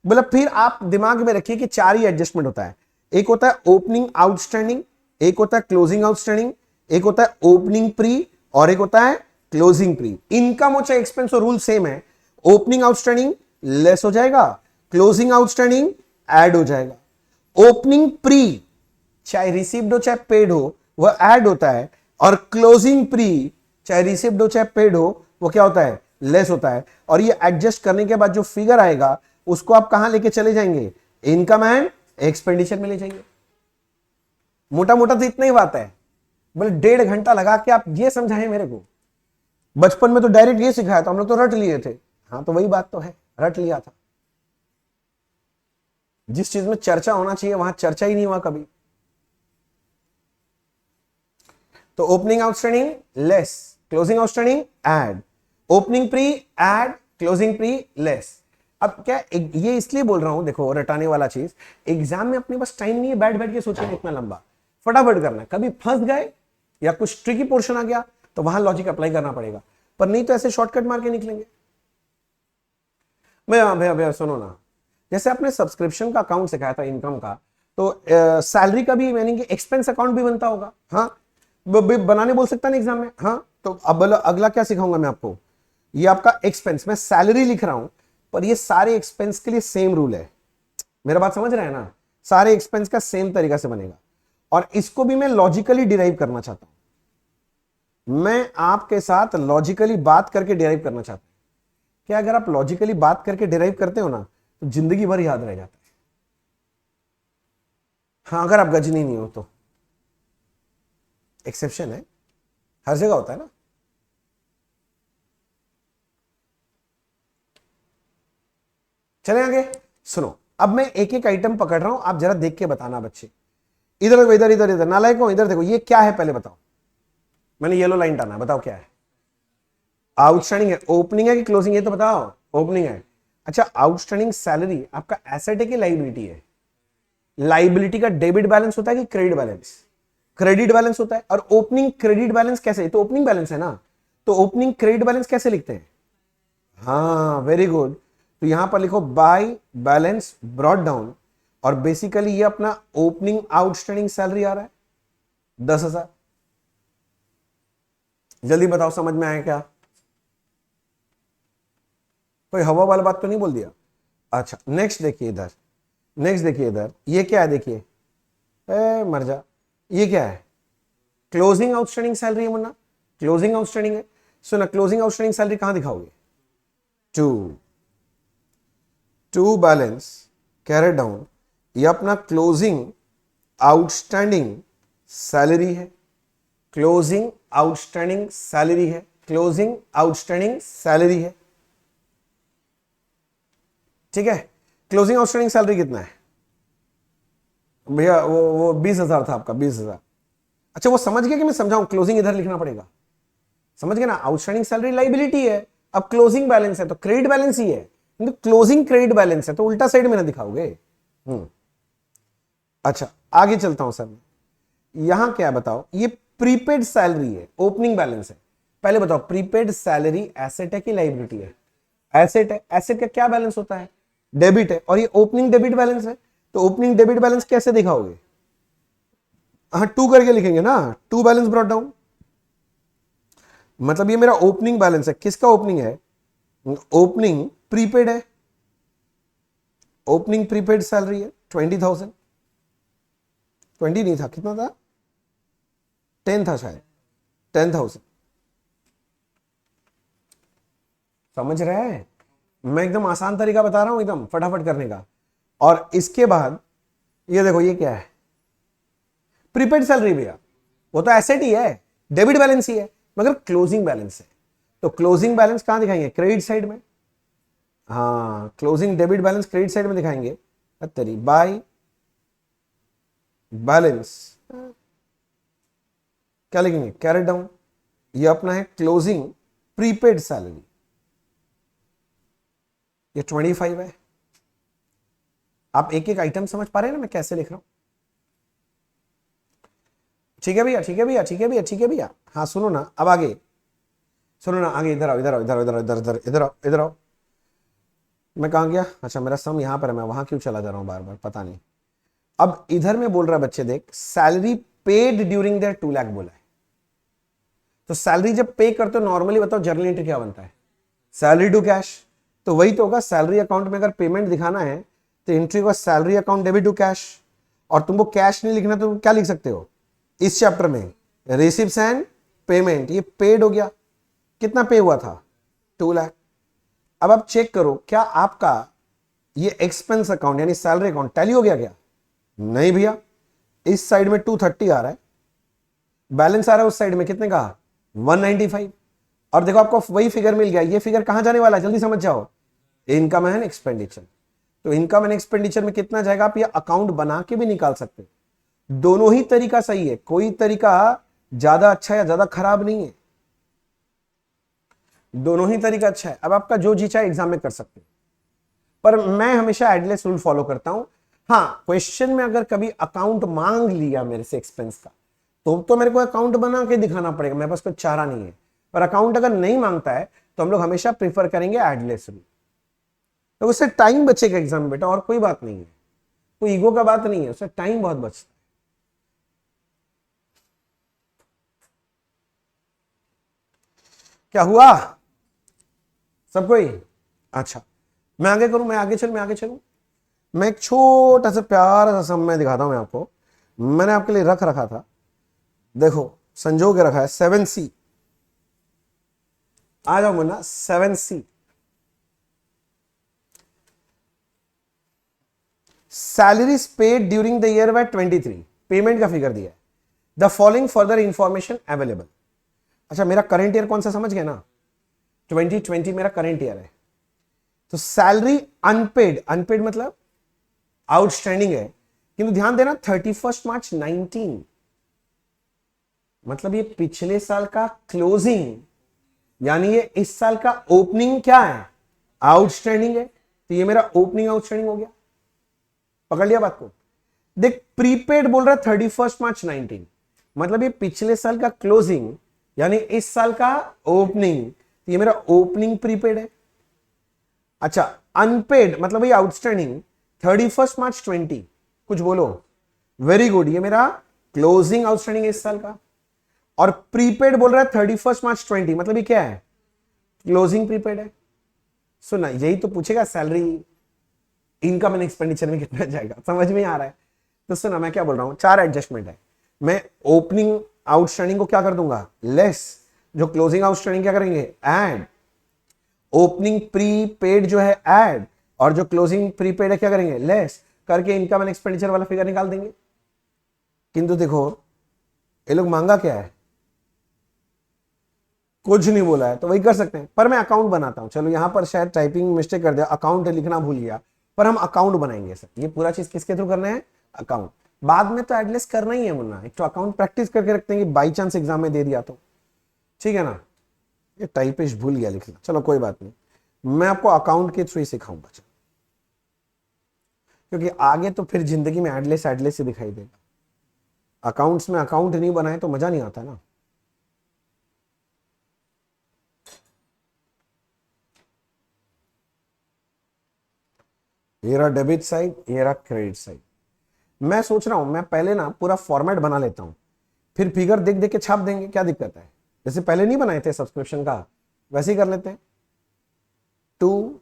बोला फिर आप दिमाग में रखिए कि 4 ही एडजस्टमेंट होता है। एक होता है ओपनिंग आउटस्टैंडिंग, एक होता है क्लोजिंग आउटस्टैंडिंग, एक होता है ओपनिंग प्री और एक होता है क्लोजिंग प्री। इनकम हो चाहे एक्सपेंस हो, रूल सेम है। ओपनिंग आउटस्टैंडिंग लेस हो जाएगा, क्लोजिंग आउटस्टैंडिंग ऐड हो जाएगा। ओपनिंग प्री चाहे रिसीव्ड हो चाहे पेड हो वह ऐड होता है, और क्लोजिंग प्री चाहे रिसीव्ड हो चाहे पेड हो वो क्या होता है, लेस होता है, और ये एडजस्ट करने के बाद जो फिगर आएगा उसको आप कहां लेके चले जाएंगे, इनकम एंड एक्सपेंडिचर में ले जाएंगे। मोटा मोटा तो इतना ही बात है, बोले 1.5 घंटा लगा के आप ये समझाएं मेरे को। बचपन में तो डायरेक्ट ये सिखाया था, हम लोग तो रट लिए थे। हाँ तो वही बात तो है, रट लिया था। जिस चीज में चर्चा होना चाहिए वहां चर्चा ही नहीं हुआ कभी। तो opening outstanding less, closing outstanding add, opening pre add, closing pre less. अब क्या ये इसलिए बोल रहा हूं, देखो रटाने वाला चीज, एग्जाम में अपने पास टाइम नहीं है बैठ बैठ के सोचना इतना लंबा, फटाफट करना है। कभी फंस गए या कुछ ट्रिकी पोर्शन आ गया तो वहां लॉजिक अप्लाई करना पड़ेगा, पर नहीं तो ऐसे शॉर्टकट मार के निकलेंगे। भैया भैया भैया सुनो ना, जैसे आपने सब्सक्रिप्शन का अकाउंट सिखाया था इनकम का, तो सैलरी का भी यानी कि एक्सपेंस अकाउंट भी बनता होगा। हाँ बनाने बोल सकता ना एग्जाम में। हाँ तो अब अगला क्या सिखाऊंगा मैं आपको, ये आपका एक्सपेंस, मैं सैलरी लिख रहा हूं पर ये सारे एक्सपेंस के लिए सेम रूल है। मेरा बात समझ रहे हैं ना, सारे एक्सपेंस का सेम तरीका से बनेगा, और इसको भी मैं लॉजिकली डिराइव करना चाहता हूं। मैं आपके साथ लॉजिकली बात करके डिराइव करना चाहता हूं। क्या अगर आप लॉजिकली बात करके डिराइव करते हो ना तो जिंदगी भर याद रह जाता है। हाँ अगर आप गजनी नहीं हो तो, एक्सेप्शन है, हर जगह होता है ना। चले आगे, सुनो अब मैं एक एक आइटम पकड़ रहा हूं, आप जरा देख के बताना बच्चे। इधर देखो, इधर इधर इधर नालायक हो, इधर देखो ये क्या है पहले बताओ। मैंने येलो लाइन टाना, बताओ क्या है। आउटस्टैंडिंग है, ओपनिंग है कि क्लोजिंग, ये तो बताओ। ओपनिंग है। अच्छा आउटस्टैंडिंग सैलरी आपका एसेट है कि लाइबिलिटी है? लाइबिलिटी का डेबिट बैलेंस होता है कि क्रेडिट बैलेंस? क्रेडिट बैलेंस होता है। और ओपनिंग क्रेडिट बैलेंस कैसे, तो ओपनिंग बैलेंस है ना, तो ओपनिंग क्रेडिट बैलेंस कैसे लिखते हैं? हाँ वेरी गुड, तो यहां पर लिखो बाय बैलेंस ब्रॉट डाउन, और बेसिकली ये अपना ओपनिंग आउटस्टैंडिंग सैलरी आ रहा है 10,000। जल्दी बताओ समझ में आया क्या? कोई हवा वाला बात तो नहीं बोल दिया? अच्छा नेक्स्ट देखिए इधर, नेक्स्ट देखिए इधर, ये क्या है देखिए, मर जा, ये क्या है? क्लोजिंग आउटस्टैंडिंग सैलरी है मुन्ना, क्लोजिंग आउटस्टैंडिंग है। सुना, क्लोजिंग आउटस्टैंडिंग सैलरी कहां दिखाओगे? To, to balance carry down, ये अपना क्लोजिंग आउटस्टैंडिंग सैलरी है, क्लोजिंग आउटस्टैंडिंग सैलरी है, क्लोजिंग आउटस्टैंडिंग सैलरी है। ठीक है, क्लोजिंग आउटस्टैंडिंग सैलरी कितना है भैया? वो 20,000 था आपका, 20,000। अच्छा वो समझ गया कि मैं समझाऊं, क्लोजिंग इधर लिखना पड़ेगा, समझ गए ना? आउटस्टैंडिंग सैलरी लाइबिलिटी है, अब क्लोजिंग बैलेंस है तो क्रेडिट बैलेंस ही है, तो क्लोजिंग क्रेडिट बैलेंस है तो उल्टा साइड में ना दिखाओगे। अच्छा आगे चलता हूं सर, यहां क्या बताओ, ये प्रीपेड सैलरी है, ओपनिंग बैलेंस है। पहले बताओ प्रीपेड सैलरी एसेट है कि लाइबिलिटी है? एसेट है। एसेट का क्या बैलेंस होता है? डेबिट है, और ये ओपनिंग डेबिट बैलेंस है, तो ओपनिंग डेबिट बैलेंस कैसे दिखाओगे? हाँ टू करके लिखेंगे ना, टू बैलेंस ब्रॉट डाउन, मतलब ये मेरा ओपनिंग बैलेंस है। किसका ओपनिंग है? ओपनिंग प्रीपेड है, ओपनिंग प्रीपेड सैलरी है 20,000, 20 नहीं था, कितना था? 10 था शायद, 10,000। समझ रहे हैं? मैं एकदम आसान तरीका बता रहा हूं, एकदम फटाफट करने का। और इसके बाद ये देखो, ये क्या है? प्रीपेड सैलरी भैया, वो तो एसेट ही है, डेबिट बैलेंस ही है, मगर क्लोजिंग बैलेंस है। तो क्लोजिंग बैलेंस कहां दिखाएंगे? क्रेडिट साइड में। हाँ closing debit balance credit side में दिखाएंगे। तेरी बाय बैलेंस क्या लिखेंगे? कैरी डाउन, ये अपना है क्लोजिंग प्रीपेड सैलरी, ये 25 है। आप एक एक आइटम समझ पा रहे हैं ना मैं कैसे लिख रहा हूं? ठीक है भैया, ठीक है भैया, ठीक है भैया, ठीक है भैया। हाँ सुनो ना, अब आगे सुनो ना, आगे इधर आओ, इधर आओ, इधर इधर इधर इधर इधर आओ, इधर आओ। मैं कहां गया? अच्छा मेरा सम यहां पर है, मैं वहां क्यों चला जा रहा हूं बार बार, पता नहीं। अब इधर में बोल रहा है बच्चे, देख salary paid during their 2 lakh बोला है, तो सैलरी जब पे करते हो नॉर्मली बताओ जर्नल एंट्री क्या बनता है? सैलरी टू कैश, तो वही तो होगा। सैलरी अकाउंट में अगर पेमेंट दिखाना है तो एंट्री होगा salary account debit to cash, और तुमको कैश नहीं लिखना तो क्या लिख सकते हो इस चैप्टर में? रिसिप्ट्स एंड पेमेंट, ये पेड हो गया। कितना पे हुआ था? 2 लाख। अब आप चेक करो क्या आपका ये एक्सपेंस अकाउंट यानी सैलरी अकाउंट टैली हो गया क्या? नहीं भैया, इस साइड में 230 आ रहा है, बैलेंस आ रहा है उस साइड में कितने का? 195। और देखो आपको वही फिगर मिल गया। ये फिगर कहां जाने वाला है जल्दी समझ जाओ, इनकम एंड एक्सपेंडिचर। तो इनकम एंड एक्सपेंडिचर में कितना जाएगा आप ये अकाउंट बना के भी निकाल सकते। दोनों ही तरीका सही है, कोई तरीका ज्यादा अच्छा या ज्यादा खराब नहीं है, दोनों ही तरीका अच्छा है। अब आपका जो जी चाहे एग्जाम में कर सकते हैं, पर मैं हमेशा एडलेस रूल फॉलो करता हूं। हाँ, क्वेश्चन में अगर कभी अकाउंट मांग लिया मेरे से एक्सपेंस का, तो मेरे को अकाउंट बना के दिखाना पड़ेगा, मेरे पास कोई चारा नहीं है। पर अकाउंट अगर नहीं मांगता है तो हम लोग हमेशा प्रीफर करेंगे एडलेस रूल। तो उससे टाइम बचेगा एग्जाम में बेटा, और कोई बात नहीं है, कोई ईगो का बात नहीं है, उससे टाइम बहुत बचता है। क्या हुआ सब कोई? अच्छा, मैं आगे करूं, मैं आगे चलूं। मैं एक छोटा सा प्यारा सा समय दिखाता हूं मैं आपको, मैंने आपके लिए रख रखा था, देखो संजो के रखा है 7C। आ जाओ Munna, 7C salaries paid during the year by 23, payment का फिगर दिया है। The following further information available. अच्छा, मेरा करंट ईयर कौन सा समझ गया ना, 2020 मेरा करंट ईयर है। तो सैलरी अनपेड, अनपेड मतलब आउटस्टैंडिंग है, किंतु ध्यान देना 31 मार्च 19, मतलब ये पिछले साल का क्लोजिंग, यानी ये इस साल का ओपनिंग क्या है? आउटस्टैंडिंग है। तो ये मेरा ओपनिंग आउटस्टैंडिंग हो गया, पकड़ लिया बात को। देख, प्रीपेड बोल रहा है 31 मार्च 19, मतलब ये पिछले साल का क्लोजिंग यानी इस साल का ओपनिंग, तो ये मेरा ओपनिंग प्रीपेड है। अच्छा, अनपेड मतलब ये आउटस्टैंडिंग 31 मार्च 20, कुछ बोलो, वेरी गुड, ये मेरा क्लोजिंग आउटस्टैंडिंग इस साल का। और प्रीपेड बोल रहा है 31 मार्च 20, मतलब ये क्या है? क्लोजिंग प्रीपेड है। सुना, यही तो पूछेगा सैलरी इनकम एंड एक्सपेंडिचर में कितना जाएगा, समझ में आ रहा है? तो सुना मैं क्या बोल रहा हूं, 4 एडजस्टमेंट है। मैं ओपनिंग आउटस्टैंडिंग को क्या कर दूंगा? लेस, जो क्लोजिंग आउटस्टैंडिंग क्या करेंगे? ऐड। ओपनिंग प्री पेड जो है ऐड, और जो क्लोजिंग प्रीपेड है क्या करेंगे? लेस करके इनकम एंड एक्सपेंडिचर वाला फिगर निकाल देंगे। किंतु देखो ये लोग मांगा क्या है, कुछ नहीं बोला है, तो वही कर सकते हैं। पर मैं अकाउंट बनाता हूं, चलो यहां पर शायद टाइपिंग मिस्टेक कर दिया, अकाउंट लिखना भूल गया, पर हम अकाउंट बनाएंगे सर। ये पूरा चीज किसके थ्रू करना है? अकाउंट। बाद में तो एडलेस करना ही है मुन्ना, एक तो अकाउंट प्रैक्टिस करके रखते हैं कि बाई चांस एग्जाम में दे दिया तो, ठीक है ना। ये टाइपिश भूल गया लिखना, चलो कोई बात नहीं, मैं आपको अकाउंट के थ्रू ही सिखाऊंगा, क्योंकि आगे तो फिर जिंदगी में एडलेस एडलेस ही दिखाई देगा। अकाउंट्स में अकाउंट नहीं बनाए तो मजा नहीं आता ना। ये रहा डेबिट साइड, ये रहा क्रेडिट साइड। मैं सोच रहा हूं मैं पहले ना पूरा फॉर्मेट बना लेता हूं, फिर फिगर देख देख के छाप देंगे, क्या दिक्कत है? जैसे पहले नहीं बनाए थे सब्सक्रिप्शन का, वैसे ही कर लेते हैं। टू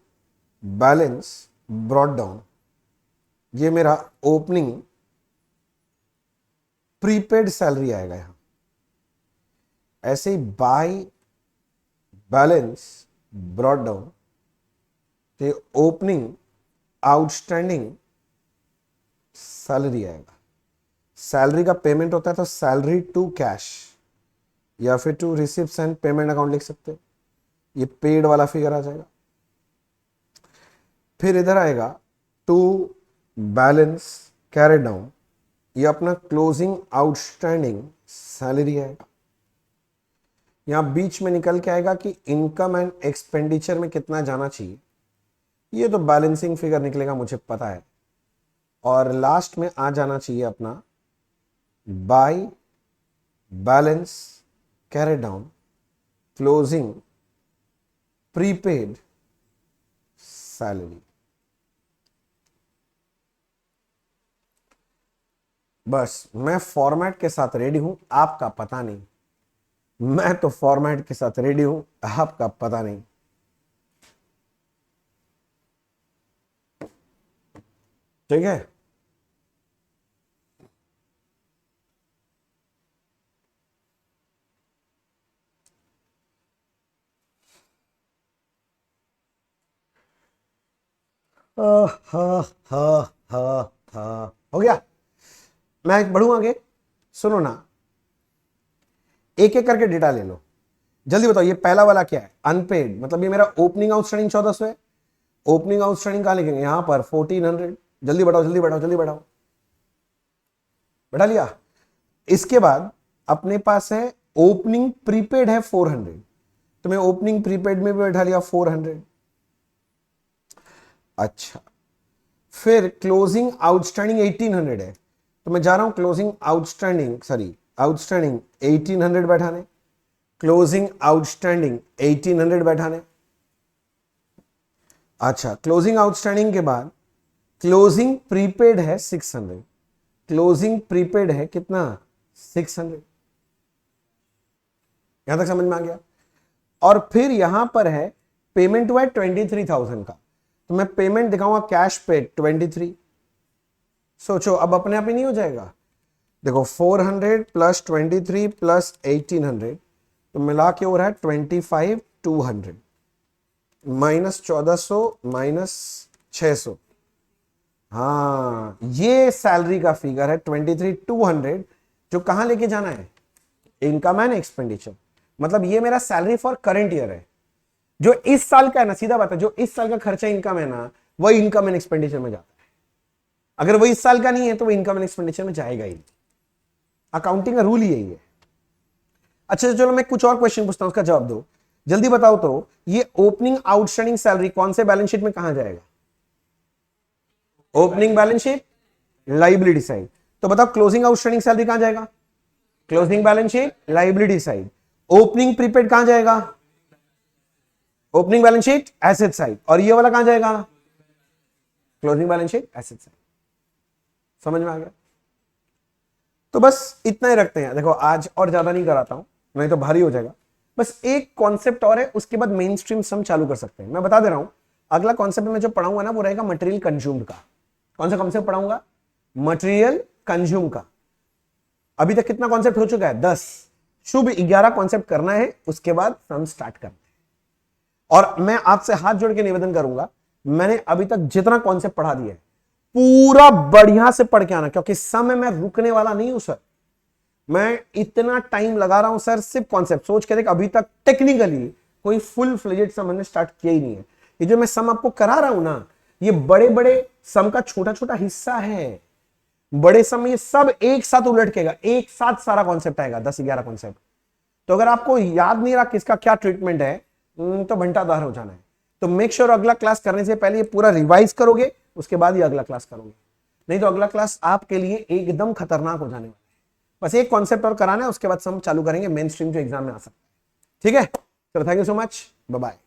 बैलेंस ब्रॉड डाउन, ये मेरा ओपनिंग प्रीपेड सैलरी आएगा यहां। ऐसे ही बाय बैलेंस ब्रॉड डाउन, तो ओपनिंग आउटस्टैंडिंग सैलरी आएगा। सैलरी का पेमेंट होता है तो सैलरी टू कैश या फिर to receipts and payment account लिख सकते हैं, ये पेड वाला फिगर आ जाएगा। फिर इधर आएगा टू बैलेंस कैरी डाउन, ये अपना क्लोजिंग आउटस्टैंडिंग सैलरी आएगा। यहां बीच में निकल के आएगा कि इनकम एंड एक्सपेंडिचर में कितना जाना चाहिए, ये तो बैलेंसिंग फिगर निकलेगा मुझे पता है। और लास्ट में आ जाना चाहिए अपना by balance carry down closing prepaid salary. बस मैं फॉर्मेट के साथ रेडी हूं, आपका पता नहीं। मैं तो फॉर्मेट के साथ रेडी हूं, आपका पता नहीं। ठीक है, हो गया। मैं बढ़ू आगे, सुनो ना, एक एक करके डेटा ले लो, जल्दी बताओ। ये पहला वाला क्या है? अनपेड, मतलब ये मेरा ओपनिंग आउटस्टैंडिंग 1400 है। ओपनिंग आउटस्टैंडिंग कहां लिखेंगे? यहां पर 1400। जल्दी बढ़ाओ जल्दी बढ़ाओ जल्दी बढ़ाओ, बढ़ा लिया। इसके बाद अपने पास है ओपनिंग प्रीपेड है 400, तो मैं ओपनिंग प्रीपेड में भी बैठा लिया 400। अच्छा, फिर क्लोजिंग आउटस्टैंडिंग 1800 है, तो मैं जा रहा हूं क्लोजिंग आउटस्टैंडिंग, सॉरी आउटस्टैंडिंग 1800 बैठाने, क्लोजिंग आउटस्टैंडिंग 1800 बैठाने। अच्छा, क्लोजिंग आउटस्टैंडिंग के बाद क्लोजिंग प्रीपेड है 600, क्लोजिंग प्रीपेड है कितना? 600। यहां तक समझ में आ गया? और फिर यहां पर है पेमेंट हुआ है 23,000 का, तो मैं पेमेंट दिखाऊंगा कैश पे 23। सोचो अब अपने आप ही नहीं हो जाएगा? देखो 400 प्लस 23 प्लस 1800, तो मिला के हो रहा है 25,200 माइनस 1400 माइनस 600। हाँ, ये सैलरी का फिगर है 23,200, जो कहां लेके जाना है? Income and expenditure. मतलब ये मेरा सैलरी फॉर करंट ईयर है, जो इस साल का है ना, सीधा बात है, जो इस साल का खर्चा इनकम है ना, वही इनकम एंड एक्सपेंडिचर में जाता है। अगर वो इस साल का नहीं है तो वो इनकम एंड एक्सपेंडिचर में जाएगा ही। अकाउंटिंग का रूल ही यही है। अच्छा चलो मैं कुछ और क्वेश्चन पूछता हूं, उसका जवाब दो जल्दी बताओ। तो ये ओपनिंग आउटस्टैंडिंग सैलरी कौन से बैलेंस शीट में कहां जाएगा? Opening balance sheet, liability side. तो बताओ क्लोजिंग आउटस्टैंडिंग सैलरी कहां जाएगा? Closing balance sheet, liability side. Opening prepaid कहां जाएगा? Opening balance sheet, asset side. और ये वाला कहां जाएगा? Closing balance sheet, asset side. समझ में आ गया? तो बस इतना ही रखते हैं। देखो आज और ज्यादा नहीं कराता हूं, नहीं तो भारी हो जाएगा। बस एक कॉन्सेप्ट और है, उसके बाद मेन स्ट्रीम सम चालू कर सकते हैं। मैं बता दे रहा हूं, अगला कॉन्सेप्ट में जो पढ़ाऊंगा ना, वो रहेगा मटेरियल कंज्यूम्ड का। कौन सा कॉन्सेप्ट पढ़ाऊंगा? मटेरियल कंज्यूम का। अभी तक कितना कॉन्सेप्ट हो चुका है? 10। शुभ 11 कॉन्सेप्ट करना है, उसके बाद सम स्टार्ट करते हैं। और मैं आपसे हाथ जोड़ के निवेदन करूंगा, मैंने अभी तक जितना कॉन्सेप्ट पढ़ा दिया है पूरा बढ़िया से पढ़ के आना, क्योंकि समय में रुकने वाला नहीं हूं सर। मैं इतना टाइम लगा रहा हूं सर सिर्फ कॉन्सेप्ट सोच के देख, अभी तक टेक्निकली कोई फुल फ्लेजेड सम मैंने स्टार्ट किया ही नहीं है। ये जो मैं सम आपको करा रहा हूं ना, ये बड़े बड़े सम का छोटा छोटा हिस्सा है। बड़े सम ये सब एक साथ उलटकेगा, एक साथ सारा कॉन्सेप्ट आएगा, 10-11 कॉन्सेप्ट। तो अगर आपको याद नहीं रहा किसका क्या ट्रीटमेंट है, तो घंटादार हो जाना है। तो मेक श्योर अगला क्लास करने से पहले ये पूरा रिवाइज करोगे, उसके बाद ही अगला क्लास करोगे, नहीं तो अगला क्लास आपके लिए एकदम खतरनाक हो जाने वाला है। बस एक कॉन्सेप्ट और कराना है, उसके बाद हम चालू करेंगे मेन स्ट्रीम जो एग्जाम में आ सकता है। ठीक है, चलो thank you so much, bye bye.